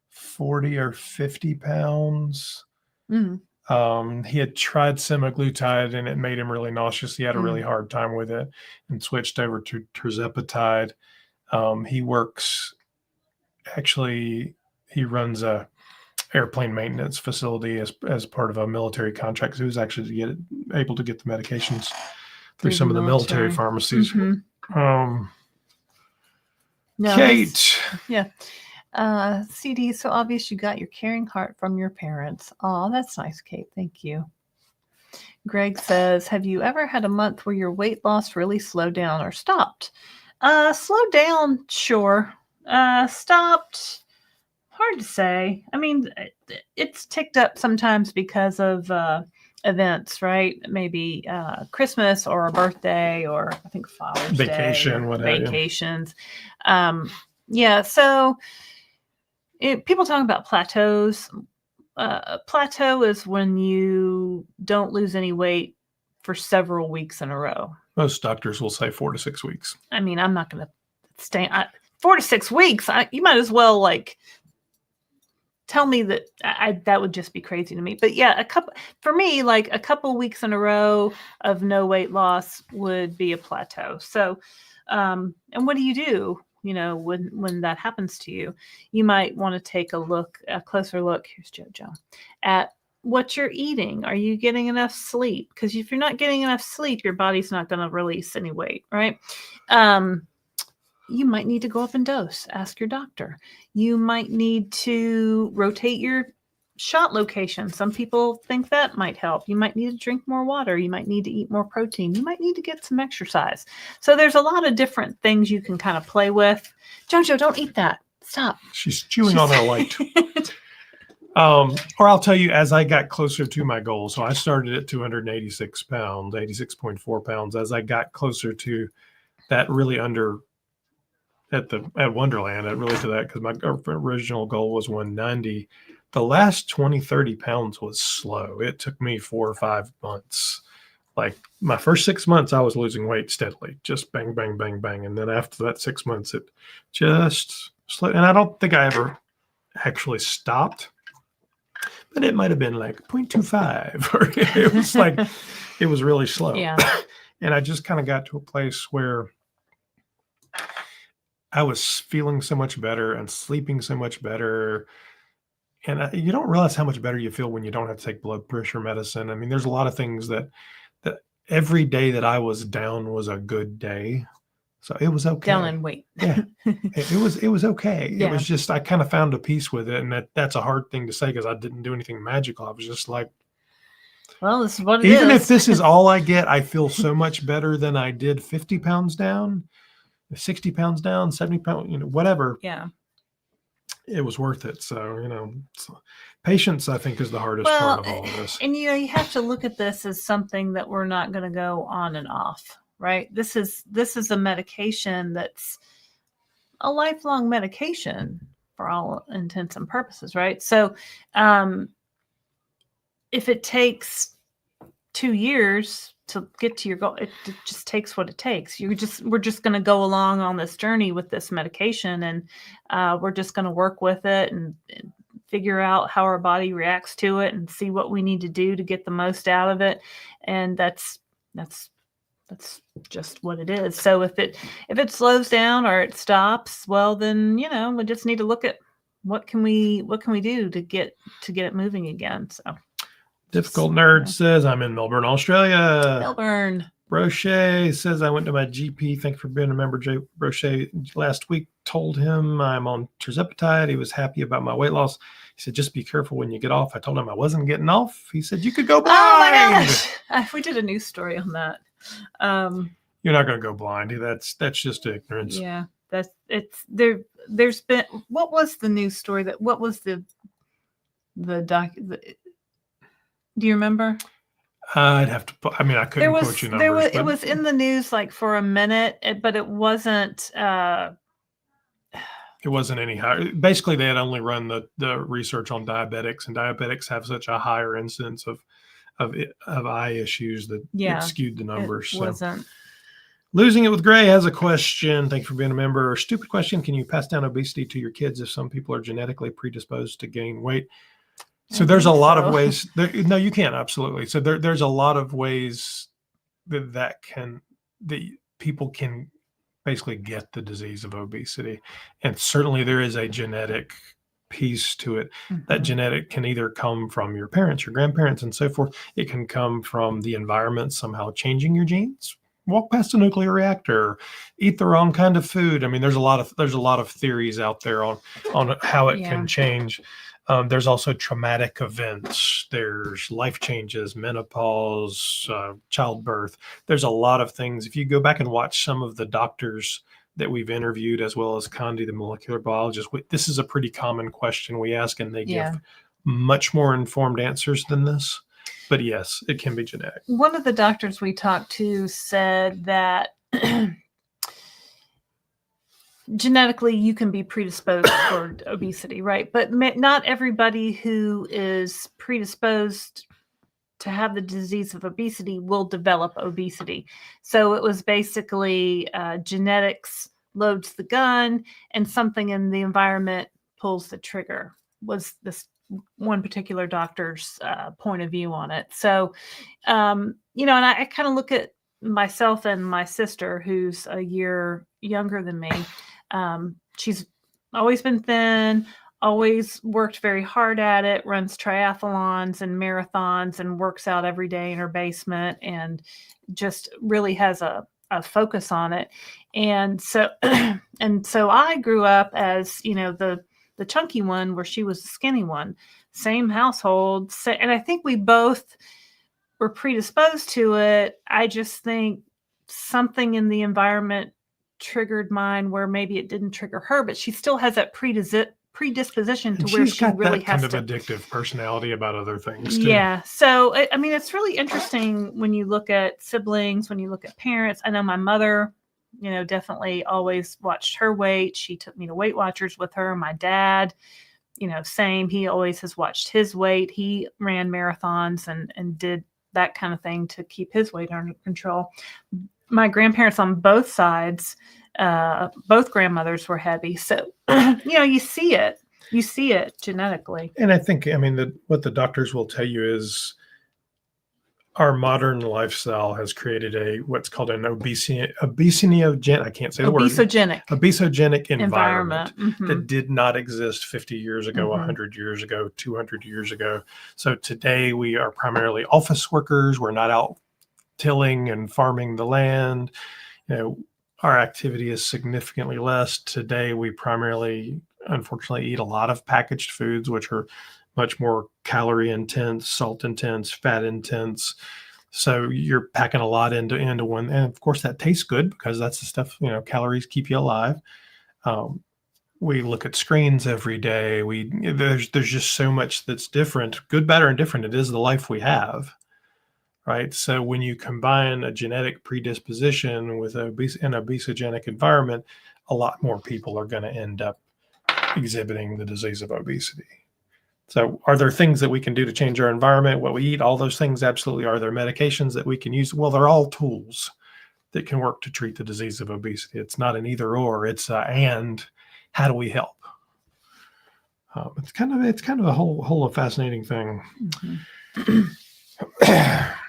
40 or 50 pounds. He had tried semaglutide, and it made him really nauseous. He had a really hard time with it, and switched over to tirzepatide. He runs a airplane maintenance facility as part of a military contract. So he was actually able to get the medications through some of the military pharmacies. No, Kate. CD, so obvious you got your caring heart from your parents. Oh, that's nice, Kate. Thank you. Greg says, have you ever had a month where your weight loss really slowed down or stopped? Slowed down, sure. Stopped, hard to say. I mean, it's ticked up sometimes because of events, right? Maybe Christmas or a birthday or I think Father's Vacation, Day, whatever. vacations. So people talk about plateaus. Plateau is when you don't lose any weight for several weeks in a row. Most doctors will say 4 to 6 weeks. I mean, I'm not going to stay 4 to 6 weeks. You might as well tell me that that would just be crazy to me. But yeah, for me, a couple weeks in a row of no weight loss would be a plateau. So, and what do you do? When that happens to you, you might want to take a closer look. Here's JoJo at what you're eating. Are you getting enough sleep? Because if you're not getting enough sleep, your body's not going to release any weight, right? You might need to go up and dose. Ask your doctor. You might need to rotate your shot location. Some people think that might help. You might need to drink more water. You might need to eat more protein. You might need to get some exercise. So there's a lot of different things you can kind of play with. JoJo, don't eat that. Stop. She's chewing on her light. Or I'll tell you, as I got closer to my goal, so I started at 286 pounds, 86.4 pounds. As I got closer to that, really at Wonderland, to that, because my original goal was 190. The last 20, 30 pounds was slow. It took me 4 or 5 months. My first 6 months, I was losing weight steadily, just bang, bang, bang, bang. And then after that 6 months, it just slowed. And I don't think I ever actually stopped, but it might have been 0.25, or it was it was really slow. Yeah. And I just kind of got to a place where I was feeling so much better and sleeping so much better. And you don't realize how much better you feel when you don't have to take blood pressure medicine. I mean, there's a lot of things that every day that I was down was a good day. So it was okay. Down in weight. Yeah. It was okay. Yeah. It was just, I kind of found a peace with it. And that's a hard thing to say because I didn't do anything magical. I was just well, this is what it is. Even if this is all I get, I feel so much better than I did 50 pounds down, 60 pounds down, 70 pounds, whatever. Yeah. It was worth it. So, patience, I think, is the hardest part of all of this. And, you have to look at this as something that we're not going to go on and off, right? This is a medication that's a lifelong medication for all intents and purposes, right? So, if it takes 2 years to get to your goal, it just takes what it takes. We're just going to go along on this journey with this medication, and we're just going to work with it and figure out how our body reacts to it and see what we need to do to get the most out of it. And that's just what it is. So if it slows down or it stops, well, then, we just need to look at what can we do to get it moving again. So Difficult Nerd says, I'm in Melbourne, Australia. Melbourne. Brochet says, I went to my GP. Thank you for being a member. Brochet last week told him I'm on tirzepatide. He was happy about my weight loss. He said, just be careful when you get off. I told him I wasn't getting off. He said, you could go blind. Oh my gosh. We did a news story on that. You're not going to go blind. That's just ignorance. Yeah. There's been, what was the news story what was the do you remember? I'd have to. I couldn't quote you numbers. It was in the news for a minute, but it wasn't. It wasn't any higher. Basically, they had only run the research on diabetics, and diabetics have such a higher incidence of eye issues that it skewed the numbers. It wasn't. Losing It with Gray has a question. Thanks for being a member. Stupid question. Can you pass down obesity to your kids if some people are genetically predisposed to gain weight? So there's a lot of ways. No, you can't. Absolutely. So there's a lot of ways that people can basically get the disease of obesity. And certainly there is a genetic piece to it. Mhm. That genetic can either come from your parents, your grandparents, and so forth. It can come from the environment somehow changing your genes. Walk past a nuclear reactor, eat the wrong kind of food. I mean, there's a lot of theories out there on how it Yeah. can change. There's also traumatic events. There's life changes, menopause, childbirth. There's a lot of things. If you go back and watch some of the doctors that we've interviewed, as well as Condi, the molecular biologist, this is a pretty common question we ask, and they Yeah. give much more informed answers than this. But yes, it can be genetic. One of the doctors we talked to said that genetically you can be predisposed for obesity, right? But not everybody who is predisposed to have the disease of obesity will develop obesity. So it was basically genetics loads the gun and something in the environment pulls the trigger, was this one particular doctor's point of view on it. So, and I kind of look at myself and my sister, who's a year younger than me. She's always been thin, always worked very hard at it, runs triathlons and marathons and works out every day in her basement and just really has a focus on it. And so, I grew up as, the chunky one where she was the skinny one, same household. And I think we both were predisposed to it. I just think something in the environment triggered mine where maybe it didn't trigger her, but she still has that predisposition to where she really has kind of addictive personality about other things too. Yeah. So, I mean, it's really interesting when you look at siblings, when you look at parents. I know my mother, definitely always watched her weight. She took me to Weight Watchers with her. My dad, same. He always has watched his weight. He ran marathons and did that kind of thing to keep his weight under control. My grandparents on both sides, both grandmothers were heavy. So, you see it genetically. And I think, what the doctors will tell you is our modern lifestyle has created what's called an obesogenic, I can't say the word. Obesogenic environment Mm-hmm. that did not exist 50 years ago, Mhm. 100 years ago, 200 years ago. So today we are primarily office workers. We're not out tilling and farming the land. Our activity is significantly less. Today we primarily, unfortunately, eat a lot of packaged foods, which are much more calorie intense, salt intense, fat intense. So you're packing a lot into one. And of course that tastes good because that's the stuff, calories keep you alive. We look at screens every day. There's just so much that's different, good, bad, or indifferent. It is the life we have. Right. So when you combine a genetic predisposition with an obesogenic environment, a lot more people are going to end up exhibiting the disease of obesity. So are there things that we can do to change our environment, what we eat, all those things? Absolutely. Are there medications that we can use? Well, they're all tools that can work to treat the disease of obesity. It's not an either or, it's and how do we help? It's kind of a whole fascinating thing. Mm-hmm.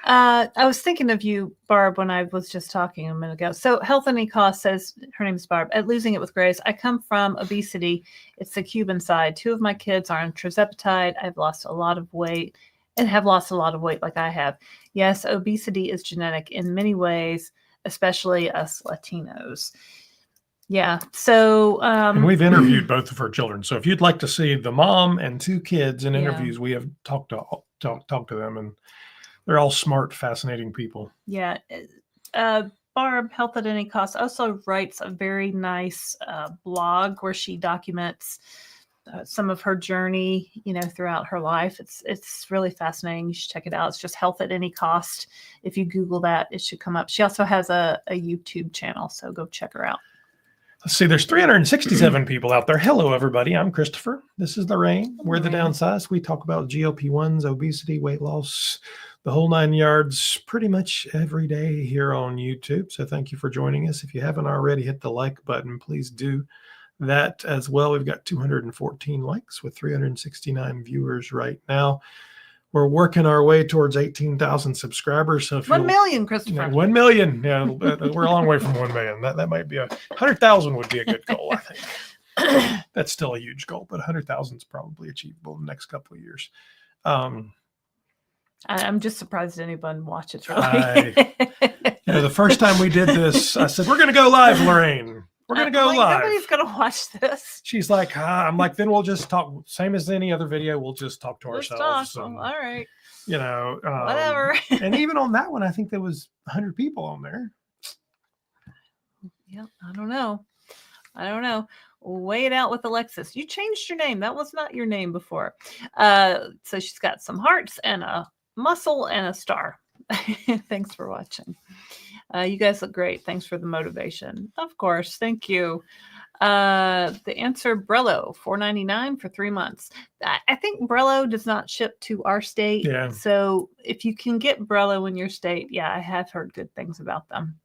I was thinking of you, Barb, when I was just talking a minute ago. So Health at Any Cost says, her name is Barb, at Losing It with Grace. I come from obesity. It's the Cuban side. 2 of my kids are on tirzepatide. I've lost a lot of weight and have lost a lot of weight like I have. Yes, obesity is genetic in many ways, especially us Latinos. Yeah. So, and we've interviewed both of her children. So if you'd like to see the mom and 2 kids in interviews, we have talked to them, and they're all smart, fascinating people. Yeah. Barb, Health at Any Cost, also writes a very nice blog where she documents some of her journey, throughout her life. It's really fascinating. You should check it out. It's just Health at Any Cost. If you Google that, it should come up. She also has a YouTube channel, so go check her out. Let's see, there's 367 people out there. Hello, everybody. I'm Christopher. This is Laraine. We're the Downsized. We talk about GLP-1s, obesity, weight loss, the whole 9 yards pretty much every day here on YouTube. So thank you for joining us. If you haven't already hit the like button, please do that as well. We've got 214 likes with 369 viewers right now. We're working our way towards 18,000 subscribers. So 1 million, Christopher. 1 million. Yeah, we're a long way from 1 million. That might be 100,000 would be a good goal, I think. That's still a huge goal, but 100,000 is probably achievable in the next couple of years. I'm just surprised anyone watches. I- Really, the first time we did this, I said, we're going to go live, Laraine. We're going to go live. Nobody's gonna watch this. She's like, I'm like, then we'll just talk. Same as any other video, we'll just talk to Let's ourselves. talk. And, All right, whatever. whatever. And even on that one, I think there was 100 people on there. Yeah, I don't know. Weigh it out with Alexis. You changed your name. That was not your name before. So she's got some hearts and a muscle and a star. Thanks for watching. You guys look great. Thanks for the motivation. Of course. Thank you. The answer, Brello, $4.99 for 3 months. I think Brello does not ship to our state. Yeah. So if you can get Brello in your state, yeah, I have heard good things about them.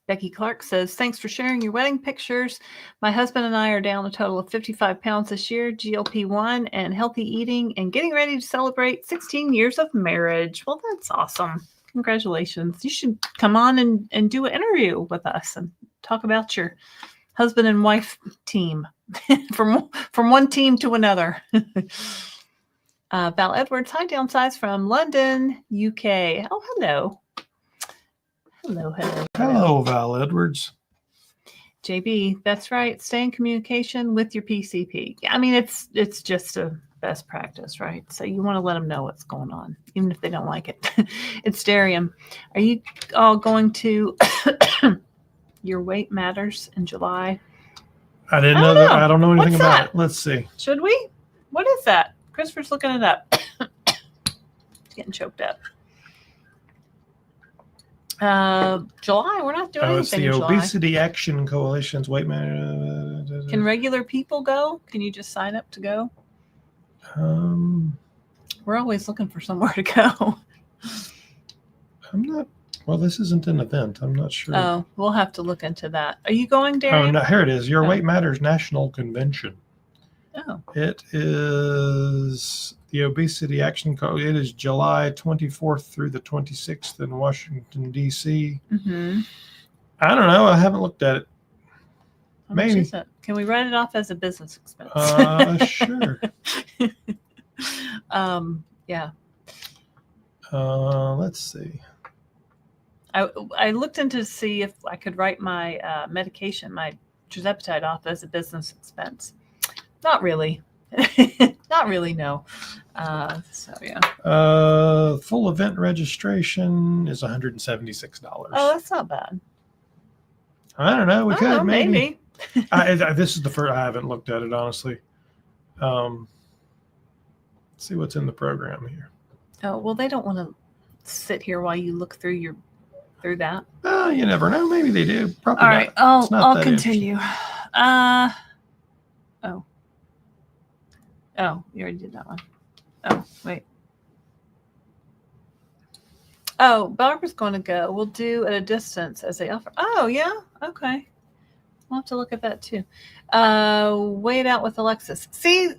Becky Clark says, thanks for sharing your wedding pictures. My husband and I are down a total of 55 pounds this year, GLP-1 and healthy eating, and getting ready to celebrate 16 years of marriage. Well, that's awesome. Congratulations. You should come on and do an interview with us and talk about your husband and wife team from one team to another. Val Edwards, hi, Downsized from London, UK. Oh, hello. Hello, Val Edwards. JB, that's right. Stay in communication with your PCP. I mean, it's just a best practice, right? So you want to let them know what's going on, even if they don't like it. It's Darium. Are you all going to Your Weight Matters in July? I didn't know that. I don't know anything What's about that? it. Let's see. Should we? What is that? Christopher's looking it up. Getting choked up. July. We're not doing It's anything the in July. Obesity Action Coalition's Weight Matter. Can regular people go? Can you just sign up to go? We're always looking for somewhere to go. I'm not. Well, this isn't an event. I'm not sure. Oh, we'll have to look into that. Are you going, Oh, Darian? no, here it is. Your Oh. Weight Matters National Convention. Oh. It is the Obesity Action It is July 24th through the 26th in Washington, D.C. Mm-hmm. I don't know. I haven't looked at it. How much Maybe. is it? Can we write it off as a business expense? Sure. Yeah. Let's see. I looked into see if I could write my medication, my tirzepatide, off as a business expense. Not really. Not really, no. So, yeah. Full event registration is $176. Oh, that's not bad. I don't know. We could maybe. Maybe. This is the first. I haven't looked at it, honestly. Let's see what's in the program here. Oh, well, they don't want to sit here while you look through that. You never know. Maybe they do. Probably All right, not. It's not I'll that continue. Oh, you already did that one. Oh, wait. Oh, Barbara's going to go. We'll do at a distance as they offer. Oh, yeah. Okay. We'll have to look at that too. Weigh it out with Alexis. See,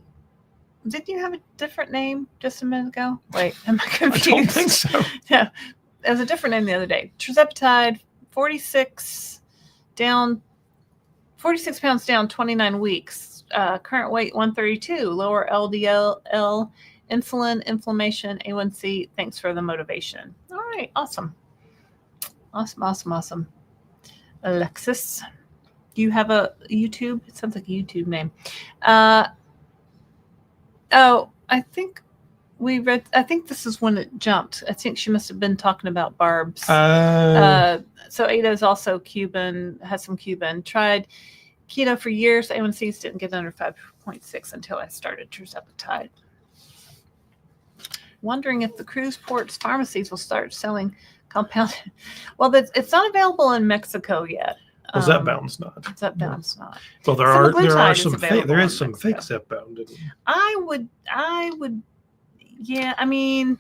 didn't you have a different name just a minute ago? Wait, am I confused? I don't think so. Yeah, it was a different name the other day. Tirzepatide, 46 pounds down, 29 weeks. Current weight 132. Lower LDL, insulin, inflammation, A1C. Thanks for the motivation. All right, awesome. Alexis, do you have a YouTube? It sounds like a YouTube name. I think I think this is when it jumped. I think she must have been talking about Barb's. So Ada's also Cuban, has some Cuban. Tried keto for years. A1Cs didn't get under 5.6 until I started tirzepatide. Wondering if the cruise ports pharmacies will start selling compounded. Well, it's not available in Mexico yet. Well, Zepbound's not. Zepbound's not. Well, there Semaglutide are is some available there is in some fake Mexico. Zepbound. Isn't there? I would, yeah. I mean,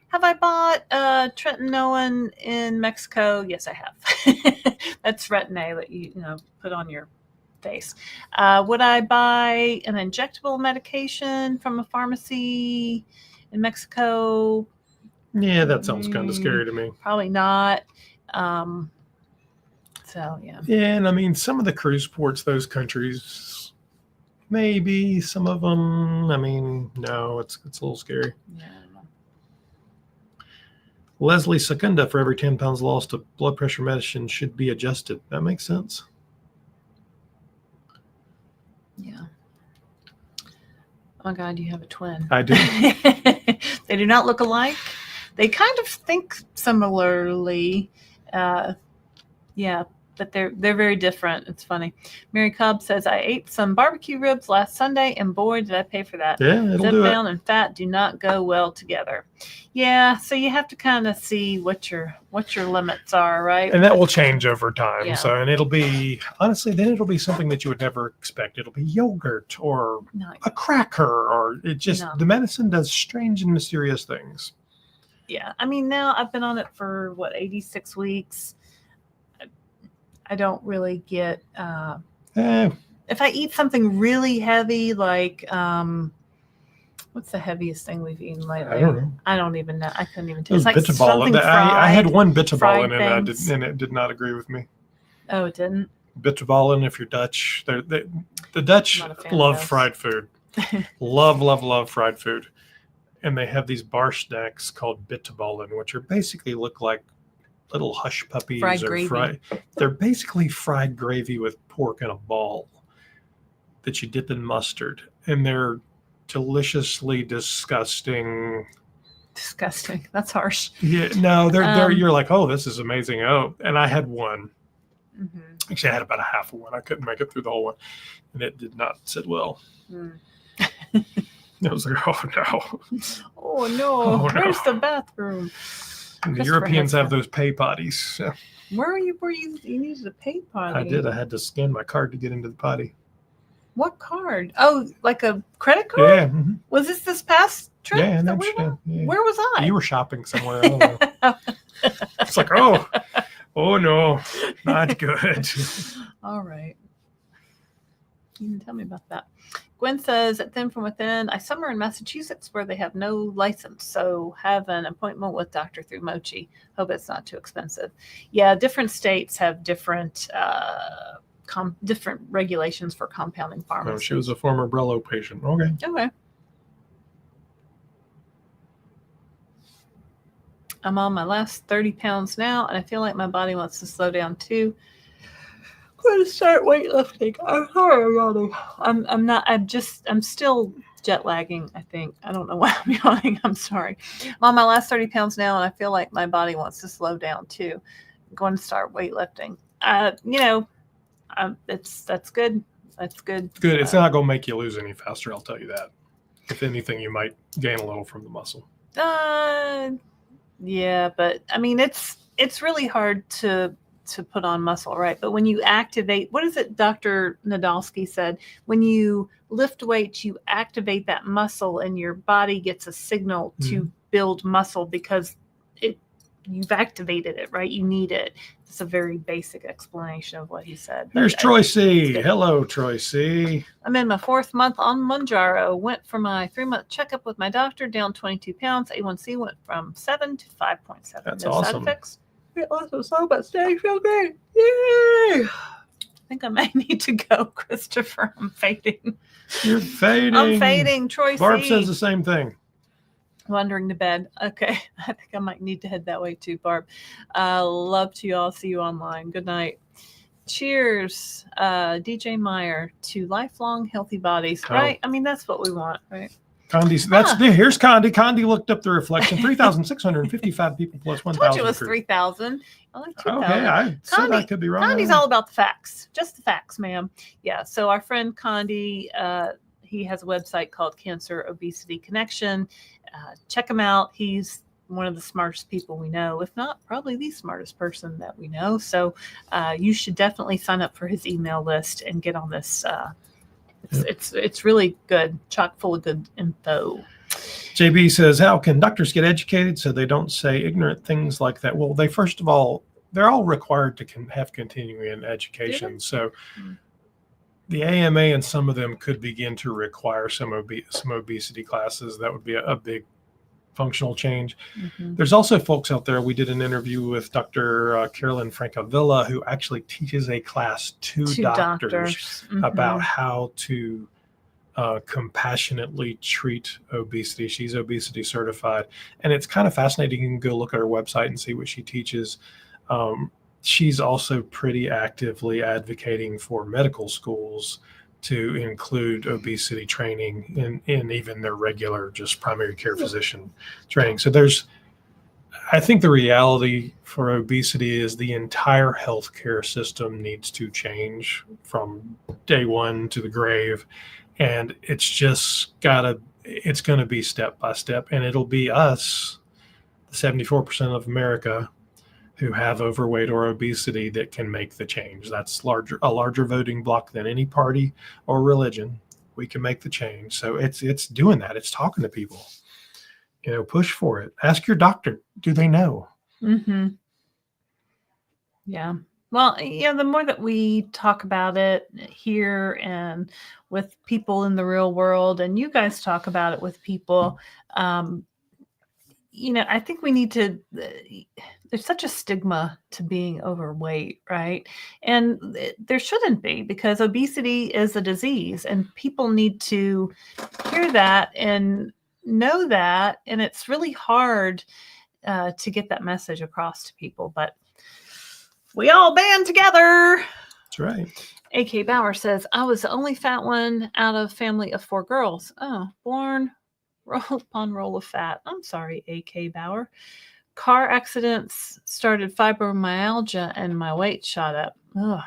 have I bought tretinoin in Mexico? Yes, I have. That's Retin-A that you put on your face. Would I buy an injectable medication from a pharmacy in Mexico? Yeah, that sounds kind of scary to me. Probably not. So yeah. Yeah, and I mean, some of the cruise ports, those countries, maybe some of them. I mean, no, it's a little scary. Yeah. Leslie Saxenda, for every 10 pounds lost of blood pressure medicine should be adjusted. That makes sense. Yeah. Oh God, you have a twin. I do. They do not look alike. They kind of think similarly. Yeah, but they're very different. It's funny. Mary Cobb says, I ate some barbecue ribs last Sunday, and boy, did I pay for that. Yeah, it'll do it. Zepbound and fat do not go well together. Yeah, so you have to kind of see what your limits are, right? And that will change over time. Yeah. So, and it'll be, honestly, then it'll be something that you would never expect. It'll be yogurt or No, a cracker, or it just, No. the medicine does strange and mysterious things. yeah. I mean, now I've been on it for 86 weeks. I don't really get if I eat something really heavy, like what's the heaviest thing we've eaten lately? I don't know. I don't even know. I couldn't even It tell. was It's like bitterball. something I had fried. one bitterball fried in it, things. and it did not agree with me. Oh, it didn't. Bitterballen, if you're Dutch, the Dutch Not a fan love of those. fried food. love fried food. And they have these bar snacks called bitterballen, which are basically look like little hush puppies. Fried gravy. They're basically fried gravy with pork in a ball that you dip in mustard. And they're deliciously disgusting. Disgusting. That's harsh. Yeah, no, they're you're Um, like, oh, this is amazing. Oh, and I had one. Mm-hmm. Actually, I had about a half of one. I couldn't make it through the whole one, and it did not sit well. Mm. I was like, oh no. Oh no! Oh, no. Where's the bathroom? And the Christopher Europeans has have some. those pay potties. So Where are you? Where you needed a pay potty? I did. I had to scan my card to get into the potty. What card? Oh, like a credit card? Yeah. Mhm. Was this past trip? Yeah. that No we shit. went? Yeah. Where was I? You were shopping somewhere. I don't know. It's like, oh no, not good. All right. You can tell me about that. Gwen says, at Thin From Within, I summer in Massachusetts where they have no license, so have an appointment with Dr. Through Mochi. Hope it's not too expensive. Yeah, different states have different different regulations for compounding Oh, pharmacy. she was a former Brello patient. Okay. Okay. I'm on my last 30 pounds now, and I feel like my body wants to slow down too. I'm going to start weightlifting. I'm sorry, Ronnie. I'm not. I'm still jet lagging. I think. I don't know why I'm yawning. I'm sorry. I'm on my last 30 pounds now, and I feel like my body wants to slow down too. I'm going to start weightlifting. That's good. That's good. Good. It's not going to make you lose any faster. I'll tell you that. If anything, you might gain a little from the muscle. Yeah, but I mean, it's really hard to put on muscle, right? But when you activate, what is it Dr. Nadolsky said? When you lift weights, you activate that muscle and your body gets a signal to build muscle because you've activated it, right? You need it. It's a very basic explanation of what he said. Here's But Troy C. Hello, Troy C. I'm in my 4th month on Mounjaro. Went for my 3-month checkup with my doctor, down 22 pounds. A1C went from 7 to 5.7. That's no awesome. side effects. It also so much staying feel great. Yay! I think I may need to go, Christopher. I'm fading. You're fading. I'm fading. Troy Barb C. says the same thing. Wandering to bed. Okay. I think I might need to head that way too, Barb. Love to you all. See you online. Good night. Cheers, DJ Meyer, to lifelong healthy bodies. Oh. Right? I mean, that's what we want, right? Condi's, here's Condi. Condi looked up the reflection. 3,655 people plus I 1,000. told you it was 3,000. I like 2,000. Okay, I said I Condi- could be wrong. Condi's all about the facts. Just the facts, ma'am. Yeah. So our friend Condi, he has a website called Cancer Obesity Connection. Check him out. He's one of the smartest people we know, if not probably the smartest person that we know. So you should definitely sign up for his email list and get on this. It's really good, chock full of good info. JB says, how can doctors get educated so they don't say ignorant things like that? Well, first of all, they're all required to have continuing education. So the AMA and some of them could begin to require some obesity classes. That would be a big functional change. Mhm. There's also folks out there. We did an interview with Dr. Carolyn Francavilla, who actually teaches a class to Two doctors about Mhm. how to compassionately treat obesity. She's obesity certified, and it's kind of fascinating. You can go look at her website and see what she teaches. She's also pretty actively advocating for medical schools to include obesity training in even their regular just primary care physician training. So I think the reality for obesity is the entire healthcare system needs to change from day one to the grave. And it's going to be step by step. And it'll be us, 74% of America, who have overweight or obesity that can make the change. That's a larger voting block than any party or religion. We can make the change. So it's doing that. It's talking to people. Push for it. Ask your doctor. Do they know? Mhm. Yeah. Well, the more that we talk about it here and with people in the real world, and you guys talk about it with people, I think we need to. There's such a stigma to being overweight, right? And there shouldn't be, because obesity is a disease, and people need to hear that and know that. And it's really hard to get that message across to people, but we all band together. That's right. AK Bauer says, I was the only fat one out of family of 4 girls. Oh, born roll upon roll of fat. I'm sorry, AK Bauer. Car accidents started fibromyalgia and my weight shot up. Oh,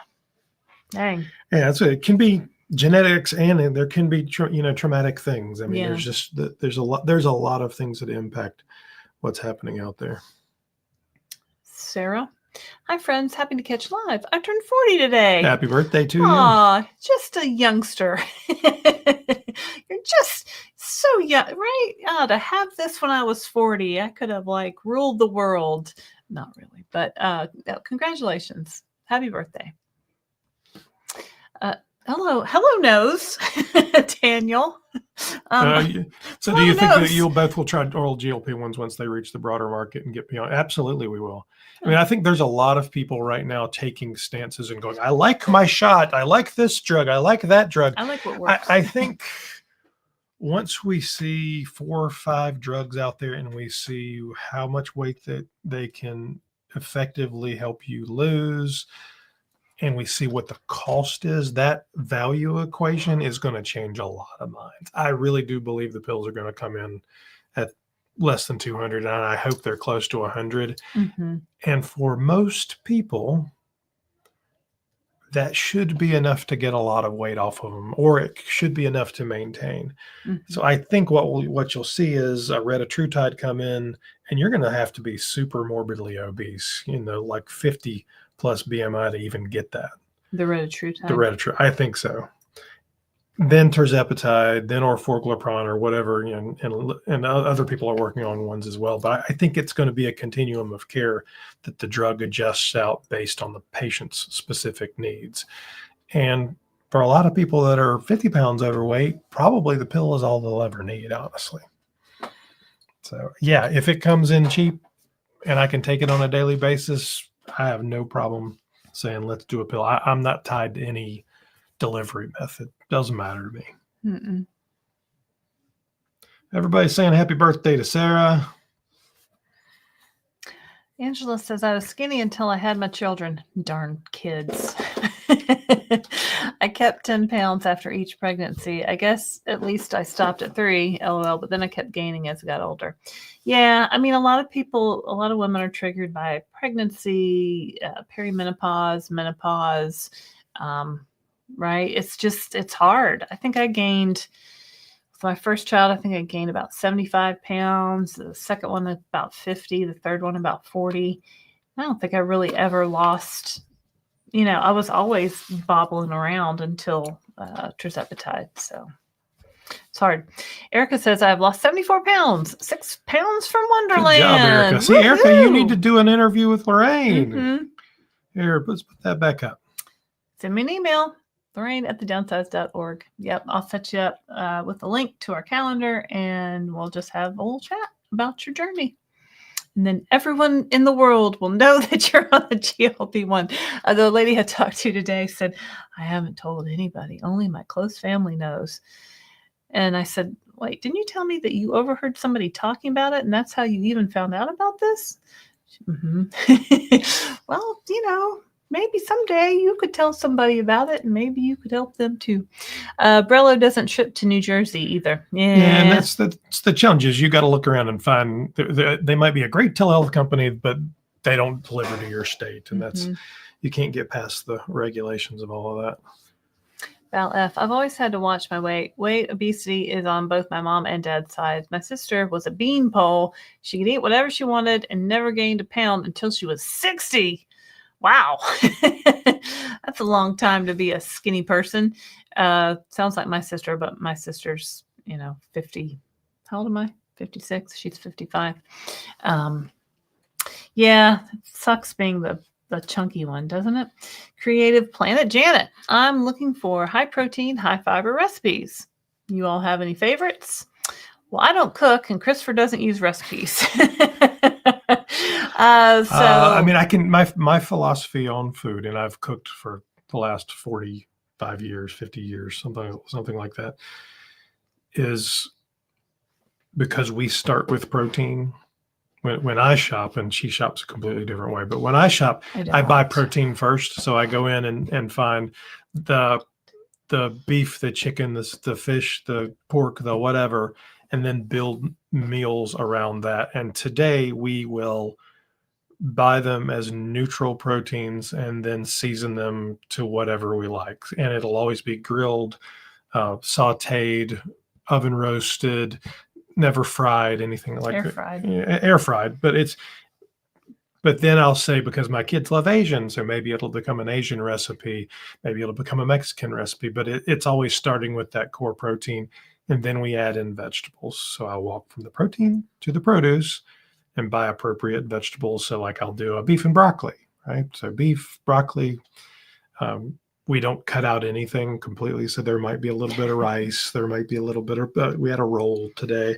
dang. Yeah, it can be genetics, and there can be traumatic things. I mean, there's a lot of things that impact what's happening out there. Sarah. Hi, friends. Happy to catch live. I turned 40 today. Happy birthday to you. Aw, just a youngster. You're just so young, right? To have this when I was 40, I could have ruled the world. Not really, but congratulations. Happy birthday. Hello, nose, Daniel. So do you think that you'll both will try oral GLP-1s once they reach the broader market and get beyond? Absolutely, we will. I mean, I think there's a lot of people right now taking stances and going, I like my shot. I like this drug. I like that drug. I like what works. I think once we see 4 or 5 drugs out there and we see how much weight that they can effectively help you lose, and we see what the cost is, that value equation is going to change a lot of minds. I really do believe the pills are going to come in at less than 200, and I hope they're close to 100. Mm-hmm. And for most people, that should be enough to get a lot of weight off of them, or it should be enough to maintain. Mm-hmm. So I think what you'll see is a retatrutide come in, and you're going to have to be super morbidly obese, like 50 plus BMI to even get that. The retatrutide. I think so. Then tirzepatide, then orforglipron or whatever, and other people are working on ones as well. But I think it's going to be a continuum of care that the drug adjusts out based on the patient's specific needs. And for a lot of people that are 50 pounds overweight, probably the pill is all they'll ever need, honestly. So yeah, if it comes in cheap and I can take it on a daily basis, I have no problem saying, let's do a pill. I'm not tied to any delivery method. Doesn't matter to me. Mm-mm. Everybody's saying happy birthday to Sarah. Angela says, I was skinny until I had my children. Darn kids. I kept 10 pounds after each pregnancy. I guess at least I stopped at 3, LOL, but then I kept gaining as I got older. Yeah, I mean, a lot of women are triggered by pregnancy, perimenopause, menopause, right? It's hard. I think I gained, with my first child, I gained about 75 pounds. The second one, about 50. The third one, about 40. I don't think I really ever lost, I was always bobbling around until tirzepatide. So it's hard. Erica says, I've lost 74 pounds, 6 pounds from Wonderland. Good job, Erica. See, Woo-hoo! Erica, you need to do an interview with Laraine. Mm-hmm. Here, let's put that back up. Send me an email, Laraine@thedownsized.org. Yep, I'll set you up with a link to our calendar, and we'll just have a little chat. about your journey. And then everyone in the world will know that you're on a GLP-1. The lady I talked to today said, I haven't told anybody. Only my close family knows. And I said, wait, didn't you tell me that you overheard somebody talking about it and that's how you even found out about this? Mm-hmm. Well, maybe someday you could tell somebody about it and maybe you could help them too. Brello doesn't ship to New Jersey either. Yeah, and that's the challenge is you got to look around and find they might be a great telehealth company, but they don't deliver to your state, and that's you can't get past the regulations of all of that. Val F. I've always had to watch my weight. Weight obesity is on both my mom and dad's sides. My sister was a beanpole. She could eat whatever she wanted and never gained a pound until she was 60. Wow. That's a long time to be a skinny person. Sounds like my sister, but my sister's, 50. How old am I? 56. She's 55. Yeah, it sucks being the chunky one, doesn't it? Creative Planet Janet. I'm looking for high protein, high fiber recipes. You all have any favorites? Well, I don't cook, and Christopher doesn't use recipes. I can my philosophy on food, and I've cooked for the last 45 years, 50 years, something like that, is because we start with protein. When I shop, and she shops a completely different way, but when I shop, I buy protein first. So I go in and find the beef, the chicken, the fish, the pork, the whatever, and then build meals around that. And today we will buy them as neutral proteins and then season them to whatever we like. And it'll always be grilled, sauteed, oven roasted, never fried, anything like air fried. Air fried. But then I'll say, because my kids love Asian, so maybe it'll become an Asian recipe, maybe it'll become a Mexican recipe, but it's always starting with that core protein. And then we add in vegetables. So I'll walk from the protein to the produce and buy appropriate vegetables. So like I'll do a beef and broccoli, right? So beef, broccoli, we don't cut out anything completely. So there might be a little bit of rice. There might be a little bit of, we had a roll today.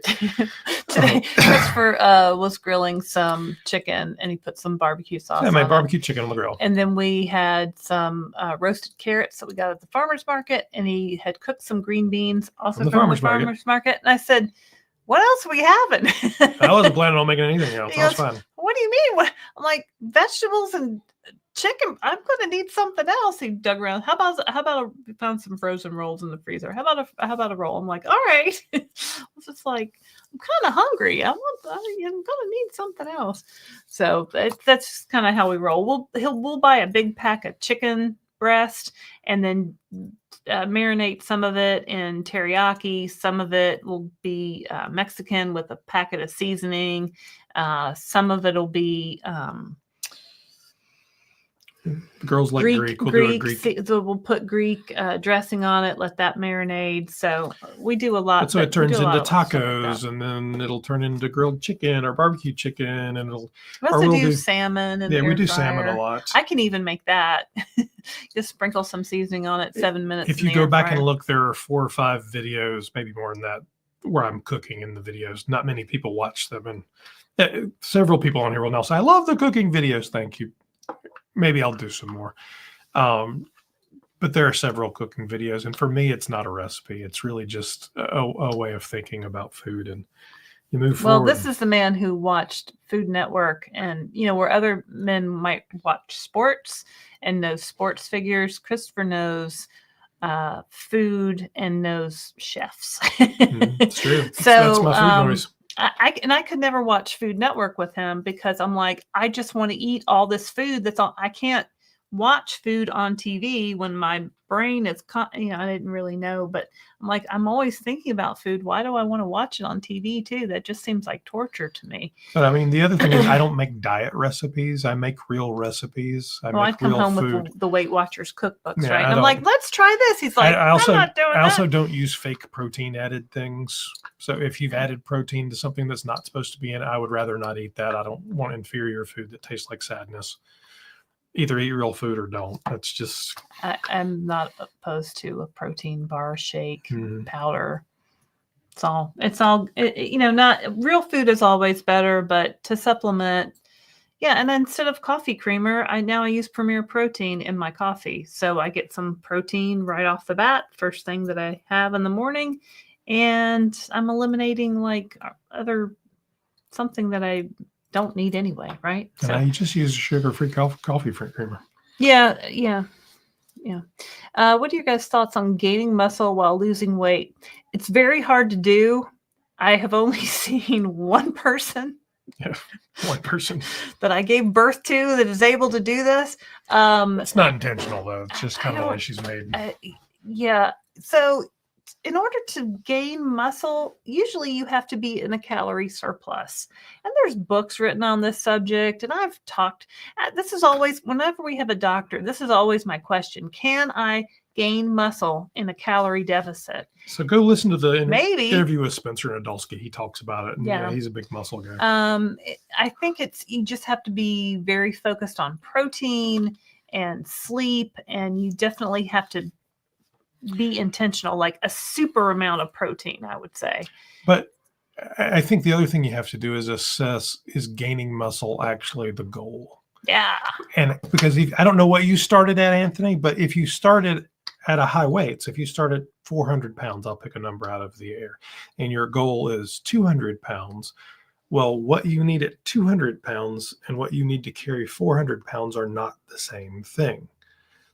Today, Christopher was grilling some chicken and he put some barbecue sauce on it. Barbecue chicken on the grill. And then we had some roasted carrots that we got at the farmer's market, and he had cooked some green beans also from the farmer's market. And I said, what else are we having? I wasn't planning on making anything else. That was fun. What do you mean? I'm like, vegetables and chicken. I'm going to need something else. He dug around. How about we found some frozen rolls in the freezer? How about a roll? I'm like, all right. I was just like, I'm kind of hungry. I'm going to need something else. So that's kind of how we roll. We'll buy a big pack of chicken breast and then marinate some of it in teriyaki. Some of it will be Mexican with a packet of seasoning. Some of it will be the girls like Greek. We'll do a Greek. So we'll put Greek dressing on it, let that marinate. So we do a lot. But so it turns into tacos, and then it'll turn into grilled chicken or barbecue chicken, and we also do salmon. And we do salmon a lot. I can even make that. Just sprinkle some seasoning on it. 7 minutes. If you go back and look, there are 4 or 5 videos, maybe more than that, where I'm cooking in the videos. Not many people watch them, and several people on here will now say, "I love the cooking videos." Thank you. Maybe I'll do some more. But there are several cooking videos. And for me, it's not a recipe. It's really just a way of thinking about food, and you move forward. Well, this is the man who watched Food Network, and, where other men might watch sports and knows sports figures, Christopher knows food and knows chefs. It's true. So that's my food noise. I could never watch Food Network with him because I'm like, I just want to eat all this food that's on. I can't watch food on TV when my brain is, I didn't really know, but I'm like, I'm always thinking about food. Why do I want to watch it on TV too? That just seems like torture to me. But I mean, the other thing is I don't make diet recipes. I make real recipes. I come home with the Weight Watchers cookbooks, yeah, right? And I'm like, let's try this. He's like, I'm not doing that. I also don't use fake protein added things. So if you've added protein to something that's not supposed to be in it, I would rather not eat that. I don't want inferior food that tastes like sadness. Either eat real food or don't. That's just... I'm not opposed to a protein bar, shake, powder. Not real food is always better, but to supplement. Yeah. And then instead of coffee creamer, I use Premier Protein in my coffee. So I get some protein right off the bat, first thing that I have in the morning. And I'm eliminating like something that I don't need anyway. Right. And I just use sugar-free coffee creamer. Yeah. Yeah. Yeah. What are your guys' thoughts on gaining muscle while losing weight? It's very hard to do. I have only seen one person. Yeah, one person that I gave birth to that is able to do this. It's not intentional though. It's just kind of the way she's made. Yeah. So in order to gain muscle, usually you have to be in a calorie surplus. And there's books written on this subject. And I've talked, this is always, whenever we have a doctor, this is always my question. Can I gain muscle in a calorie deficit? So go listen to the interview with Spencer Nadolski. He talks about it. And yeah, he's a big muscle guy. I think you just have to be very focused on protein and sleep. And you definitely have to be intentional, like a super amount of protein, I would say. But I think the other thing you have to do is assess, is gaining muscle actually the goal? Yeah. And because I don't know what you started at, Anthony, but if you started at a high weight, so if you start at 400 pounds, I'll pick a number out of the air, and your goal is 200 pounds, well, what you need at 200 pounds and what you need to carry 400 pounds are not the same thing.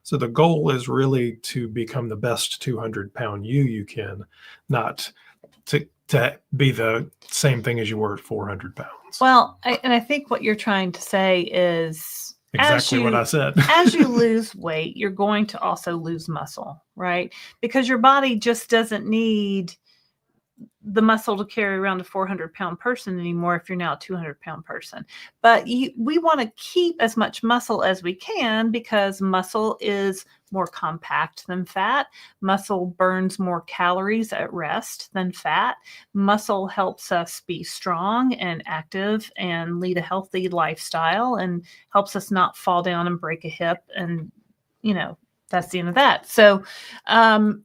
So the goal is really to become the best 200-pound you can, not to be the same thing as you were at 400 pounds. Well, I think what you're trying to say is exactly what I said. As you lose weight, you're going to also lose muscle, right? Because your body just doesn't need the muscle to carry around a 400-pound person anymore if you're now a 200-pound person. But we want to keep as much muscle as we can because muscle is more compact than fat. Muscle burns more calories at rest than fat. Muscle helps us be strong and active and lead a healthy lifestyle and helps us not fall down and break a hip. And, that's the end of that. So I'm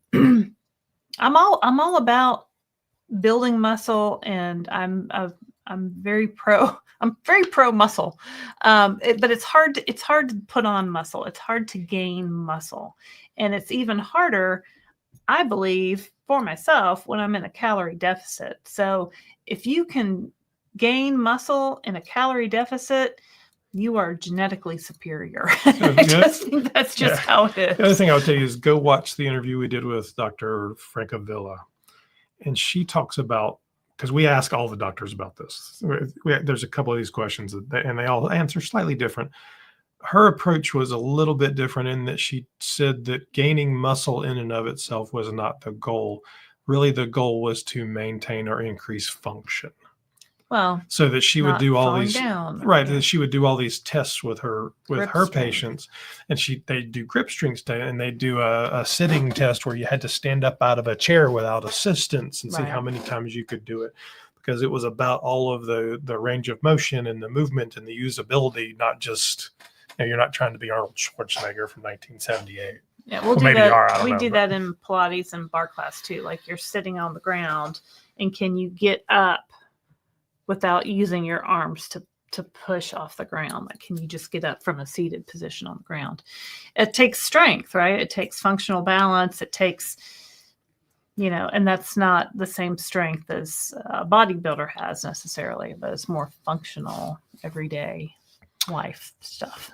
all about building muscle, and I'm very pro muscle. But it's hard to put on muscle. It's hard to gain muscle. And it's even harder, I believe, for myself when I'm in a calorie deficit. So if you can gain muscle in a calorie deficit, you are genetically superior. I just think that's just how it is. The other thing I would tell you is go watch the interview we did with Dr. Francavilla. And she talks about, because we ask all the doctors about this. There's a couple of these questions, and they all answer slightly different. Her approach was a little bit different in that she said that gaining muscle in and of itself was not the goal. Really, the goal was to maintain or increase function. Well, so that she would do all these that she would do all these tests with her patients, and they do grip strength and they do a sitting test where you had to stand up out of a chair without assistance and see how many times you could do it, because it was about all of the range of motion and the movement and the usability, not just you're not trying to be Arnold Schwarzenegger from 1978. Yeah, we'll do that. We do that in Pilates and bar class too. Like you're sitting on the ground, and can you get up without using your arms to push off the ground? Like, can you just get up from a seated position on the ground? It takes strength, right? It takes functional balance. It takes, and that's not the same strength as a bodybuilder has necessarily, but it's more functional, everyday life stuff.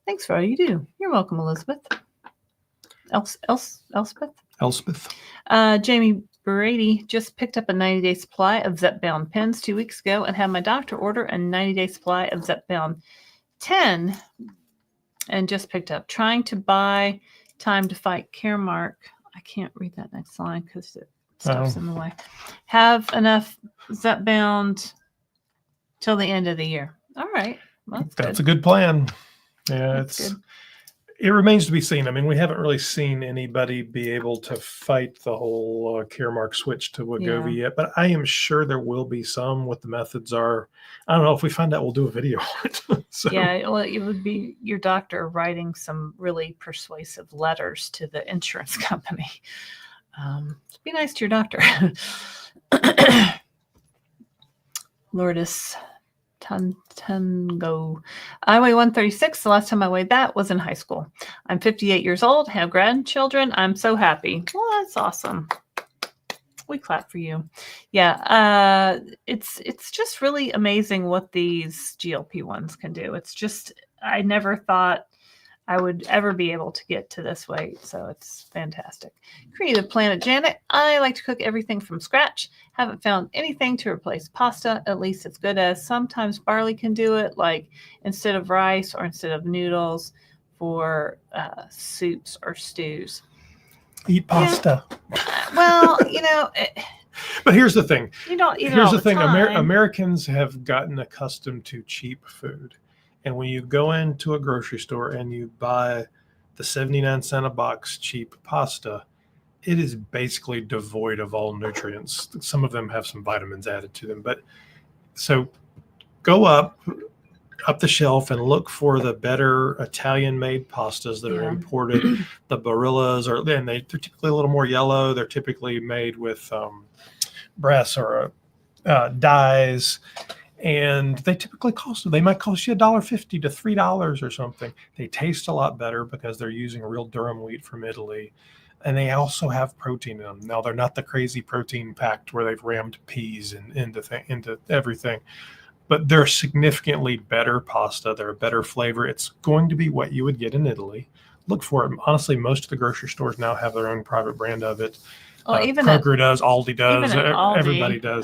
Thanks for all you do. You're welcome, Elizabeth. Elspeth. Jamie Brady just picked up a 90-day supply of Zepbound pens 2 weeks ago and had my doctor order a 90-day supply of Zepbound 10 and just picked up. Trying to buy time to fight Caremark. I can't read that next line because it stuff's in the way. Have enough Zepbound till the end of the year. All right. Well, that's a good plan. Yeah, that's good. It remains to be seen. I mean, we haven't really seen anybody be able to fight the whole Caremark switch to Wegovy yet, but I am sure there will be some. What the methods are, I don't know. If we find out, we'll do a video on it. So. Yeah, well, it would be your doctor writing some really persuasive letters to the insurance company. Be nice to your doctor. Lourdes Tango. I weigh 136. The last time I weighed that was in high school. I'm 58 years old, have grandchildren. I'm so happy. Well, that's awesome. We clap for you. Yeah, it's just really amazing what these GLP-1s can do. It's just, I never thought I would ever be able to get to this weight, so it's fantastic. Creative Planet Janet. I like to cook everything from scratch. Haven't found anything to replace pasta, at least as good as. Sometimes barley can do it, like instead of rice or instead of noodles for soups or stews. Eat pasta. Well, But here's the thing. you don't eat it Here's all the thing. time. Americans have gotten accustomed to cheap food. And when you go into a grocery store and you buy the 79-cent a box cheap pasta, it is basically devoid of all nutrients. Some of them have some vitamins added to them. But so go up the shelf and look for the better Italian-made pastas that are imported. The Barillas they're typically a little more yellow. They're typically made with brass or dyes. And they typically they might cost you $1.50 to $3 or something. They taste a lot better because they're using real durum wheat from Italy. And they also have protein in them. Now, they're not the crazy protein packed where they've rammed peas into everything. But they're significantly better pasta. They're a better flavor. It's going to be what you would get in Italy. Look for it. Honestly, most of the grocery stores now have their own private brand of it. Well, even Kroger does, Aldi does, even at Aldi, everybody does.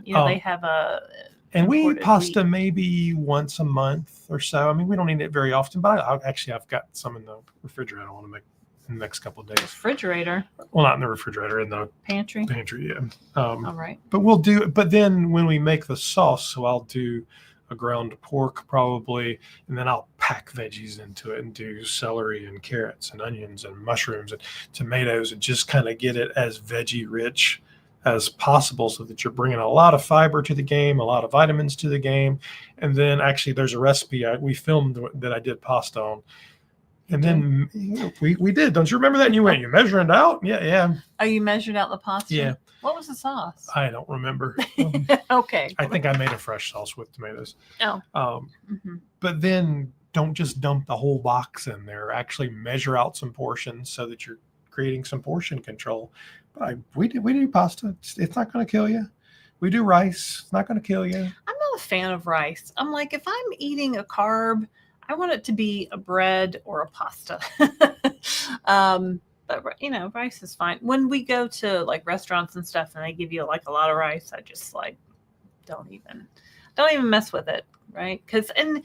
They have a and we eat imported pasta wheat. maybe once a month or so. I mean, we don't eat it very often, but I've got some in the refrigerator I want to make in the next couple of days. Refrigerator, Well, not in the refrigerator, in the pantry. yeah. All right. But then when we make the sauce, so I'll do a ground pork probably, and then I'll pack veggies into it and do celery and carrots and onions and mushrooms and tomatoes and just kind of get it as veggie rich as possible so that you're bringing a lot of fiber to the game, a lot of vitamins to the game. And then actually there's a recipe we filmed that I did pasta on. And then we did. Don't you remember that? And you measuring it out? Yeah. Oh, you measured out the pasta? Yeah. What was the sauce? I don't remember. Okay. I think I made a fresh sauce with tomatoes. Oh. But then don't just dump the whole box in there. Actually measure out some portions so that you're creating some portion control. But we do pasta. It's not going to kill you. We do rice. It's not going to kill you. I'm not a fan of rice. I'm like, if I'm eating a carb, I want it to be a bread or a pasta. But rice is fine. When we go to like restaurants and stuff and they give you like a lot of rice, I just like don't even mess with it, right? Because and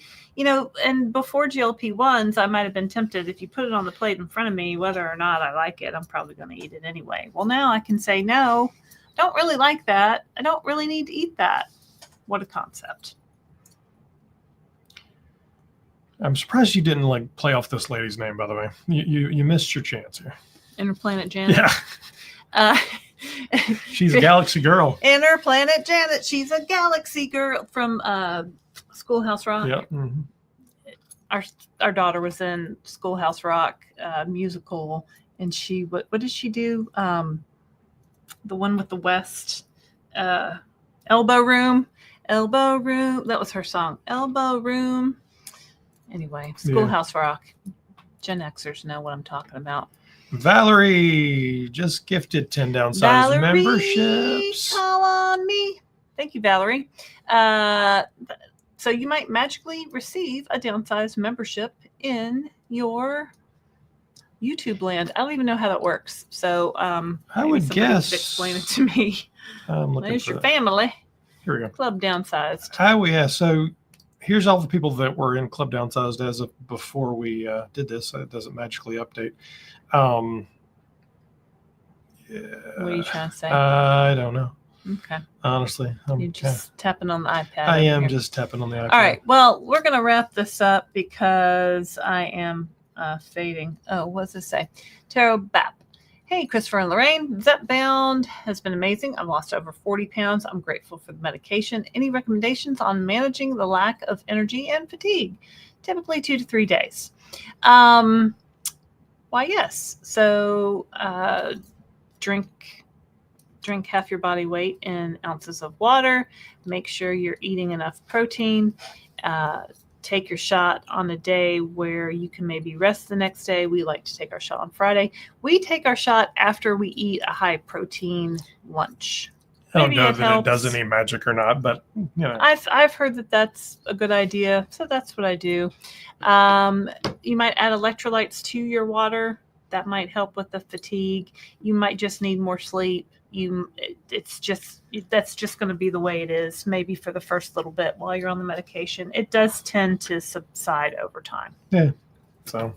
before GLP-1s, I might have been tempted, if you put it on the plate in front of me, whether or not I like it, I'm probably going to eat it anyway. Well, now I can say no, don't really like that. I don't really need to eat that. What a concept. I'm surprised you didn't play off this lady's name, by the way. You missed your chance here. Interplanet Janet. Yeah. She's a galaxy girl. Interplanet Janet. She's a galaxy girl from Schoolhouse Rock. Yeah. Mm-hmm. Our daughter was in Schoolhouse Rock musical, and she what did she do? The one with the West Elbow Room. Elbow Room. That was her song. Elbow Room. Anyway, Schoolhouse Rock. Gen Xers know what I'm talking about. Valerie just gifted 10 Downsized memberships. Call on me. Thank you, Valerie. So you might magically receive a Downsized membership in your YouTube land. I don't even know how that works. So I would guess. Could explain it to me. There's your family. Here we go. Club Downsized. Oh, yeah. So here's all the people that were in Club Downsized as of before we did this. It doesn't magically update. What are you trying to say? I don't know. Okay. Honestly, You're just tapping on the iPad. I am just tapping on the iPad. All right. Well, we're going to wrap this up because I am fading. Oh, what does this say? Tarot Bap. Hey, Christopher and Laraine. Zepbound has been amazing. I've lost over 40 pounds. I'm grateful for the medication. Any recommendations on managing the lack of energy and fatigue? Typically 2 to 3 days. Why, yes. So drink drink half your body weight in ounces of water. Make sure you're eating enough protein. Take your shot on a day where you can maybe rest the next day. We like to take our shot on Friday. We take our shot after we eat a high protein lunch. I don't Maybe know it that it does helps. any magic or not, but you know. I've heard that that's a good idea, so that's what I do. You might add electrolytes to your water. That might help with the fatigue. You might just need more sleep. That's just going to be the way it is. Maybe for the first little bit while you're on the medication, it does tend to subside over time. Yeah, so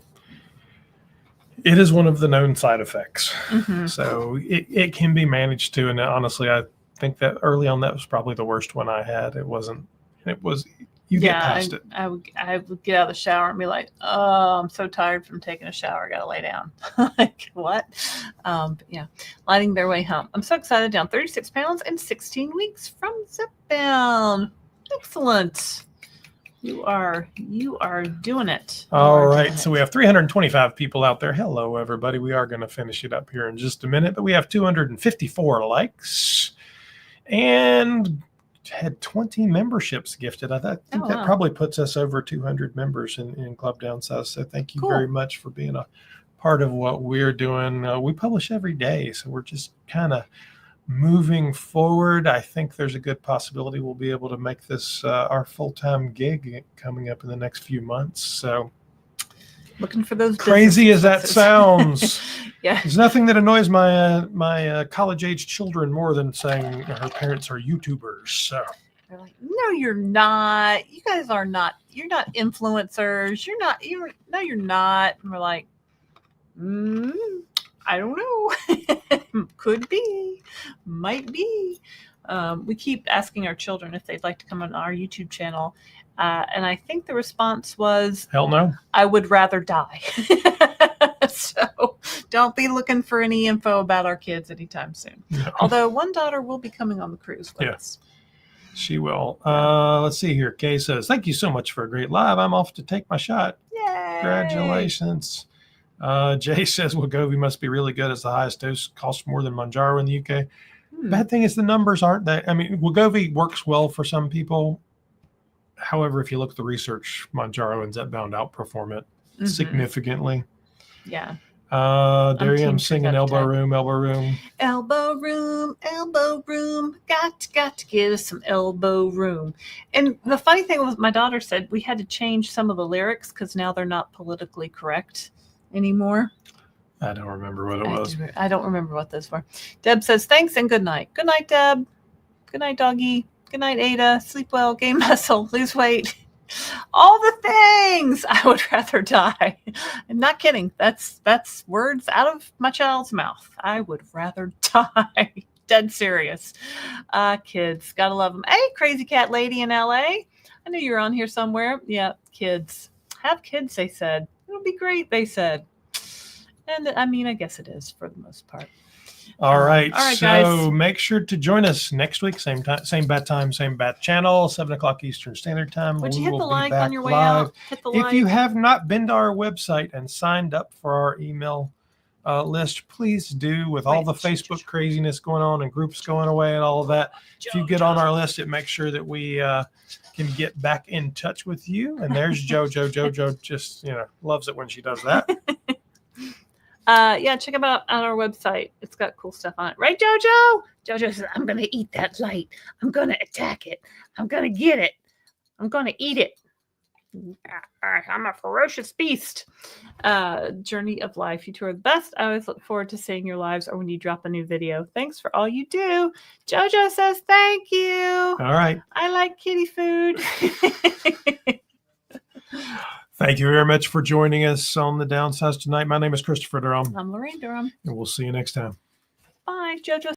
it is one of the known side effects. Mm-hmm. So it can be managed too. And honestly, I think that early on that was probably the worst one I had. It was you get past it. I would get out of the shower and be like, oh, I'm so tired from taking a shower. I got to lay down. Like, what? But yeah, lighting their way home. I'm so excited. Down 36 pounds in 16 weeks from Zepbound. Excellent. You are doing it. All right. So we have 325 people out there. Hello, everybody. We are going to finish it up here in just a minute, but we have 254 likes and had 20 memberships gifted. I think that probably puts us over 200 members in Club Downsized. So thank you very much for being a part of what we're doing. We publish every day, so we're just kind of moving forward. I think there's a good possibility we'll be able to make this our full-time gig coming up in the next few months. So looking for those crazy as that sounds. Yeah, there's nothing that annoys my college-age children more than saying her parents are YouTubers. So they're like, no, you're not. You guys are not. You're not influencers. You're not. No, you're not. And we're like, I don't know. Could be, might be. We keep asking our children if they'd like to come on our YouTube channel. And I think the response was, hell no. I would rather die. So don't be looking for any info about our kids anytime soon. No. Although one daughter will be coming on the cruise with us. She will. Let's see here. Kay says, thank you so much for a great live. I'm off to take my shot. Yay. Congratulations. Jay says, Wegovy must be really good as the highest dose costs more than Mounjaro in the UK. Bad thing is the numbers aren't that. I mean, Wegovy works well for some people. However, if you look at the research, Mounjaro and Zepbound outperform it significantly. Yeah. Darian singing elbow room. Elbow room. Got to get us some elbow room. And the funny thing was, my daughter said we had to change some of the lyrics because now they're not politically correct anymore. I don't remember what it was. I don't remember what those were. Deb says, thanks and good night. Good night, Deb. Good night, doggy. Good night, Ada. Sleep well, gain muscle, lose weight. All the things. I would rather die. I'm not kidding. That's words out of my child's mouth. I would rather die. Dead serious. Kids. Gotta love them. Hey, crazy cat lady in LA. I knew you were on here somewhere. Yeah, kids. Have kids, they said. It'll be great, they said. And I mean, I guess it is for the most part. All right, guys. So make sure to join us next week, same time, same bat time, same bat channel, 7:00 Eastern Standard Time. Would you hit the will be like back on your way live. out? Hit the If like. you have not been to our website and signed up for our email list, please do. With all the Facebook craziness going on and groups going away and all of that, if you get on our list, it makes sure that we can get back in touch with you. And there's JoJo. JoJo just loves it when she does that. Yeah, check them out on our website. It's got cool stuff on it. Right, JoJo? JoJo says, I'm going to eat that light. I'm going to attack it. I'm going to get it. I'm going to eat it. I'm a ferocious beast. Journey of life. You two are the best. I always look forward to seeing your lives or when you drop a new video. Thanks for all you do. JoJo says, thank you. All right. I like kitty food. Thank you very much for joining us on the Downsized tonight. My name is Christopher Durham. I'm Laraine Durham. And we'll see you next time. Bye, JoJo.